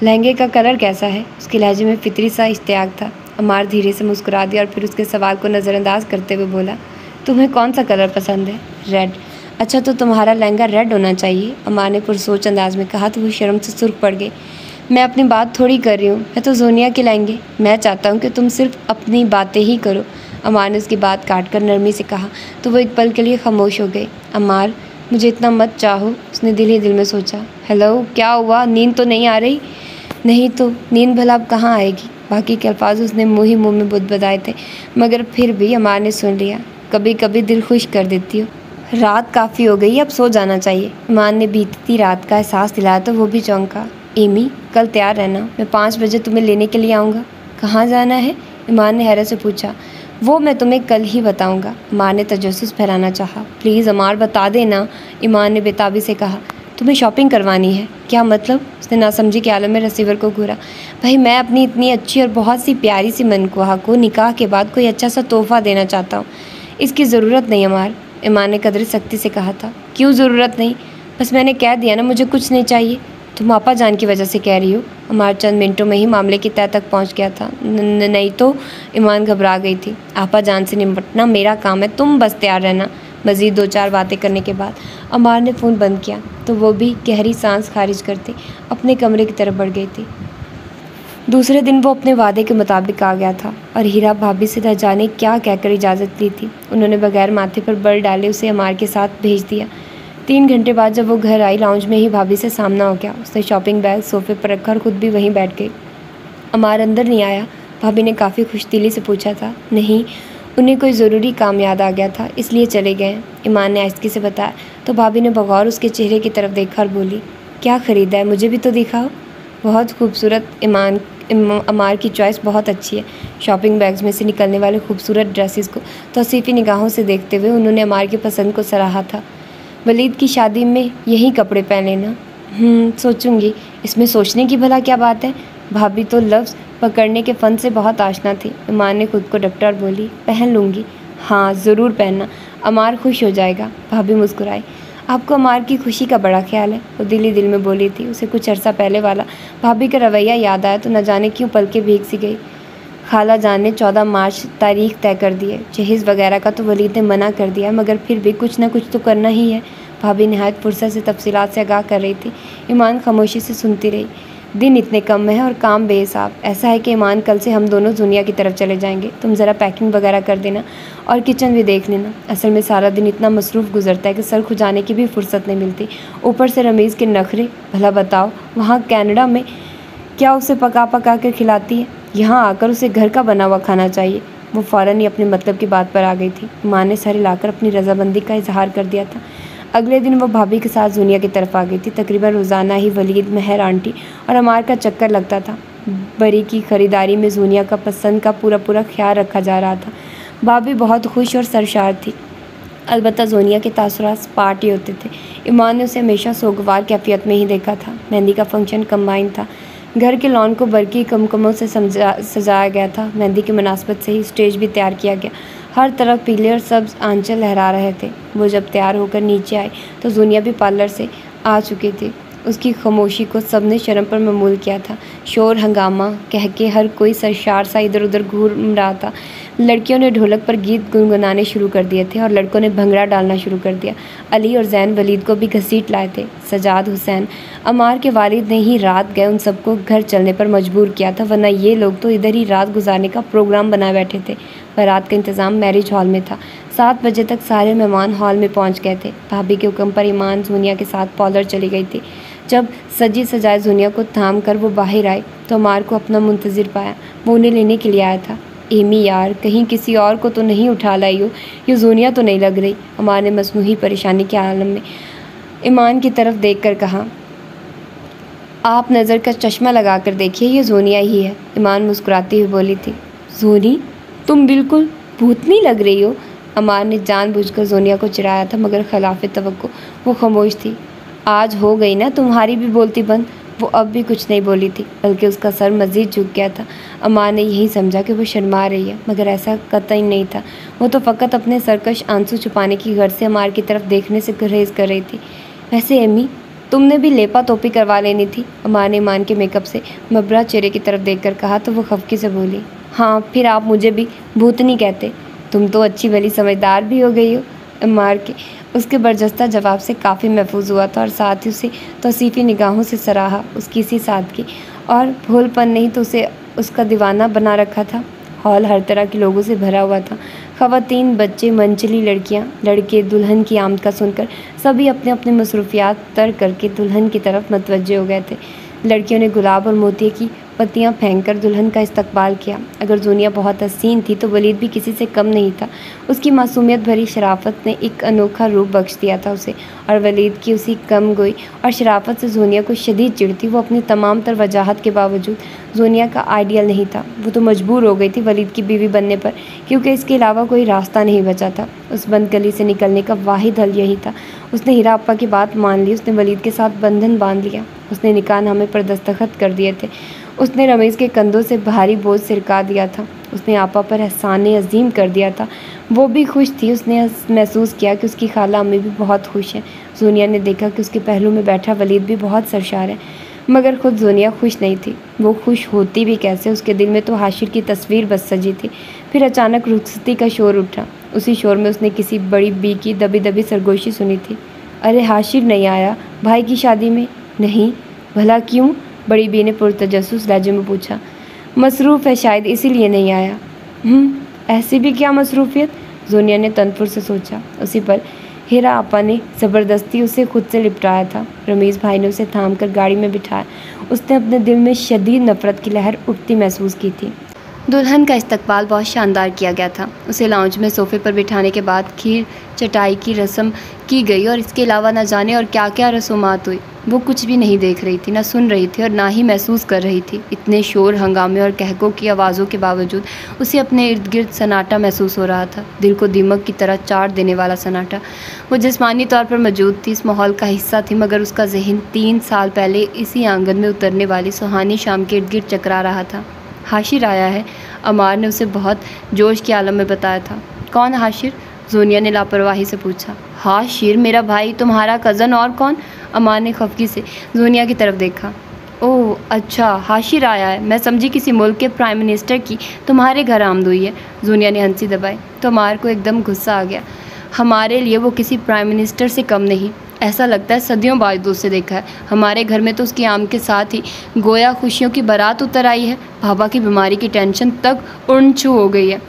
Speaker 1: लहंगे का कलर कैसा है? उसके लहजे में फितरी सा इश्तियाक था। अमार धीरे से मुस्कुरा दिया और फिर उसके सवाल को नज़रअंदाज करते हुए बोला, तुम्हें कौन सा कलर पसंद है? रेड। अच्छा तो तुम्हारा लहंगा रेड होना चाहिए, अमार ने पुरसोच अंदाज में कहा तो वो शर्म से सुर्ख पड़ गई। मैं अपनी बात थोड़ी कर रही हूँ, मैं तो जोनिया के लहंगे। मैं चाहता हूँ कि तुम सिर्फ अपनी बातें ही करो, अमार ने उसकी बात काट कर नरमी से कहा तो वो एक पल के लिए खामोश हो गई। अमार, मुझे इतना मत चाहो, उसने दिल ही दिल में सोचा। हेलो, क्या हुआ? नींद तो नहीं आ रही? नहीं तो नींद भला अब कहाँ आएगी? बाकी के अल्फाज उसने मुँह ही मुँह में बुदबुदाए थे, मगर फिर भी अमार ने सुन लिया। कभी कभी दिल खुश कर देती हो। रात काफ़ी हो गई, अब सो जाना चाहिए, ईमान ने बीतती रात का एहसास दिलाया तो वो भी चौंका। एमी, कल तैयार रहना, मैं 5 बजे तुम्हें लेने के लिए आऊँगा। कहाँ जाना है? ईमान ने हैरत से पूछा। वो मैं तुम्हें कल ही बताऊँगा, अमार ने तजस्सुस फैलाना चाहा। प्लीज़ अमार बता देना, ईमान ने बेताबी से कहा। तुम्हें शॉपिंग करवानी है? क्या मतलब? उसने नासमझी के आलम में रिसीवर को घूरा। भाई मैं अपनी इतनी अच्छी और बहुत सी प्यारी सी मनकुहा को निकाह के बाद कोई अच्छा सा तोहफ़ा देना चाहता हूँ। इसकी ज़रूरत नहीं अमार, ईमान ने कदर सख्ती से कहा था। क्यों ज़रूरत नहीं? बस मैंने कह दिया ना, मुझे कुछ नहीं चाहिए। तुम आपा जान की वजह से कह रही हो? अमार चंद मिनटों में ही मामले की तह तक पहुंच गया था। नहीं तो, ईमान घबरा गई थी। आपा जान से निपटना मेरा काम है, तुम बस तैयार रहना। मज़ीद 2-4 बातें करने के बाद अमार ने फ़ोन बंद किया तो वो भी गहरी सांस खारिज करती अपने कमरे की तरफ बढ़ गई थी। दूसरे दिन वो अपने वादे के मुताबिक आ गया था और हीरा भाभी से न जाने क्या कहकर इजाज़त ली थी। उन्होंने बगैर माथे पर बल डाले उसे अमार के साथ भेज दिया। 3 घंटे बाद जब वो घर आई, लाउंज में ही भाभी से सामना हो गया। उसने शॉपिंग बैग सोफे पर रखा और खुद भी वहीं बैठ गई। अमार अंदर नहीं आया? भाभी ने काफ़ी खुशदिली से पूछा था। नहीं, उन्हें कोई ज़रूरी काम याद आ गया था, इसलिए चले गए, ईमान ने आहिस्ती से बताया। तो भाभी ने बगौर उसके चेहरे की तरफ देखा और बोली, क्या ख़रीदा है? मुझे भी तो दिखाओ। बहुत खूबसूरत। अमार की चॉइस बहुत अच्छी है। शॉपिंग बैग्स में से निकलने वाले खूबसूरत ड्रेसेस को तौसीफ़ी निगाहों से देखते हुए उन्होंने अमार की पसंद को सराहा था। वलीद की शादी में यही कपड़े पहन लेना। सोचूंगी। इसमें सोचने की भला क्या बात है? भाभी तो लफ्ज़ पकड़ने के फ़न से बहुत आशना थी। अमार ने खुद को डपटा और बोली, पहन लूँगी। हाँ ज़रूर पहनना, अमार खुश हो जाएगा। भाभी मुस्कुराई। आपको अमार की खुशी का बड़ा ख्याल है, वो दिल ही दिल में बोली थी। उसे कुछ अर्सा पहले वाला भाभी का रवैया याद आया तो न जाने क्यों पलकें भीग सी गई। खाला जान ने 14 मार्च तारीख तय कर दी है। जहेज़ वगैरह का तो वलीद ने मना कर दिया, मगर फिर भी कुछ न कुछ तो करना ही है। भाभी नहायत फुर्सत से तफसीलात से आगाह कर रही थी। ईमान खामोशी से सुनती रही। दिन इतने कम है और काम बेहिसाब। ऐसा है कि ईमान, कल से हम दोनों दुनिया की तरफ चले जाएंगे। तुम ज़रा पैकिंग वगैरह कर देना और किचन भी देख लेना। असल में सारा दिन इतना मसरूफ़ गुजरता है कि सर खुजाने की भी फुर्सत नहीं मिलती। ऊपर से रमीज़ के नखरे। भला बताओ, वहाँ कनाडा में क्या उसे पका पका कर खिलाती है? यहाँ आकर उसे घर का बना हुआ खाना चाहिए। वो फ़ौरन ही अपने मतलब की बात पर आ गई थी। माँ ने सर हिलाकर अपनी रजामंदी का इजहार कर दिया था। अगले दिन वो भाभी के साथ जूनिया की तरफ आ गई थी। तकरीबन रोज़ाना ही वलीद, महर आंटी और अमार का चक्कर लगता था। बरी की ख़रीदारी में जूनिया का पसंद का पूरा ख्याल रखा जा रहा था। भाभी बहुत खुश और सरशार थी। अलबत्ता जोनिया के तासुरात स्पाट ही होते थे। ईमान ने उसे हमेशा सोगवार कैफियत में ही देखा था। मेहंदी का फंक्शन कंबाइन था। घर के लॉन को बरकी कमकमों से सजाया गया था। मेहंदी की मुनासबत से ही स्टेज भी तैयार किया गया। हर तरफ पीले और सब्ज आंचल लहरा रहे थे। वो जब तैयार होकर नीचे आई तो जोनिया भी पार्लर से आ चुकी थी। उसकी खामोशी को सबने शर्म पर ममूल किया था। शोर हंगामा कह के हर कोई सरशार सा इधर उधर घूम रहा था। लड़कियों ने ढोलक पर गीत गुनगुनाने शुरू कर दिए थे और लड़कों ने भंगड़ा डालना शुरू कर दिया। अली और जैन वलीद को भी घसीट लाए थे। सजाद, हुसैन, अमार के वालिद ने ही रात गए उन सबको घर चलने पर मजबूर किया था, वरना ये लोग तो इधर ही रात गुजारने का प्रोग्राम बना बैठे थे। बारात का इंतज़ाम मैरिज हॉल में था। 7 बजे तक सारे मेहमान हॉल में पहुंच गए थे। भाभी के हुक्म पर ईमान जूनिया के साथ पार्लर चली गई थी। जब सजी सजाए जूनिया को थाम कर वो बाहर आई तो अमार को अपना मुंतज़िर पाया। वो उन्हें लेने के लिए आया था। एमी यार, कहीं किसी और को तो नहीं उठा लाई हो, ये जूनिया तो नहीं लग रही। अमार ने मसनूही परेशानी के आलम में ईमान की तरफ देखकर कहा, आप नज़र का चश्मा लगा कर देखिए, ये जोनिया ही है। ईमान मुस्कुराती हुई बोली थी। जोनी, तुम बिल्कुल भूतनी लग रही हो। अमार ने जानबूझकर जोनिया को चिढ़ाया था, मगर खिलाफ तवक्को वो खामोश थी। आज हो गई ना तुम्हारी भी बोलती बंद। वो अब भी कुछ नहीं बोली थी, बल्कि उसका सर मज़ीद झुक गया था। अमार ने यही समझा कि वो शर्मा रही है, मगर ऐसा कतई नहीं था। वो तो फ़कत अपने सरकश आंसू छुपाने की गर्ज से अमार की तरफ देखने से गुरेज कर रही थी। वैसे एमी, तुमने भी लेपा तोपी करवा लेनी थी। अमार ने ईमान के मेकअप से मबरा चेहरे की तरफ देखकर कहा तो वो खफकी से बोली, हाँ फिर आप मुझे भी भूतनी कहते। तुम तो अच्छी भली समझदार भी हो गई हो। अमार के उसके बरजस्ता जवाब से काफ़ी महफूज हुआ था और साथ ही उसे तौसीफ़ी निगाहों से सराहा। उसकी इसी सादगी और भोलपन नहीं तो उसे उसका दीवाना बना रखा था। हॉल हर तरह के लोगों से भरा हुआ था। ख़वातीन, बच्चे, मंचली लड़कियां, लड़के। दुल्हन की आमद का सुनकर सभी अपने अपने मसरूफियात तर्क करके दुल्हन की तरफ मतवज्जे हो गए थे। लड़कियों ने गुलाब और मोतिये की पत्तियां फेंककर दुल्हन का इस्तकबाल किया। अगर जूनिया बहुत हसीन थी तो वलीद भी किसी से कम नहीं था। उसकी मासूमियत भरी शराफत ने एक अनोखा रूप बख्श दिया था उसे, और वलीद की उसी कम गोई और शराफत से जूनिया को शदीद चिढ़ थी। वो अपनी तमाम तर वजाहत के बावजूद जूनिया का आइडियल नहीं था। वो तो मजबूर हो गई थी वलीद की बीवी बनने पर, क्योंकि इसके अलावा कोई रास्ता नहीं बचा था। उस बंद गली से निकलने का वाहिद हल यही था। उसने हीरा अप्पा की बात मान ली। उसने वलीद के साथ बंधन बांध लिया। उसने निकाहनामे पर दस्तखत कर दिए थे। उसने रमीज़ के कंधों से भारी बोझ सिरका दिया था। उसने आपा पर एहसान अजीम कर दिया था। वो भी खुश थी। उसने महसूस किया कि उसकी खाला अम्मी भी बहुत खुश हैं। जूनिया ने देखा कि उसके पहलू में बैठा वलीद भी बहुत सरशार है, मगर खुद जूनिया खुश नहीं थी। वो खुश होती भी कैसे? उसके दिल में तो हाशिर की तस्वीर बस सजी थी। फिर अचानक रुखसती का शोर उठा। उसी शोर में उसने किसी बड़ी बी की दबी दबी सरगोशी सुनी थी। अरे हाशिर नहीं आया भाई की शादी में? नहीं। भला क्यों? बड़ी बी ने पुरतजस्सुस लहजे में पूछा। मसरूफ़ है शायद, इसीलिए नहीं आया। ऐसी भी क्या मसरूफियत? जोनिया ने तनपुर से सोचा। उसी पर हीरा आपा ने ज़बरदस्ती उसे खुद से लिपटाया था। रमीज़ भाई ने उसे थाम कर गाड़ी में बिठाया। उसने अपने दिल में शदीद नफ़रत की लहर उठती महसूस की थी। दुल्हन का इस्तकबाल बहुत शानदार किया गया था। उसे लाउंज में सोफ़े पर बिठाने के बाद खीर चटाई की रस्म की गई और इसके अलावा न जाने और क्या क्या रसूमात हुई। वो कुछ भी नहीं देख रही थी, ना सुन रही थी और ना ही महसूस कर रही थी। इतने शोर हंगामे और कहकों की आवाज़ों के बावजूद उसे अपने इर्द गिर्द सन्नाटा महसूस हो रहा था, दिल को दीमक की तरह चाट देने वाला सन्नाटा। वो जिस्मानी तौर पर मौजूद थी, इस माहौल का हिस्सा थी, मगर उसका जहन 3 साल पहले इसी आंगन में उतरने वाली सुहानी शाम के इर्द गिर्द चकरा रहा था। हाशिर आया है, अमार ने उसे बहुत जोश के आलम में बताया था। कौन हाशिर? जोनिया ने लापरवाही से पूछा। हाशिर मेरा भाई, तुम्हारा कज़न, और कौन? अमार ने खफकी से जोनिया की तरफ देखा। ओह अच्छा, हाशिर आया है। मैं समझी किसी मुल्क के प्राइम मिनिस्टर की तुम्हारे घर आमद हुई है। जोनिया ने हंसी दबाई तो अमार को एकदम गुस्सा आ गया। हमारे लिए वो किसी प्राइम मिनिस्टर से कम नहीं। ऐसा लगता है सदियों बाद उससे देखा है। हमारे घर में तो उसकी आम के साथ ही गोया खुशियों की बारात उतर आई है। भाभा की बीमारी की टेंशन तक उड़न छू हो गई है।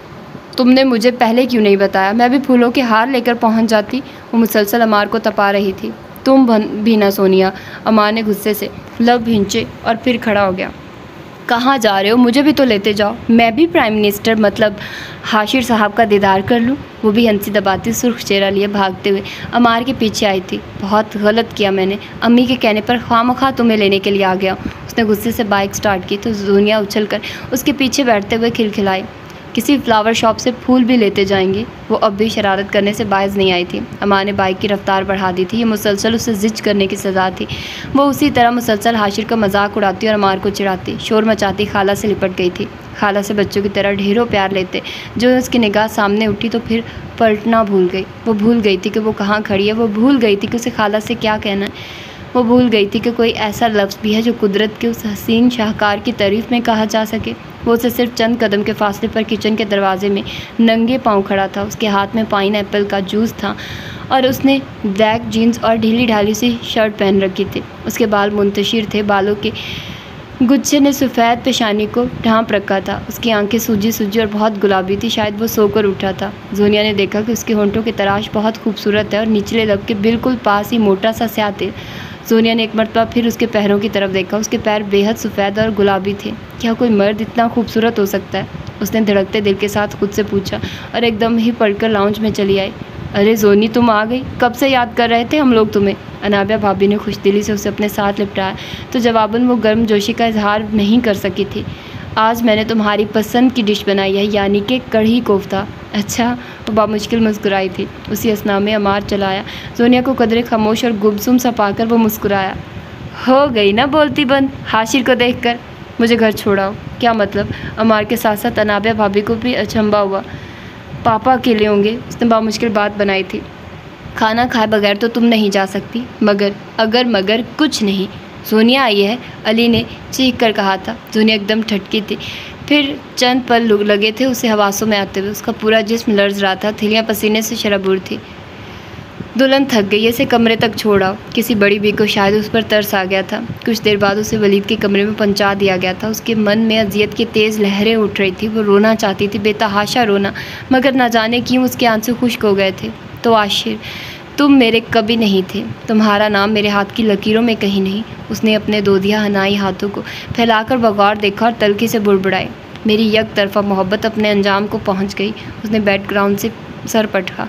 Speaker 1: तुमने मुझे पहले क्यों नहीं बताया? मैं भी फूलों के हार लेकर पहुंच जाती। वो मुसलसल अमार को तपा रही थी। तुम भी ना सोनिया। अमार ने गुस्से से लब भींचे और फिर खड़ा हो गया। कहाँ जा रहे हो? मुझे भी तो लेते जाओ, मैं भी प्राइम मिनिस्टर मतलब हाशिर साहब का दीदार कर लूँ। वो भी हंसी दबाती सुर्ख चेहरा लिए भागते हुए अमार के पीछे आई थी। बहुत गलत किया मैंने, अम्मी के कहने पर खामखा तुम्हें लेने के लिए आ गया। उसने गुस्से से बाइक स्टार्ट की तो जोनिया उछलकर उसके पीछे बैठते हुए खिलखिलाई, किसी फ्लावर शॉप से फूल भी लेते जाएंगे। वो अब भी शरारत करने से बायज़ नहीं आई थी। अमार ने बाइक की रफ्तार बढ़ा दी थी। ये मुसलसल उसे जिज करने की सज़ा थी। वो उसी तरह मुसलसल हाशिर का मजाक उड़ाती और अमार को चिढ़ाती, शोर मचाती खाला से लिपट गई थी। खाला से बच्चों की तरह ढेरों प्यार लेते। जो उसकी निगाह सामने उठी तो फिर पलटना भूल गई। वो भूल गई थी कि वो कहाँ खड़ी है। वो भूल गई थी कि उसे खाला से क्या कहना है। वो भूल गई थी कि कोई ऐसा लफ्ज़ भी है जो कुदरत के उस हसीन शाहकार की तारीफ़ में कहा जा सके। वो उसे सिर्फ चंद कदम के फासले पर किचन के दरवाजे में नंगे पांव खड़ा था। उसके हाथ में पाइन एप्पल का जूस था और उसने ब्लैक जीन्स और ढीली ढाली सी शर्ट पहन रखी थी। उसके बाल मुंतशिर थे, बालों के गुच्छे ने सफ़ेद पेशानी को ढांप रखा था। उसकी आंखें सूजी सूजी और बहुत गुलाबी थी, शायद वो सोकर उठा था। जोनिया ने देखा कि उसके होंठों की तराश बहुत खूबसूरत है और निचले लब के बिल्कुल पास ही मोटा सा स्याह तिल। जोनिया ने एक मरतबा फिर उसके पैरों की तरफ देखा। उसके पैर बेहद सफ़ेद और गुलाबी थे। क्या कोई मर्द इतना खूबसूरत हो सकता है? उसने धड़कते दिल के साथ खुद से पूछा और एकदम ही पढ़कर लाउंज में चली आई। अरे जोनी, तुम आ गई? कब से याद कर रहे थे हम लोग तुम्हें। अनाबिया भाभी ने खुशदिली से उसे अपने साथ लिपटाया तो जवाबन वो गर्म जोशी का इजहार नहीं कर सकी थी। आज मैंने तुम्हारी पसंद की डिश बनाई है, यानी कि कढ़ी कोफ्ता। अच्छा? वो बामुश्किल मुस्कुराई थी। उसी असना में अमार चलाया। जोनिया को कदरे खामोश और गुमसुम सा पाकर वो मुस्कुराया। हो गई ना बोलती बंद हाशिर को देखकर? मुझे घर छोड़ाओ। क्या मतलब? अमार के साथ साथ अनाबिया भाभी को भी अचंभा हुआ। पापा अकेले होंगे, उसने बामुश्किल बात बनाई थी। खाना खाए बगैर तो तुम नहीं जा सकती। मगर कुछ नहीं। जोनिया आई है, अली ने चीख कर कहा था। जोनिया एकदम ठटकी थी। फिर चंद पल लगे थे उसे हवासों में आते हुए। उसका पूरा जिस्म लर्ज रहा था, थिलियाँ पसीने से शराबूर थी। दुल्हन थक गई, इसे कमरे तक छोड़ा। किसी बड़ी बी को शायद उस पर तरस आ गया था। कुछ देर बाद उसे वलीद के कमरे में पहुंचा दिया गया था। उसके मन में अजियत की तेज़ लहरें उठ रही थी। वो रोना चाहती थी, बेतहाशा रोना, मगर ना जाने क्यों उसके आंसू खुश्क हो गए थे। तो आशिर, तुम मेरे कभी नहीं थे। तुम्हारा नाम मेरे हाथ की लकीरों में कहीं नहीं। उसने अपने दोधिया हनाई हाथों को फैलाकर बगौर देखा और तल्खी से बुड़बुड़ाई। मेरी यक तरफा मोहब्बत अपने अंजाम को पहुंच गई। उसने बैकग्राउंड से सर पटका।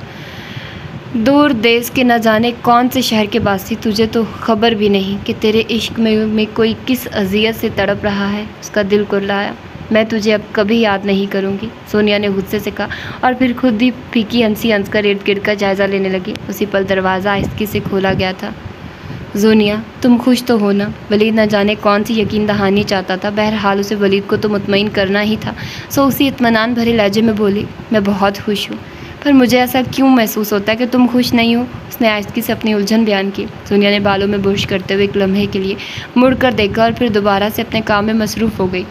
Speaker 1: दूर देश के न जाने कौन से शहर के बासी, तुझे तो खबर भी नहीं कि तेरे इश्क में कोई किस अजियत से तड़प रहा है। उसका दिल कुर्लाया। मैं तुझे अब कभी याद नहीं करूँगी, सोनिया ने गुस्से से कहा और फिर खुद ही फीकी हंसी हंसकर इर्द गिर्द का जायज़ा लेने लगी। उसी पल दरवाज़ा आहिस्ती से खोला गया था। जोनिया, तुम खुश तो हो ना? वलीद न जाने कौन सी यकीन दहानी चाहता था। बहरहाल उसे वलीद को तो मुतमईन करना ही था। सो उसी इत्मीनान भरे लहजे में बोली, मैं बहुत खुश हूँ, पर मुझे ऐसा क्यों महसूस होता है कि तुम खुश नहीं हो? उसने आहिस्ती से अपनी उलझन बयान की। सोनिया ने बालों में बुर्श करते हुए एक लम्हे के लिए मुड़ कर देखा और फिर दोबारा से अपने काम में मसरूफ़ हो गई।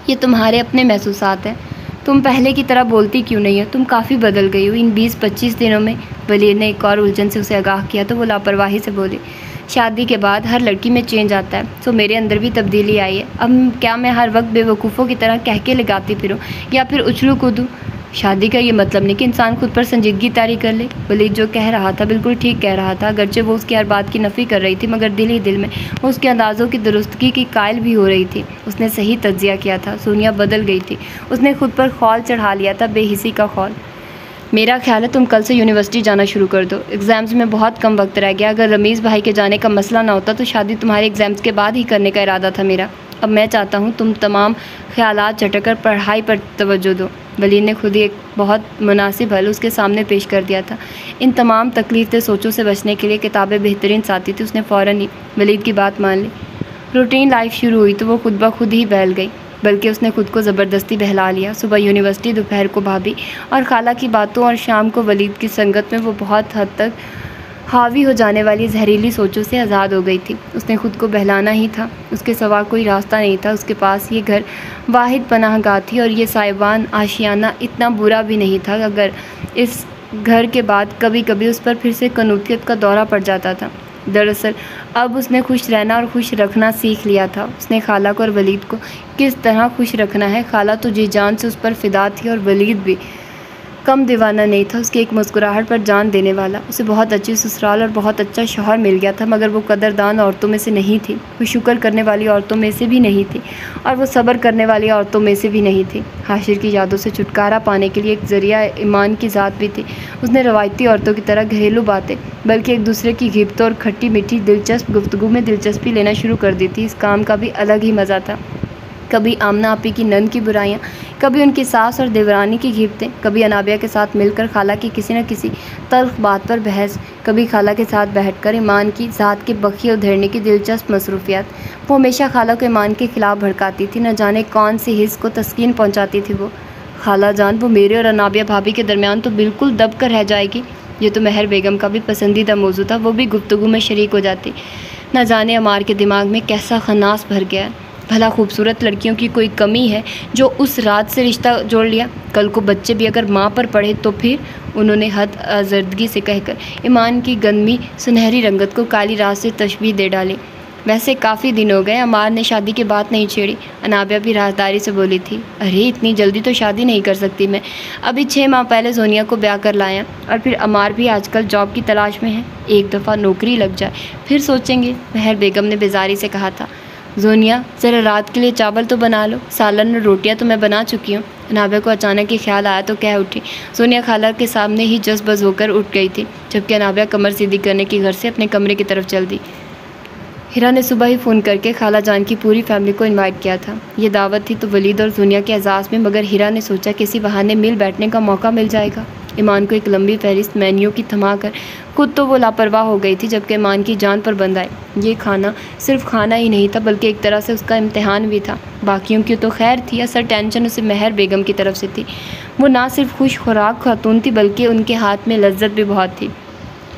Speaker 1: ये तुम्हारे अपने महसूसात हैं। तुम पहले की तरह बोलती क्यों नहीं हो? तुम काफ़ी बदल गई हो इन 20-25 दिनों में। वलीद ने एक और उलझन से उसे आगाह किया तो वो लापरवाही से बोली, शादी के बाद हर लड़की में चेंज आता है, तो मेरे अंदर भी तब्दीली आई है। अब क्या मैं हर वक्त बेवकूफ़ों की तरह कह के लगाती फिरूँ या फिर उछलूँ कूदूँ? शादी का ये मतलब नहीं कि इंसान खुद पर संजीदगी तारी कर ले। वलीद जो कह रहा था बिल्कुल ठीक कह रहा था। अगरचे वो उसकी हर बात की नफ़ी कर रही थी, मगर दिल ही दिल में वो उसके अंदाज़ों की दुरुस्तगी की कायल भी हो रही थी। उसने सही तज्जिया किया था। सोनिया बदल गई थी। उसने खुद पर खौल चढ़ा लिया था, बेहिसी का खौल। मेरा ख्याल है तुम कल से यूनिवर्सिटी जाना शुरू कर दो। एग्ज़ाम्स में बहुत कम वक्त रह गया। अगर रमीज़ भाई के जाने का मसला ना होता तो शादी तुम्हारे एग्ज़ाम्स के बाद ही करने का इरादा था मेरा। अब मैं चाहता हूँ तुम तमाम ख्यालात झटकर पढ़ाई पर तवज्जो दो। वलीद ने खुद ही एक बहुत मुनासिब हल उसके सामने पेश कर दिया था। इन तमाम तकलीफ़ सोचों से बचने के लिए किताबें बेहतरीन साथी थी। उसने फ़ौरन ही वलीद की बात मान ली। रूटीन लाइफ शुरू हुई तो वो खुद ब खुद ही बहल गई, बल्कि उसने खुद को ज़बरदस्ती बहला लिया। सुबह यूनिवर्सिटी, दोपहर को भाभी और खाला की बातों और शाम को वलीद की संगत में वो बहुत हद तक हावी हो जाने वाली जहरीली सोचों से आज़ाद हो गई थी। उसने खुद को बहलाना ही था, उसके सिवा कोई रास्ता नहीं था। उसके पास ये घर वाहिद पनाहगाह थी और ये साइबान आशियाना इतना बुरा भी नहीं था अगर इस घर के बाद कभी कभी उस पर फिर से कनूतियत का दौरा पड़ जाता था। दरअसल अब उसने खुश रहना और खुश रखना सीख लिया था। उसने खाला को और वलीद को किस तरह खुश रखना है। खाला तो जी जान से उस पर फ़िदा थी और वलीद भी। कम दीवाना नहीं था। उसकी एक मुस्कुराहट पर जान देने वाला। उसे बहुत अच्छी ससुराल और बहुत अच्छा शौहर मिल गया था, मगर वो कदरदान औरतों में से नहीं थी, वो शुक्र करने वाली औरतों में से भी नहीं थी, और वो सब्र करने वाली औरतों में से भी नहीं थी। हाशिर की यादों से छुटकारा पाने के लिए एक ज़रिया ईमान की ज़ात भी थी। उसने रवायती औरतों की तरह घरेलू बातें बल्कि एक दूसरे की गिफ्तों और खट्टी मीठी दिलचस्प गुफ्तगू में दिलचस्पी लेना शुरू कर दी थी। इस काम का भी अलग ही मज़ा था। कभी आमना आपी की नंद की बुराइयाँ, कभी उनकी सास और देवरानी की गिफ्तें, कभी अनाबिया के साथ मिलकर खाला की किसी न किसी तल्ख बात पर बहस, कभी खाला के साथ बैठकर ईमान की ज़ात के बखिए उधेड़ने की दिलचस्प मसरूफियात। वो हमेशा खाला को ईमान के खिलाफ भड़काती थी। न जाने कौन सी हिस्स को तस्कीन पहुँचाती थी वो। खाला जान, वो मेरे और अनाबिया भाभी के दरमियान तो बिल्कुल दब कर रह जाएगी। ये तो मेहर बेगम का भी पसंदीदा मौजू था। वो भी गुफ्तगू में शरीक हो जाती। न जाने अमार के दिमाग में कैसा खन्नास भर गया। भला खूबसूरत लड़कियों की कोई कमी है जो उस रात से रिश्ता जोड़ लिया? कल को बच्चे भी अगर माँ पर पड़े तो फिर? उन्होंने हद आज़र्दगी से कहकर ईमान की गंदमी सुनहरी रंगत को काली रात से तशबीह दे डाली। वैसे काफ़ी दिन हो गए अमार ने शादी की बात नहीं छेड़ी। अनाबिया भी राजदारी से बोली थी, अरे इतनी जल्दी तो शादी नहीं कर सकती मैं। अभी 6 माह पहले जोनिया को ब्याह कर लाया, और फिर अमार भी आजकल जॉब की तलाश में है। एक दफ़ा नौकरी लग जाए फिर सोचेंगे, मेहर बेगम ने बेजारी से कहा था। जोनिया, ज़रा रात के लिए चावल तो बना लो, सालन और रोटियां तो मैं बना चुकी हूँ। अनाबिया को अचानक ही ख्याल आया तो कह उठी। जोनिया खाला के सामने ही जज्बज़ होकर उठ गई थी, जबकि अनाबिया कमर सीधी करने की घर से अपने कमरे की तरफ चल दी। हिरा ने सुबह ही फ़ोन करके खाला जान की पूरी फैमिली को इनवाइट किया था। ये दावत थी तो वलीद और जोनिया के एजाज़ में, मगर हिरा ने सोचा किसी बहाने मिल बैठने का मौका मिल जाएगा। ईमान को एक लंबी फहरिस्त मेन्यू की थमा कर खुद तो वो लापरवाह हो गई थी, जबकि ईमान की जान पर बंद आए। ये खाना सिर्फ खाना ही नहीं था, बल्कि एक तरह से उसका इम्तिहान भी था। बाकियों की तो खैर थी, असर टेंशन उसे मेहर बेगम की तरफ से थी। वो ना सिर्फ खुश खुराक खातून थी, बल्कि उनके हाथ में लज्जत भी बहुत थी।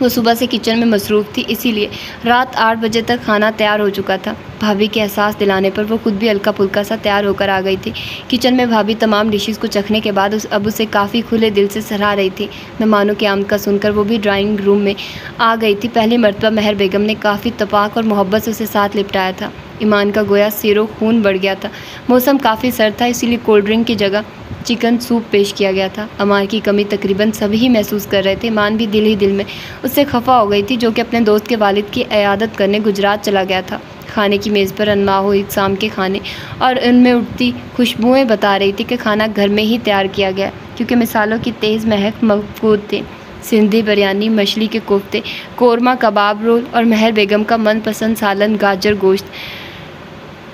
Speaker 1: वो सुबह से किचन में मसरूफ़ थी, इसीलिए रात 8 बजे तक खाना तैयार हो चुका था। भाभी के एहसास दिलाने पर वो खुद भी हल्का फुल्का सा तैयार होकर आ गई थी। किचन में भाभी तमाम डिशेस को चखने के बाद अब उसे काफ़ी खुले दिल से सराह रही थी। मेहमानों की आमद का सुनकर वो भी ड्राइंग रूम में आ गई थी। पहली मरतबा मेहर बेगम ने काफ़ी तपाक और मोहब्बत से उसे साथ लिपटाया था। ईमान का गोया सिरों खून बढ़ गया था। मौसम काफ़ी सर्द था, इसीलिए कोल्ड ड्रिंक की जगह चिकन सूप पेश किया गया था। अमार की कमी तकरीबन सभी महसूस कर रहे थे। ईमान भी दिल ही दिल में उससे खफा हो गई थी, जो कि अपने दोस्त के वालिद की इयादत करने गुजरात चला गया था। खाने की मेज़ पर अनमाहो इक़साम के खाने और उनमें उठती खुशबुएँ बता रही थी कि खाना घर में ही तैयार किया गया, क्योंकि मिसालों की तेज़ महक मौजूद थे। सिंधी बिरयानी, मछली के कोफ्ते, कोरमा कबाब रोल और मेहर बेगम का मनपसंद सालन गाजर गोश्त,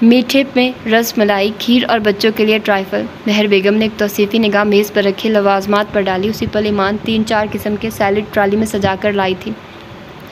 Speaker 1: मीठे में रस मलाई, खीर और बच्चों के लिए ट्राइफल। मेहर बेगम ने एक तौसीफ़ी निगाह मेज़ पर रखे लवाजमात पर डाली। उसी पल ईमान 3-4 किस्म के सैलड ट्राली में सजा कर लाई थी।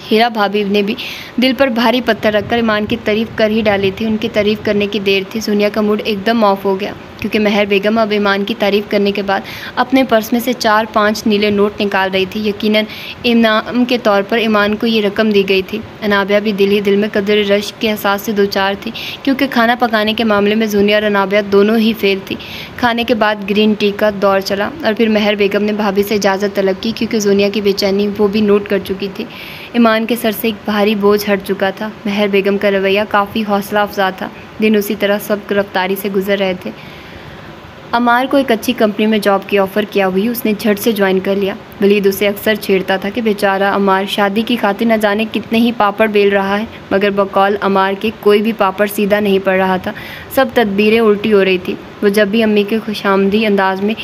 Speaker 1: हीरा भाभी ने भी दिल पर भारी पत्थर रखकर ईमान की तारीफ़ कर ही डाली थी। उनकी तारीफ़ करने की देर थी, सोनिया का मूड एकदम ऑफ हो गया, क्योंकि मेहर बेगम अब ईमान की तारीफ़ करने के बाद अपने पर्स में से 4-5 नीले नोट निकाल रही थी। यकीनन इनाम के तौर पर ईमान को ये रकम दी गई थी। अनाबिया भी दिल ही दिल में कदर रश के एहसास से 2-4 थी, क्योंकि खाना पकाने के मामले में जोनिया और अनाबिया दोनों ही फेल थी। खाने के बाद ग्रीन टी का दौर चला और फिर मेहर बेगम ने भाभी से इजाज़त तलब की, क्योंकि जोनिया की बेचैनी वो भी नोट कर चुकी थी। ईमान के सर से एक भारी बोझ हट चुका था। मेहर बेगम का रवैया काफ़ी हौसला अफजा था। दिन उसी तरह सब गिरफ्तारी से गुजर रहे थे। अमार को एक अच्छी कंपनी में जॉब की ऑफ़र किया हुई उसने झट से ज्वाइन कर लिया। वलीद उसे अक्सर छेड़ता था कि बेचारा अमार शादी की खातिर न जाने कितने ही पापड़ बेल रहा है, मगर बकौल अमार के कोई भी पापड़ सीधा नहीं पड़ रहा था। सब तदबीरें उल्टी हो रही थी। वो जब भी अम्मी के खुशामदी अंदाज में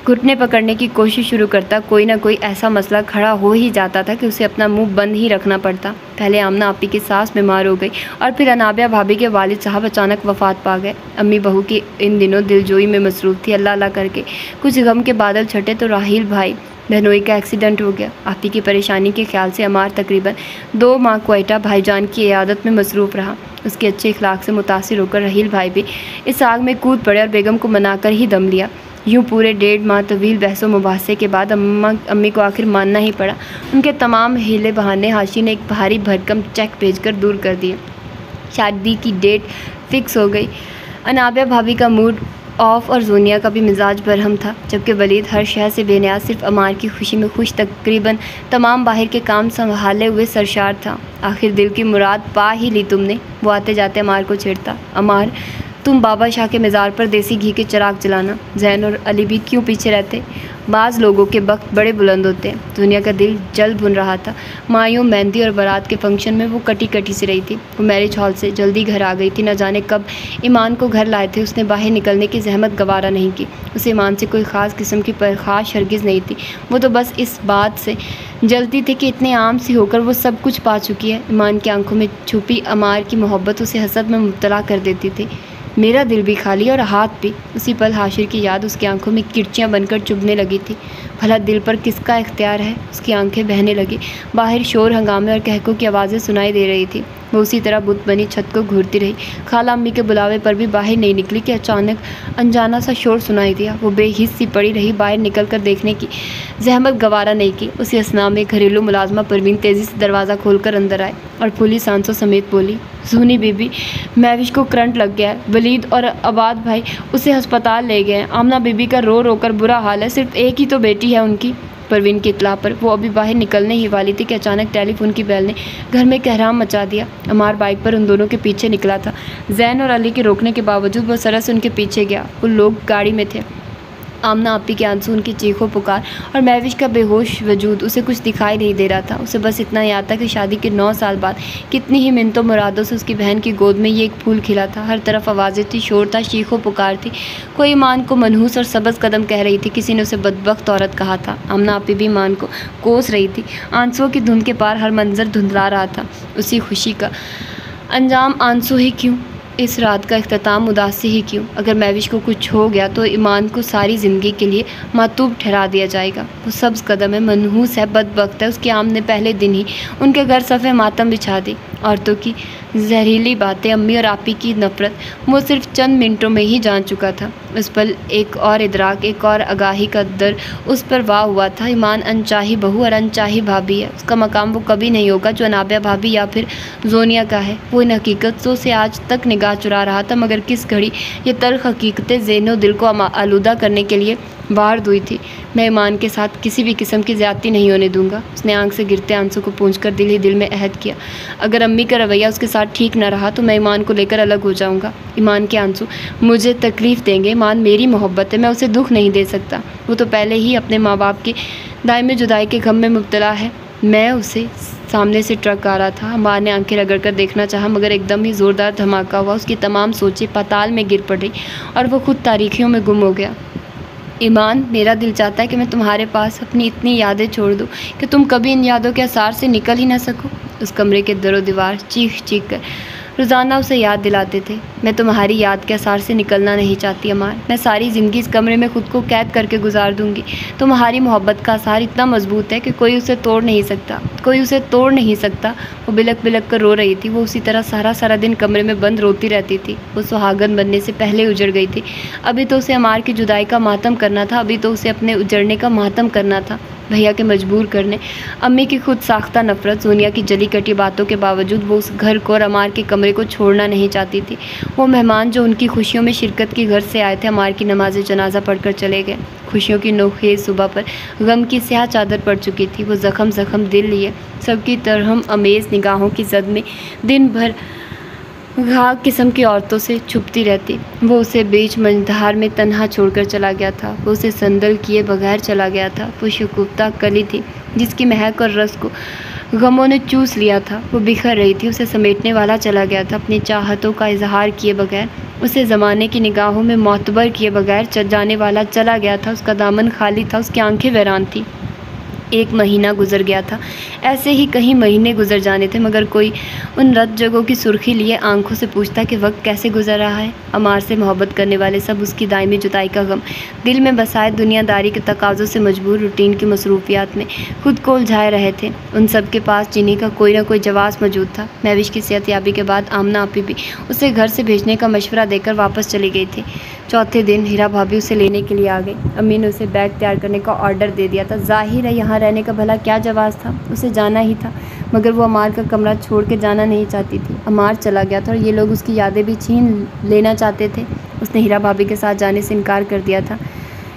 Speaker 1: घुटने पकड़ने की कोशिश शुरू करता, कोई ना कोई ऐसा मसला खड़ा हो ही जाता था कि उसे अपना मुंह बंद ही रखना पड़ता। पहले आमना आपी की सास बीमार हो गई और फिर अनाबिया भाभी के वालिद साहब अचानक वफ़ात पा गए। अम्मी बहू की इन दिनों दिलजोई में मसरूफ़ थी। अल्लाह अल्लाह करके कुछ गम के बादल छटे तो राहील भाई बहनोई का एक्सीडेंट हो गया। आपी की परेशानी के ख्याल से अमार तकरीबन 2 माह क्वेटा भाईजान की इयादत में मसरूफ़ रहा। उसके अच्छे इखलाक से मुतासिर होकर राहील भाई भी इस आग में कूद पड़े और बेगम को मनाकर ही दम लिया। यूँ पूरे 1.5 माह तवील बहसों मुबाहसे के बाद अम्मी को आखिर मानना ही पड़ा। उनके तमाम हीले बहाने हाशी ने एक भारी भरकम चेक भेजकर दूर कर दिए। शादी की डेट फिक्स हो गई। अनाबिया भाभी का मूड ऑफ और जोनिया का भी मिजाज बरहम था, जबकि वलीद हर शय से बेनियाज सिर्फ अमार की खुशी में खुश, तकरीबन तमाम बाहर के काम संभाले हुए सरशार था। आखिर दिल की मुराद पा ही ली तुमने, वो आते जाते अमार को छेड़ता। अमार, तुम बाबा शाह के मज़ार पर देसी घी के चिराग जलाना। जैन और अली भी क्यों पीछे रहते? बाज़ लोगों के वक्त बड़े बुलंद होते हैं। दुनिया का दिल जल भुन रहा था। मायूं मेहंदी और बारात के फंक्शन में वो कटी कटी सी रही थी। वो मैरिज हॉल से जल्दी घर आ गई थी। न जाने कब ईमान को घर लाए थे। उसने बाहर निकलने की जहमत गवारा नहीं की। उसे ईमान से कोई ख़ास किस्म की परखाश हरगिज़ नहीं थी। वो तो बस इस बात से जलती थी कि इतने आम सी होकर वो सब कुछ पा चुकी है। ईमान की आंखों में छुपी अमार की मोहब्बत उसे हसद में मुब्तला कर देती थी। मेरा दिल भी खाली और हाथ भी। उसी पल हाशिर की याद उसकी आंखों में किरचियाँ बनकर चुभने लगी थी। भला दिल पर किसका इख्तियार है? उसकी आंखें बहने लगी। बाहर शोर हंगामे और कहकों की आवाज़ें सुनाई दे रही थी। वो उसी तरह बुत बनी छत को घूरती रही। खाला अम्मी के बुलावे पर भी बाहर नहीं निकली कि अचानक अनजाना सा शोर सुनाई दिया। वो बेहिस सी पड़ी रही। बाहर निकल कर देखने की जहमत गवारा नहीं की। उसी असना में घरेलू मुलाजमा परवीन तेज़ी से दरवाज़ा खोलकर अंदर आए और फूली सांसों समेत बोली, सुनी बीबी, महविश को करंट लग गया है। वलीद और अबाद भाई उसे अस्पताल ले गए हैं। आमना बीबी का रो रो कर बुरा हाल है। सिर्फ एक ही तो बेटी है उनकी। परवीन की इत्तला पर वो अभी बाहर निकलने ही वाली थी कि अचानक टेलीफोन की बेल ने घर में कहराम मचा दिया। अमार बाइक पर उन दोनों के पीछे निकला था। जैन और अली के रोकने के बावजूद वो सरस से उनके पीछे गया। वो लोग गाड़ी में थे। आमना आपी के आंसू, उनकी चीखों पुकार और महविश का बेहोश वजूद उसे कुछ दिखाई नहीं दे रहा था। उसे बस इतना याद था कि शादी के 9 साल बाद कितनी ही मिन्नतों मुरादों से उसकी बहन की गोद में ये एक फूल खिला था। हर तरफ आवाज़ें थी, शोर था, चीखों पुकार थी। कोई ईमान को मनहूस और सबज कदम कह रही थी। किसी ने उसे बदबख्त औरत कहा था। आमना आपी भी ईमान को कोस रही थी। आंसुओं की धुंध के पार हर मंजर धुंधला रहा था। उसी खुशी का अंजाम आंसू ही क्यों? इस रात का इख्तिताम उदासी ही क्यों? अगर महविश को कुछ हो गया तो ईमान को सारी ज़िंदगी के लिए मातूब ठहरा दिया जाएगा। वो सब्ज़ कदम है, मनहूस है, बदबख्त है। उसके आम ने पहले दिन ही उनके घर सफ़े मातम बिछा दी। औरतों की जहरीली बातें, अम्मी और आपी की नफ़रत वो सिर्फ चंद मिनटों में ही जान चुका था। उस पर एक और इदराक, एक और आगाही का दर उस पर वाह हुआ था। ईमान अनचाही बहू और अनचाही भाभी है। उसका मकाम वो कभी नहीं होगा जो अनाबिया भाभी या फिर जोनिया का है। वो इन हकीकतों से आज तक निगाह चुरा रहा था, मगर किस घड़ी ये तल्ख हकीकतें ज़हनो दिल को आलूदा करने के लिए वार हुई थी। मैं ईमान के साथ किसी भी किस्म की ज़्यादती नहीं होने दूंगा। उसने आंख से गिरते आंसू को पूंछकर दिल ही दिल में अहद किया, अगर अम्मी का रवैया उसके साथ ठीक न रहा तो मैं ईमान को लेकर अलग हो जाऊंगा। ईमान के आंसू मुझे तकलीफ़ देंगे। ईमान मेरी मोहब्बत है, मैं उसे दुख नहीं दे सकता। वो तो पहले ही अपने माँ बाप की दायमे जुदाई के गम में मुब्तला है। मैं उसे सामने से ट्रक आ रहा था। अम्मा ने आंखें रगड़ कर देखना चाहा, मगर एकदम ही ज़ोरदार धमाका हुआ। उसकी तमाम सोचें पाताल में गिर पड़ी और वह खुद तारीखियों में गुम हो गया। ईमान, मेरा दिल चाहता है कि मैं तुम्हारे पास अपनी इतनी यादें छोड़ दूँ कि तुम कभी इन यादों के आसार से निकल ही ना सको। उस कमरे के दरो दीवार चीख चीख कर रोज़ाना उसे याद दिलाते थे। मैं तुम्हारी याद के आसार से निकलना नहीं चाहती अमार। मैं सारी ज़िंदगी इस कमरे में खुद को कैद करके गुजार दूंगी। तुम्हारी मोहब्बत का आसार इतना मजबूत है कि कोई उसे तोड़ नहीं सकता, कोई उसे तोड़ नहीं सकता। वो बिलक बिलक कर रो रही थी। वो उसी तरह सारा सारा दिन कमरे में बंद रोती रहती थी। वो सुहागन बनने से पहले उजड़ गई थी। अभी तो उसे अमार की जुदाई का मातम करना था। अभी तो उसे अपने उजड़ने का मातम करना था। भैया के मजबूर करने, अम्मी की खुद साख्ता नफ़रत, सोनिया की जली कटी बातों के बावजूद वो उस घर को और अमार के कमरे को छोड़ना नहीं चाहती थी। वो मेहमान जो उनकी खुशियों में शिरकत की घर से आए थे, अमार की नमाज जनाजा पढ़कर चले गए। खुशियों की नोखेज़ सुबह पर गम की स्याह चादर पड़ चुकी थी। वो ज़ख़म ज़ख़म दिल लिए सबकी तरहम अमेज़ निगाहों की जद में दिन भर घाघ किस्म की औरतों से छुपती रहती। वो उसे बीच मंझधार में तन्हा छोड़कर चला गया था। वो उसे संदल किए बगैर चला गया था। वो शगुफ्ता कली थी जिसकी महक और रस को गमों ने चूस लिया था। वो बिखर रही थी। उसे समेटने वाला चला गया था, अपनी चाहतों का इजहार किए बगैर, उसे ज़माने की निगाहों में मोतबर किए बगैर जाने वाला चला गया था। उसका दामन खाली था, उसकी आंखें वीरान थी। 1 महीना गुजर गया था। ऐसे ही कहीं महीने गुजर जाने थे, मगर कोई उन रत जगहों की सुर्खी लिए आंखों से पूछता कि वक्त कैसे गुजर रहा है। अमार से मोहब्बत करने वाले सब उसकी दायमी जुदाई का गम दिल में बसाए दुनियादारी के तकाज़ों से मजबूर रूटीन की मसरूफियात में खुद को उलझाए रहे थे। उन सब के पास जीने का कोई ना कोई जवाब मौजूद था। महविश की सेहतयाबी के बाद आमना आपी भी उसे घर से भेजने का मशवरा देकर वापस चली गई थी। चौथे दिन हीरा भाभी उसे लेने के लिए आ गई। अम्मी ने उसे बैग तैयार करने का ऑर्डर दे दिया था। जाहिर है यहाँ रहने का भला क्या जवाब था, उसे जाना ही था, मगर वो अमार का कमरा छोड़ के जाना नहीं चाहती थी। अमार चला गया था और ये लोग उसकी यादें भी छीन लेना चाहते थे। उसने हीरा भाभी के साथ जाने से इनकार कर दिया था।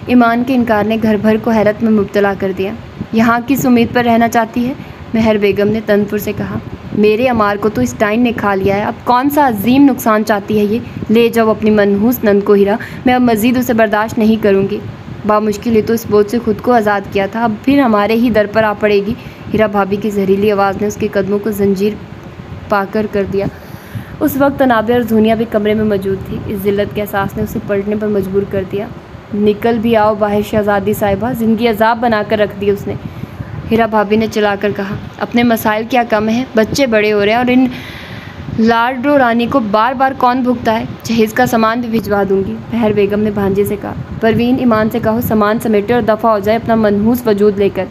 Speaker 1: ईमान के इनकार ने घर भर को हैरत में मुब्तला कर दिया। यहाँ किस उम्मीद पर रहना चाहती है? मेहर बेगम ने तनपुर से कहा। मेरे अमार को तो इस डाइन ने खा लिया है। अब कौन सा अजीम नुकसान चाहती है ये। ले जाओ अपनी मनहूस नंद को हीरा, मैं अब मज़ीद उसे बर्दाश्त नहीं करूँगी। बामुश्किल ही तो इस बोझ से खुद को आज़ाद किया था, अब फिर हमारे ही दर पर आ पड़ेगी। हीरा भाभी की जहरीली आवाज़ ने उसके कदमों को जंजीर पाकर कर दिया। उस वक्त अनाबिया और धुनिया भी कमरे में मौजूद थी। इस जिल्लत के एहसास ने उसे पलटने पर मजबूर कर दिया। निकल भी आओ बाहर शहज़ादी साहिबा, ज़िंदगी अजाब बना कर रख दी उसने। हीरा भाभी ने चिल्लाकर कहा, अपने मसाइल क्या कम है, बच्चे बड़े हो रहे हैं और इन लाडो रानी को बार बार कौन भुगता है। जहेज़ का सामान भी भिजवा दूंगी। बहर बेगम ने भांजे से कहा, परवीन ईमान से कहो सामान समेटे और दफ़ा हो जाए अपना मनहूस वजूद लेकर।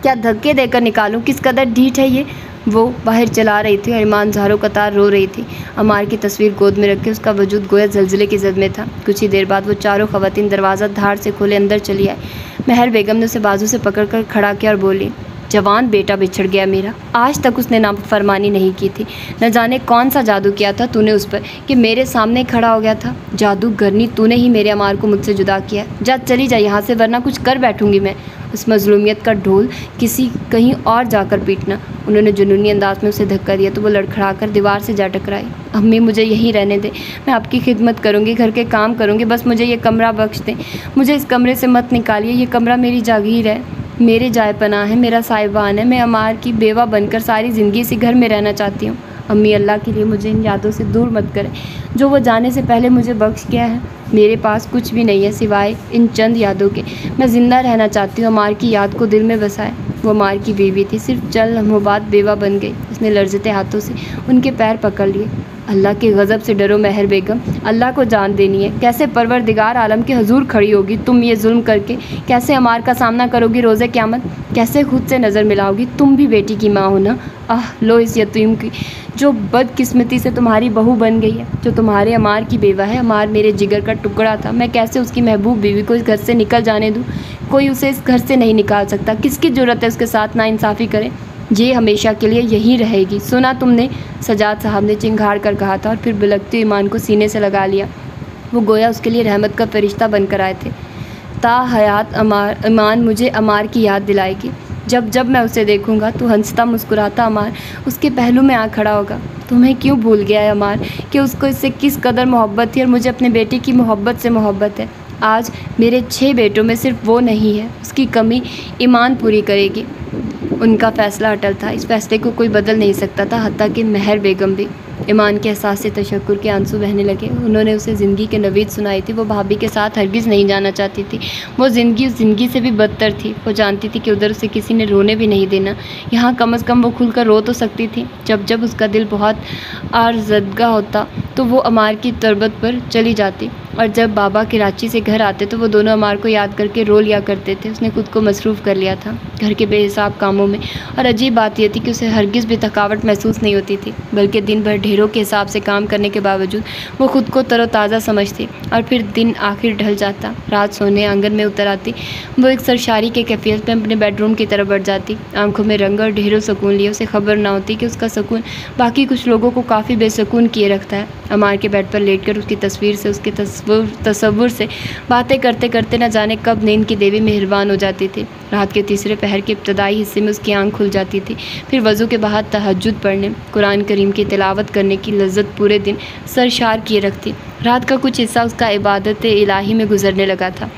Speaker 1: क्या धक्के देकर निकालूं, किस कदर ढीठ है ये। वो बाहर चला रही थी और ईमान ज़ारो कतार रो रही थी। अमार की तस्वीर गोद में रखे उसका वजूद गोया ज़लज़ले की जद में था। कुछ ही देर बाद वो चारों ख़वातीन दरवाज़ा धार से खोले अंदर चली आए। महर बेगम ने उसे बाजू से पकड़कर खड़ा किया और बोली, जवान बेटा बिछड़ गया मेरा। आज तक उसने नाफरमानी नहीं की थी। न जाने कौन सा जादू किया था तूने उस पर कि मेरे सामने खड़ा हो गया था। जादूगरनी तूने ही मेरे अमार को मुझसे जुदा किया। जा चली जा यहाँ से, वरना कुछ कर बैठूंगी मैं। उस मजलूमियत का ढोल किसी कहीं और जाकर पीटना। उन्होंने जुनूनी अंदाज में उसे धक्का दिया तो वो लड़खड़ा कर दीवार से जा टकराई। अम्मी मुझे यहीं रहने दें, मैं आपकी खिदमत करूँगी, घर के काम करूँगी, बस मुझे ये कमरा बख्श दें। मुझे इस कमरे से मत निकालिए, ये कमरा मेरी जागीर है, मेरे जाए पनाह है, मेरा साहिबान है। मैं अमार की बेवा बनकर सारी ज़िंदगी इसी घर में रहना चाहती हूँ। अम्मी अल्लाह के लिए मुझे इन यादों से दूर मत करें जो वो जाने से पहले मुझे बख्श गया है। मेरे पास कुछ भी नहीं है सिवाय इन चंद यादों के। मैं ज़िंदा रहना चाहती हूँ, अमार की याद को दिल में बसाए। वो अमार की बीवी थी, सिर्फ चंद लम्हों बाद बेवा बन गई। उसने लर्ज़ते हाथों से उनके पैर पकड़ लिए। अल्लाह के गज़ब से डरो महर बेगम, अल्लाह को जान देनी है। कैसे परवरदिगार आलम के हजूर खड़ी होगी तुम ये जुल्म करके, कैसे अमार का सामना करोगी रोज़े क़यामत, कैसे खुद से नज़र मिलाओगी। तुम भी बेटी की माँ हो ना। आह लो इस यतीम की जो बदकिस्मती से तुम्हारी बहू बन गई है, जो तुम्हारे अमार की बेवा है। अमार मेरे जिगर का टुकड़ा था, मैं कैसे उसकी महबूब बीवी को इस घर से निकल जाने दूँ। कोई उसे इस घर से नहीं निकाल सकता। किसकी ज़रूरत है उसके साथ नाइंसाफ़ी करे। ये हमेशा के लिए यहीं रहेगी। सुना तुमने, सजाद साहब ने चिंगाड़ कर कहा था और फिर बिलखते ईमान को सीने से लगा लिया। वो गोया उसके लिए रहमत का फरिश्ता बनकर आए थे। ता हयात ईमान मुझे अमार की याद दिलाएगी। जब जब मैं उसे देखूंगा तो हंसता मुस्कुराता अमार उसके पहलू में आ खड़ा होगा। तुम्हें क्यों भूल गया है अमार कि उसको इससे किस कदर मोहब्बत थी और मुझे अपने बेटे की मोहब्बत से मोहब्बत है। आज मेरे 6 बेटों में सिर्फ वो नहीं है, उसकी कमी ईमान पूरी करेगी। उनका फ़ैसला अटल था, इस फैसले को कोई बदल नहीं सकता था, हत्ता कि महर बेगम भी। ईमान के एहसास से तशक्कुर के आंसू बहने लगे। उन्होंने उसे ज़िंदगी के नवीद सुनाई थी। वो भाभी के साथ हरगिज़ नहीं जाना चाहती थी। वो ज़िंदगी से भी बदतर थी। वो जानती थी कि उधर उसे किसी ने रोने भी नहीं देना। यहाँ कम अज़ कम वो खुलकर रो तो सकती थी। जब जब उसका दिल बहुत आर्ज़दगा होता तो वो अमार की तरबत पर चली जाती, और जब बाबा कराची से घर आते तो वो दोनों अमार को याद करके रो लिया करते थे। उसने खुद को मसरूफ़ कर लिया था घर के बेहिसाब कामों में, और अजीब बात यह थी कि उसे हरगिज़ भी थकावट महसूस नहीं होती थी, बल्कि दिन भर ढेरों के हिसाब से काम करने के बावजूद वो खुद को तरोताज़ा समझती। और फिर दिन आखिर ढल जाता, रात सोने आंगन में उतर आती। वो एक सरशारी के कैफियत में अपने बेडरूम की तरफ बढ़ जाती। आंखों में रंग और ढेरों सुकून लिए उसे खबर ना होती कि उसका सुकून बाकी कुछ लोगों को काफ़ी बेसुकून किए रखता है। अमार के बेड पर लेटकर उसकी तस्वीर से, उसके तस्वुर से बातें करते करते न जाने कब नींद की देवी मेहरबान हो जाती थी। रात के तीसरे पहर के इब्तदाई हिस्से में उसकी आंख खुल जाती थी। फिर वज़ू के बाद तहज्जुद पढ़ने, कुरान करीम की तिलावत करने की लज्जत पूरे दिन सरशार किए रखती। रात का कुछ हिस्सा उसका इबादत इलाही में गुजरने लगा था।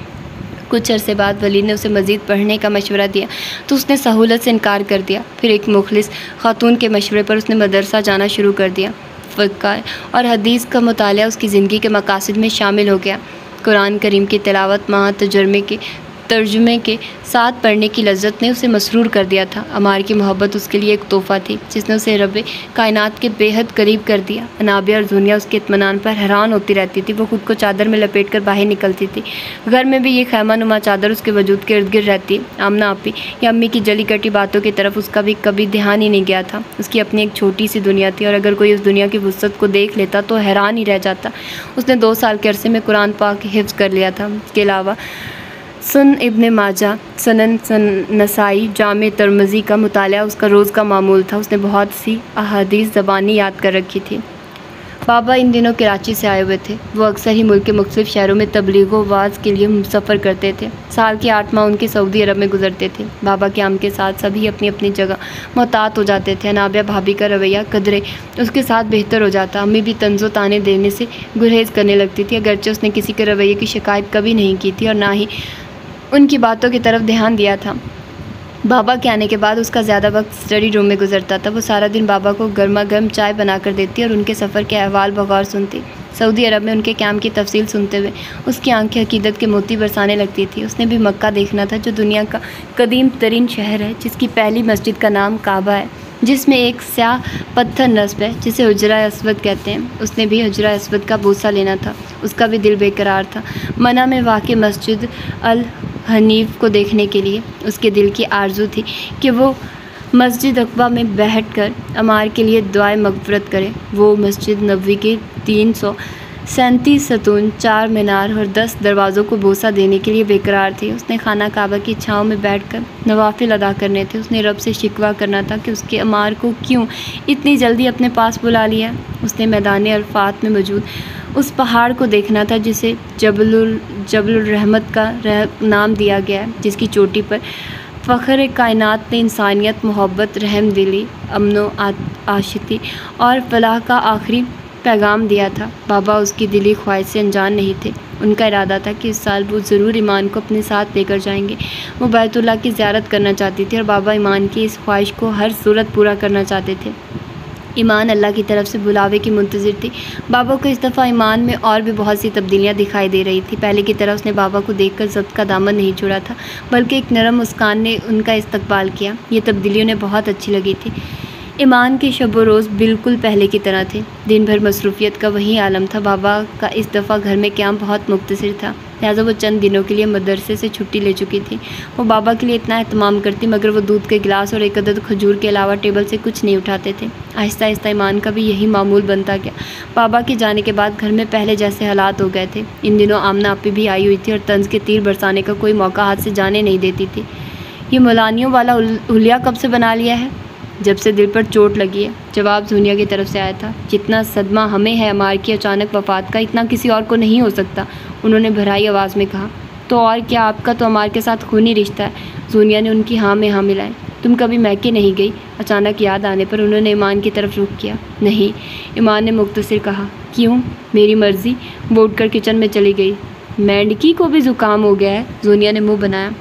Speaker 1: कुछ अरसे बाद वली ने उसे मज़ीद पढ़ने का मशवरा दिया तो उसने सहूलत से इनकार कर दिया। फिर एक मुखलिस खातून के मशवरे पर उसने मदरसा जाना शुरू कर दिया। फ़िक़्ह और हदीस का मुतालिया उसकी ज़िंदगी के मकासद में शामिल हो गया। कुरान करीम की तिलावत माह तर्जुमे के साथ पढ़ने की लज्जत ने उसे मसरूर कर दिया था। अमार की मोहब्बत उसके लिए एक तोहफ़ा थी जिसने उसे रब कायनात के बेहद करीब कर दिया। अनाबिया और दुनिया उसके इत्मीनान पर हैरान होती रहती थी। वो खुद को चादर में लपेट कर बाहर निकलती थी। घर में भी ये खैमा नुमा चादर उसके वजूद के इर्द गिर्द रहती। आमना आपी या अम्मी की जली कटी बातों की तरफ उसका भी कभी ध्यान ही नहीं गया था। उसकी अपनी एक छोटी सी दुनिया थी और अगर कोई उस दुनिया की वुसअत को देख लेता तो हैरान ही रह जाता। उसने 2 साल के अरसे में कुरान पाक हिफ्ज़ कर लिया था। इसके अलावा सुन इब्ने माजा, सनन नसाई, जामे तिर्मिज़ी का मुतालिया उसका रोज़ का मामूल था। उसने बहुत सी अहादीस ज़बानी याद कर रखी थी। बाबा इन दिनों कराची से आए हुए थे। वो अक्सर ही मुल्क के मुख्तलिफ शहरों में तबलीग व वाज़ के लिए सफ़र करते थे। साल के 8 माह उनके सऊदी अरब में गुजरते थे। बाबा के आम के साथ सभी अपनी अपनी जगह मोहतात हो जाते थे। अनाबिया भाभी का रवैया कदरे उसके साथ बेहतर हो जाता। अम्मी भी तंज़ो ताने देने से गुरेज करने लगती थी। अगरचे उसने किसी के रवैये की शिकायत कभी नहीं की थी और ना ही उनकी बातों की तरफ ध्यान दिया था। बाबा के आने के बाद उसका ज़्यादा वक्त स्टडी रूम में गुजरता था। वो सारा दिन बाबा को गर्मा गर्म चाय बना कर देती और उनके सफ़र के अहवाल बगौर सुनती। सऊदी अरब में उनके कैम्प की तफसील सुनते हुए उसकी आंखें हकीकत के मोती बरसाने लगती थी। उसने भी मक्का देखना था, जो दुनिया का कदीम तरीन शहर है, जिसकी पहली मस्जिद का नाम काबा है, जिसमें एक स्याह पत्थर नस्ब है जिसे हुजरा अस्वद कहते हैं। उसने भी हुजरा अस्वद का बोसा लेना था। उसका भी दिल बेकरार था। मना में वाक़ मस्जिद अल हनीफ को देखने के लिए उसके दिल की आरज़ू थी कि वो मस्जिद अक़बा में बैठकर अमार के लिए दुआए मग़फ़िरत करे। वो मस्जिद नबवी के 337 सतून, 4 मीनार और 10 दरवाज़ों को बोसा देने के लिए बेकरार थी। उसने खाना काबा की छाँव में बैठकर नवाफिल अदा करने थे। उसने रब से शिकवा करना था कि उसके अमार को क्यों इतनी जल्दी अपने पास बुला लिया। उसने मैदान अरफ़ात में मौजूद उस पहाड़ को देखना था जिसे जबलुर रहमत का नाम दिया गया है, जिसकी चोटी पर फ़ख्र कायनात ने इंसानियत, मोहब्बत, रहम दिली, अमनो आशिकी और फलाह का आखिरी पैगाम दिया था। बाबा उसकी दिली ख्वाहिश से अनजान नहीं थे। उनका इरादा था कि इस साल वो ज़रूर ईमान को अपने साथ लेकर जाएंगे। वो बैतुल्लाह की ज़ियारत करना चाहती थी और बाबा ईमान की इस ख्वाहिश को हर सूरत पूरा करना चाहते थे। ईमान अल्लाह की तरफ से बुलावे की मुंतज़िर थी। बाबा को इस दफ़ा ईमान में और भी बहुत सी तब्दीलियाँ दिखाई दे रही थी। पहले की तरह उसने बाबा को देखकर ज़ब्त का दामन नहीं छोड़ा था, बल्कि एक नरम मुस्कान ने उनका इस्तकबाल किया। ये तब्दीली उन्हें बहुत अच्छी लगी थी। ईमान के शब व रोज़ बिल्कुल पहले की तरह थे। दिन भर मसरूफ़ियत का वही आलम था। बाबा का इस दफ़ा घर में क़याम बहुत मुख्तसर था, लिहाजा वो चंद दिनों के लिए मदरसे से छुट्टी ले चुकी थी। वो बाबा के लिए इतना एहतमाम करती, मगर वो दूध के गिलास और एक अदद खजूर के अलावा टेबल से कुछ नहीं उठाते थे। आहिस्ता आहिस्ता ईमान का भी यही मामूल बनता गया। बाबा के जाने के बाद घर में पहले जैसे हालात हो गए थे। इन दिनों आमना आपी भी आई हुई थी और तंज के तीर बरसाने का कोई मौका हाथ से जाने नहीं देती थी। ये मौलानियों वाला हुलिया कब से बना लिया है? जब से दिल पर चोट लगी है, जवाब जूनिया की तरफ से आया था। जितना सदमा हमें है अमार की अचानक वफ़ात का, इतना किसी और को नहीं हो सकता, उन्होंने भराई आवाज़ में कहा। तो और क्या, आपका तो अमार के साथ खूनी रिश्ता है। जूनिया ने उनकी हाँ में हाँ मिलाई। तुम कभी मैके नहीं गई? अचानक याद आने पर उन्होंने ईमान की तरफ रुख किया। नहीं, ईमान ने मुख्तसर कहा। क्यों? मेरी मर्ज़ी। वो उठकर किचन में चली गई। मेंढकी को भी ज़ुकाम हो गया है, जूनिया ने मुँह बनाया।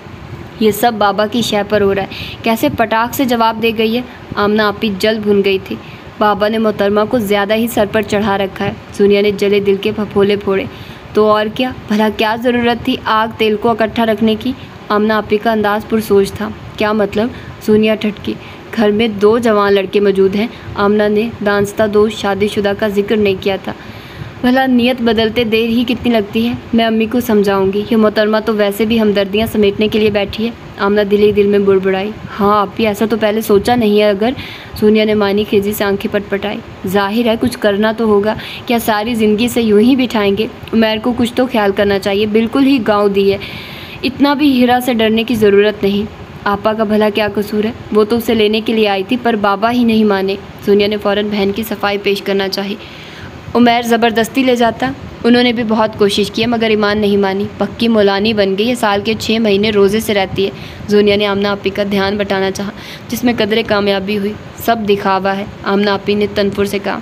Speaker 1: ये सब बाबा की शय पर हो रहा है। कैसे पटाख से जवाब दे गई है। आमना आपी जल्द भुन गई थी। बाबा ने मोहतरमा को ज़्यादा ही सर पर चढ़ा रखा है। जूनिया ने जले दिल के फफोले फोड़े। तो और क्या, भला क्या ज़रूरत थी आग तेल को इकट्ठा रखने की? आमना आपी का अंदाज पुरसोच था। क्या मतलब? जूनिया ठटकी। घर में 2 जवान लड़के मौजूद हैं। आमना ने दांस्ता दोस्त शादीशुदा का जिक्र नहीं किया था। भला नियत बदलते देर ही कितनी लगती है। मैं अम्मी को समझाऊंगी। ये मोहतरमा तो वैसे भी हमदर्दियाँ समेटने के लिए बैठी है। आमना दिल ही दिल में बुड़बुड़ाई। हाँ आपी, ऐसा तो पहले सोचा नहीं है। अगर सोनिया ने मानी खेजी से आंखें पटपटाई। जाहिर है कुछ करना तो होगा। क्या सारी ज़िंदगी से यूं ही बिठाएंगे? उमैर को कुछ तो ख्याल करना चाहिए। बिल्कुल ही गाँव दी है। इतना भी हीरा से डरने की ज़रूरत नहीं। आपा का भला क्या कसूर है? वो तो उसे लेने के लिए आई थी, पर बाबा ही नहीं माने। सोनिया ने फ़ौरन बहन की सफाई पेश करना चाही। उमैर ज़बरदस्ती ले जाता। उन्होंने भी बहुत कोशिश की, मगर ईमान नहीं मानी। पक्की मौलानी बन गई है। साल के 6 महीने रोज़े से रहती है। जूनिया ने आमना आपी का ध्यान बटाना चाहा, जिसमें कदरे कामयाबी हुई। सब दिखावा है, आमना आपी ने तनपुर से कहा।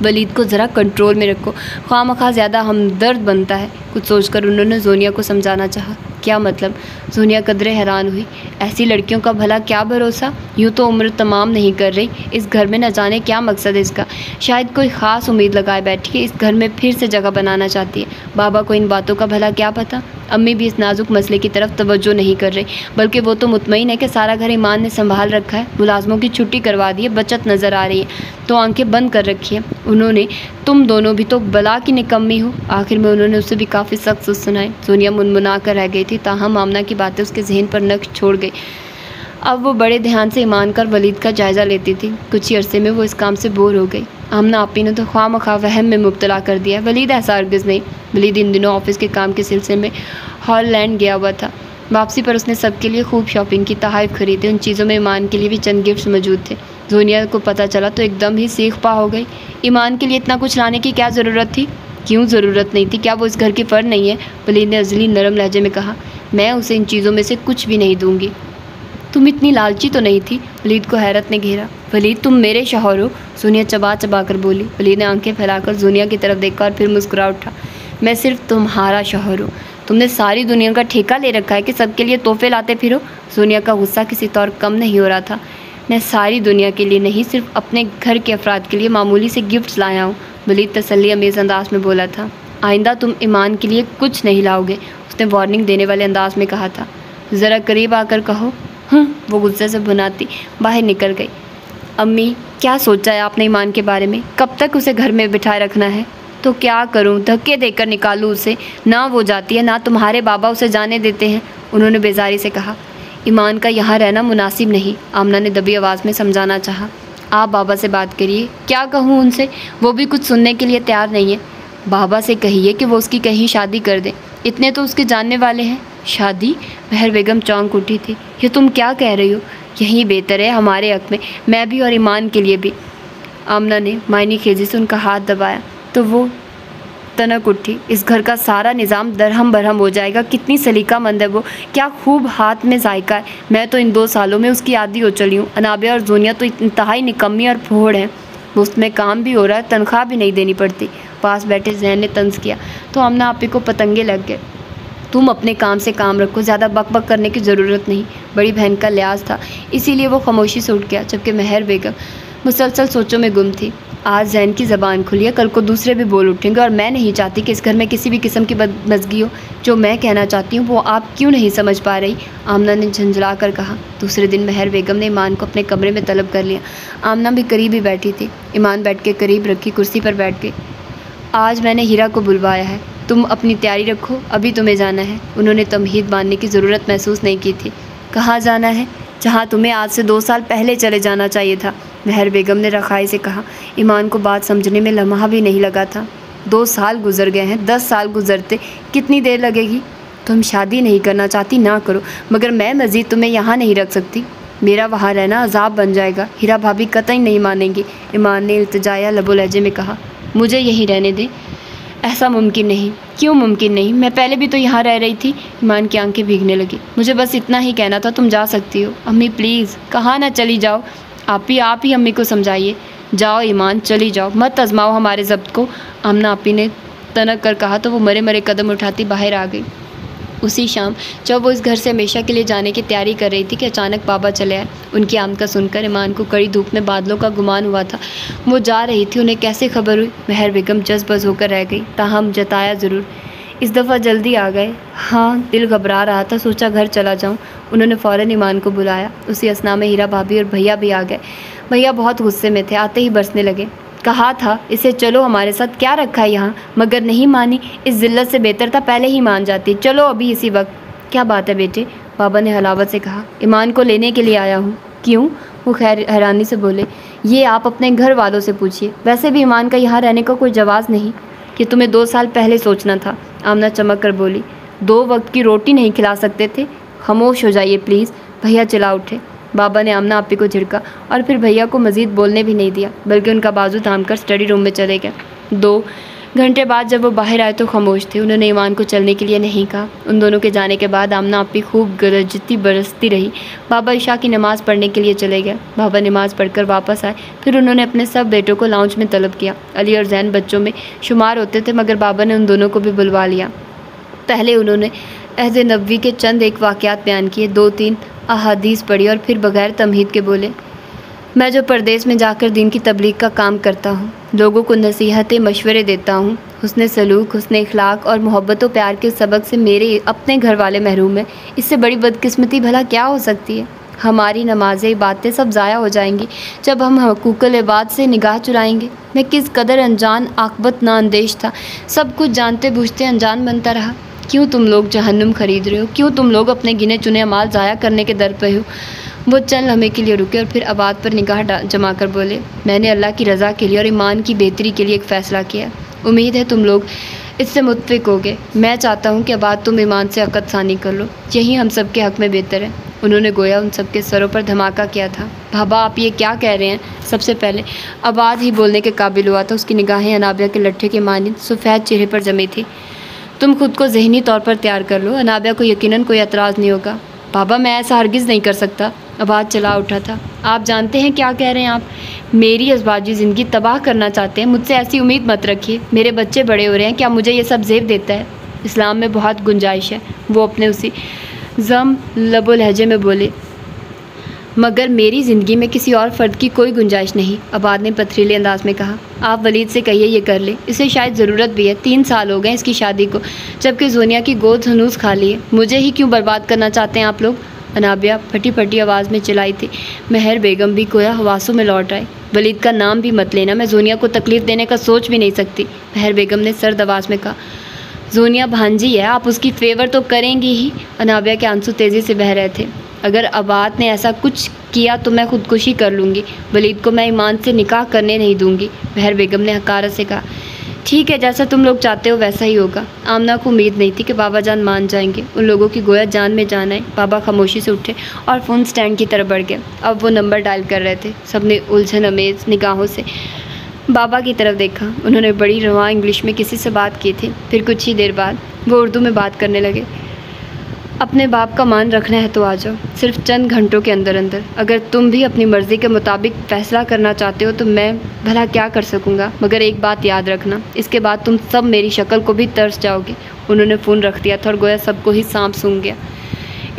Speaker 1: वलीद को ज़रा कंट्रोल में रखो, ख्वामखा ज़्यादा हमदर्द बनता है। कुछ सोचकर उन्होंने जोनिया को समझाना चाहा। क्या मतलब? जोनिया कदरे हैरान हुई। ऐसी लड़कियों का भला क्या भरोसा? यूँ तो उम्र तमाम नहीं कर रही। इस घर में न जाने क्या मकसद है इसका। शायद कोई ख़ास उम्मीद लगाए बैठी है। इस घर में फिर से जगह बनाना चाहती है। बाबा को इन बातों का भला क्या पता? अम्मी भी इस नाजुक मसले की तरफ तवज्जो नहीं कर रही, बल्कि वो तो मुतमईन है कि सारा घर ईमान ने संभाल रखा है। मुलाजमों की छुट्टी करवा दी है, बचत नज़र आ रही है, तो आंखें बंद कर रखी है उन्होंने। तुम दोनों भी तो बला की निकम्मी हो। आखिर में उन्होंने उसे भी काफ़ी सख्त सुनाई। सोनिया मुनमुना कर रह गई थी, ताहम आमना की बातें उसके जहन पर नक्श छोड़ गई। अब वो बड़े ध्यान से ईमान कर वलीद का जायज़ा लेती थी। कुछ ही अरसे में वो इस काम से बोर हो गई। आमना आपी ने तो ख्वामखा वहम में मुब्तला कर दिया। वलीद ऐसा हरगिज़ नहीं। वलीद इन दिनों ऑफिस के काम के सिलसिले में हॉलैंड गया हुआ था। वापसी पर उसने सबके लिए खूब शॉपिंग की, तोहफ़े खरीदे। उन चीज़ों में ईमान के लिए भी चंद गिफ्ट्स मौजूद थे। जोनिया को पता चला तो एकदम ही सीख पा हो गई। ईमान के लिए इतना कुछ लाने की क्या ज़रूरत थी? क्यों ज़रूरत नहीं थी? क्या वो इस घर की फ़र्द नहीं है? वलीद ने अजली नरम लहजे में कहा। मैं उसे इन चीज़ों में से कुछ भी नहीं दूंगी। तुम इतनी लालची तो नहीं थी? वलीद को हैरत ने घेरा। वलीद, तुम मेरे शौहर हो, जोनिया चबा चबा कर बोली। वलीद ने आंखें फैलाकर जोनिया की तरफ देखा और फिर मुस्कुरा उठा। मैं सिर्फ तुम्हारा शौहर हूँ। तुमने सारी दुनिया का ठेका ले रखा है कि सबके लिए तोहफे लाते फिरो। जोनिया का गुस्सा किसी तौर कम नहीं हो रहा था। मैं सारी दुनिया के लिए नहीं, सिर्फ अपने घर के अफराद के लिए मामूली से गिफ्ट्स लाया हूँ, वलीद तसल्ली अमेज़ अंदाज में बोला था। आइंदा तुम ईमान के लिए कुछ नहीं लाओगे, उसने वार्निंग देने वाले अंदाज में कहा था। ज़रा करीब आकर कहो। वो गुस्से से भुनाती बाहर निकल गई। अम्मी, क्या सोचा है आपने ईमान के बारे में? कब तक उसे घर में बिठाए रखना है? तो क्या करूं, धक्के देकर निकालूं उसे? ना वो जाती है, ना तुम्हारे बाबा उसे जाने देते हैं, उन्होंने बेजारी से कहा। ईमान का यहाँ रहना मुनासिब नहीं, आमना ने दबी आवाज़ में समझाना चाहा। आप बाबा से बात करिए। क्या कहूँ उनसे? वो भी कुछ सुनने के लिए तैयार नहीं है। बाबा से कहिए कि वो उसकी कहीं शादी कर दे, इतने तो उसके जानने वाले हैं। शादी? महर बेगम चौंक उठी थी। ये तुम क्या कह रही हो? यही बेहतर है हमारे हक़ में, मैं भी और ईमान के लिए भी। आमना ने मायनी खेजी से उनका हाथ दबाया तो वो तनक उठी। इस घर का सारा निज़ाम दरहम बरहम हो जाएगा। कितनी सलीकामंद है वो, क्या खूब हाथ में जायका है। मैं तो इन 2 सालों में उसकी आदी हो चली हूँ। अनाबिया और जोनिया तो इंतहाई निकम्मी और फोड़ हैं। मुफ्त में काम भी हो रहा है, तनख्वाह भी नहीं देनी पड़ती। पास बैठे जहन ने तंज किया तो आमना आपी को पतंगे लग गए। तुम अपने काम से काम रखो, ज़्यादा बक बक करने की ज़रूरत नहीं। बड़ी बहन का लिहाज था, इसीलिए वो खामोशी से उठ गया, जबकि महर बेगम मुसलसल सोचों में गुम थी। आज जैन की ज़बान खुली है, कल को दूसरे भी बोल उठेंगे, और मैं नहीं चाहती कि इस घर में किसी भी किस्म की बदमज़गी हो। जो मैं कहना चाहती हूँ वो आप क्यों नहीं समझ पा रही? आमना ने झंझला कर कहा। दूसरे दिन महर बेगम ने ईमान को अपने कमरे में तलब कर लिया। आमना भी करीब ही बैठी थी। ईमान बैठ के करीब रखी कुर्सी पर बैठ गई। आज मैंने हीरा को बुलवाया है, तुम अपनी तैयारी रखो, अभी तुम्हें जाना है। उन्होंने तमहीद बांधने की ज़रूरत महसूस नहीं की थी। कहाँ जाना है? जहाँ तुम्हें आज से 2 साल पहले चले जाना चाहिए था, महर बेगम ने रखाई से कहा। ईमान को बात समझने में लम्हा भी नहीं लगा था। 2 साल गुजर गए हैं, 10 साल गुजरते कितनी देर लगेगी? तुम शादी नहीं करना चाहती, ना करो, मगर मैं मज़ीद तुम्हें यहाँ नहीं रख सकती। मेरा वहाँ रहना अजाब बन जाएगा। हीरा भाभी कतई नहीं मानेंगी, ईमान ने इल्तिजाया लबो लहजे में कहा। मुझे यहीं रहने दे। ऐसा मुमकिन नहीं। क्यों मुमकिन नहीं? मैं पहले भी तो यहाँ रह रही थी। ईमान की आंखें भीगने लगी। मुझे बस इतना ही कहना था, तुम जा सकती हो। अम्मी प्लीज़, कहाँ ना चली जाओ। आप ही अम्मी को समझाइए। जाओ ईमान, चली जाओ, मत आजमाओ हमारे ज़ब्त को। आमना आपी ने तनक कर कहा तो वो मरे मरे कदम उठाती बाहर आ गई। उसी शाम जब वो इस घर से हमेशा के लिए जाने की तैयारी कर रही थी कि अचानक बाबा चले आए। उनकी आमद का सुनकर ईमान को कड़ी धूप में बादलों का गुमान हुआ था। वो जा रही थी, उन्हें कैसे खबर हुई? महर बेगम जज्बज होकर रह गई, ताहम जताया ज़रूर। इस दफ़ा जल्दी आ गए। हाँ, दिल घबरा रहा था, सोचा घर चला जाऊँ। उन्होंने फ़ौरन ईमान को बुलाया। उसी असना में हीरा भाभी और भैया भी आ गए। भैया बहुत गुस्से में थे, आते ही बरसने लगे। कहा था इसे चलो हमारे साथ, क्या रखा है यहाँ? मगर नहीं मानी। इस ज़िल्लत से बेहतर था पहले ही मान जाती। चलो अभी इसी वक्त। क्या बात है बेटे? बाबा ने हलावत से कहा। ईमान को लेने के लिए आया हूँ। क्यों? वो खैर हैरानी से बोले। ये आप अपने घर वालों से पूछिए। वैसे भी ईमान का यहाँ रहने का कोई जवाज़ नहीं। कि तुम्हें 2 साल पहले सोचना था, आमना चमक कर बोली। 2 वक्त की रोटी नहीं खिला सकते थे? खामोश हो जाइए प्लीज़, भैया चिल्ला उठे। बाबा ने आमना आपी को झिड़का और फिर भैया को मज़ीद बोलने भी नहीं दिया, बल्कि उनका बाजू थामकर स्टडी रूम में चले गए। 2 घंटे बाद जब वो बाहर आए तो खामोश थे। उन्होंने ईमान को चलने के लिए नहीं कहा। उन दोनों के जाने के बाद आमना आपी खूब गरजती बरसती रही। बाबा इशा की नमाज़ पढ़ने के लिए चले गए। बाबा नमाज़ पढ़कर वापस आए। फिर उन्होंने अपने सब बेटों को लाउंज में तलब किया। अली और जैन बच्चों में शुमार होते थे, मगर बाबा ने उन दोनों को भी बुलवा लिया। पहले उन्होंने अहद नबवी के चंद एक वाक़यात बयान किए, 2-3 अहादीस पढ़ी और फिर बग़ैर तमहीद के बोले, मैं जो परदेश में जाकर दीन की तबलीग का काम करता हूँ, लोगों को नसीहतें मशवरे देता हूँ, हुस्न सलूक, हुस्न इखलाक और मोहब्बत व प्यार के सबक से मेरे अपने घर वाले महरूम हैं। इससे बड़ी बदकिस्मती भला क्या हो सकती है? हमारी नमाज़ें बातें सब ज़ाया हो जाएंगी जब हम हकूक़ुल इबाद से निगाह चुराएंगे। मैं किस कदर अनजान आक़बत ना अंदेश था, सब कुछ जानते बूझते अनजान बनता रहा। क्यों तुम लोग जहन्नुम ख़रीद रहे हो? क्यों तुम लोग अपने गिने चुने अमाल ज़ाया करने के दर पे हो? वो चंद लम्हे के लिए रुके और फिर आबाद पर निगाह जमा कर बोले, मैंने अल्लाह की रज़ा के लिए और ईमान की बेहतरी के लिए एक फ़ैसला किया। उम्मीद है तुम लोग इससे मुत्फिक होगे। मैं चाहता हूँ कि आबाद तुम ईमान से अक़द सानी कर लो, यही हम सब के हक़ में बेहतर है। उन्होंने गोया उन सबके सरों पर धमाका किया था। बाबा आप ये क्या कह रहे हैं? सबसे पहले आवाज़ ही बोलने के काबिल हुआ था। उसकी निगाहें अनाबिया के लट्ठे के मानिंद सफ़ेद चेहरे पर जमी थी। तुम खुद को ज़हनी तौर पर तैयार कर लो, अनाबिया को यकीनन कोई एतराज़ नहीं होगा। बाबा मैं ऐसा हरगिज़ नहीं कर सकता। आवाज़ चला उठा था। आप जानते हैं क्या कह रहे हैं आप? मेरी अज़वाजी ज़िंदगी तबाह करना चाहते हैं। मुझसे ऐसी उम्मीद मत रखिए। मेरे बच्चे बड़े हो रहे हैं, क्या मुझे ये सब ज़ेब देता है? इस्लाम में बहुत गुंजाइश है। वो अपने उसी ज़म लबो लहजे में बोले, मगर मेरी ज़िंदगी में किसी और फ़र्द की कोई गुंजाइश नहीं। आबाद ने पथरीले अंदाज में कहा। आप वलीद से कहिए ये कर ले, इसे शायद ज़रूरत भी है। 3 साल हो गए इसकी शादी को, जबकि जोनिया की गोद हनूस खाली है। मुझे ही क्यों बर्बाद करना चाहते हैं आप लोग? अनाबिया फटी फटी आवाज़ में चिल्लाई थी। मेहर बेगम भी गोया हवासों में लौट आए। वलीद का नाम भी मत लेना, मैं जोनिया को तकलीफ़ देने का सोच भी नहीं सकती। मेहर बेगम ने सर्द आवाज़ में कहा। जोनिया भांजी है, आप उसकी फेवर तो करेंगी ही। अनाबिया के आंसू तेज़ी से बह रहे थे। अगर आबाद ने ऐसा कुछ किया तो मैं खुदकुशी कर लूँगी। वलीद को मैं ईमान से निकाह करने नहीं दूँगी। मेहर बेगम ने हकारत से कहा। ठीक है, जैसा तुम लोग चाहते हो वैसा ही होगा। आमना को उम्मीद नहीं थी कि बाबा जान मान जाएंगे। उन लोगों की गोया जान में जान आई। बाबा खामोशी से उठे और फ़ोन स्टैंड की तरफ बढ़ गए। अब वो नंबर डायल कर रहे थे। सबने उलझन अमेज़ निगाहों से बाबा की तरफ देखा। उन्होंने बड़ी रवां इंग्लिश में किसी से बात की थी। फिर कुछ ही देर बाद वो उर्दू में बात करने लगे। अपने बाप का मान रखना है तो आ जाओ, सिर्फ चंद घंटों के अंदर अंदर। अगर तुम भी अपनी मर्ज़ी के मुताबिक फ़ैसला करना चाहते हो तो मैं भला क्या कर सकूँगा, मगर एक बात याद रखना, इसके बाद तुम सब मेरी शक्ल को भी तरस जाओगे। उन्होंने फ़ोन रख दिया था और गोया सबको ही सांप सूंघ गया।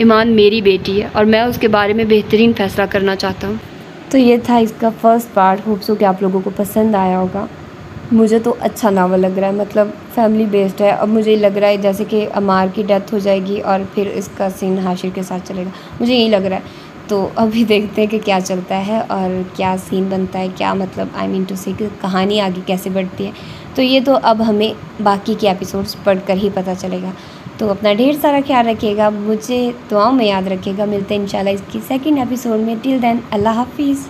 Speaker 1: ईमान मेरी बेटी है और मैं उसके बारे में बेहतरीन फ़ैसला करना चाहता हूँ। तो ये था इसका फर्स्ट पार्ट। होप सो कि आप लोगों को पसंद आया होगा। मुझे तो अच्छा नावल लग रहा है, मतलब फैमिली बेस्ड है। अब मुझे लग रहा है जैसे कि अमार की डेथ हो जाएगी और फिर इसका सीन हाशिर के साथ चलेगा, मुझे यही लग रहा है। तो अभी देखते हैं कि क्या चलता है और क्या सीन बनता है, क्या मतलब आई मीन टू से कि कहानी आगे कैसे बढ़ती है। तो ये तो अब हमें बाकी के एपिसोड्स पढ़कर ही पता चलेगा। तो अपना ढेर सारा ख्याल रखिएगा, मुझे दुआओं में याद रखिएगा। मिलते हैं इंशाल्लाह इसकी सेकंड एपिसोड में। टिल देन अल्लाह हाफिज़।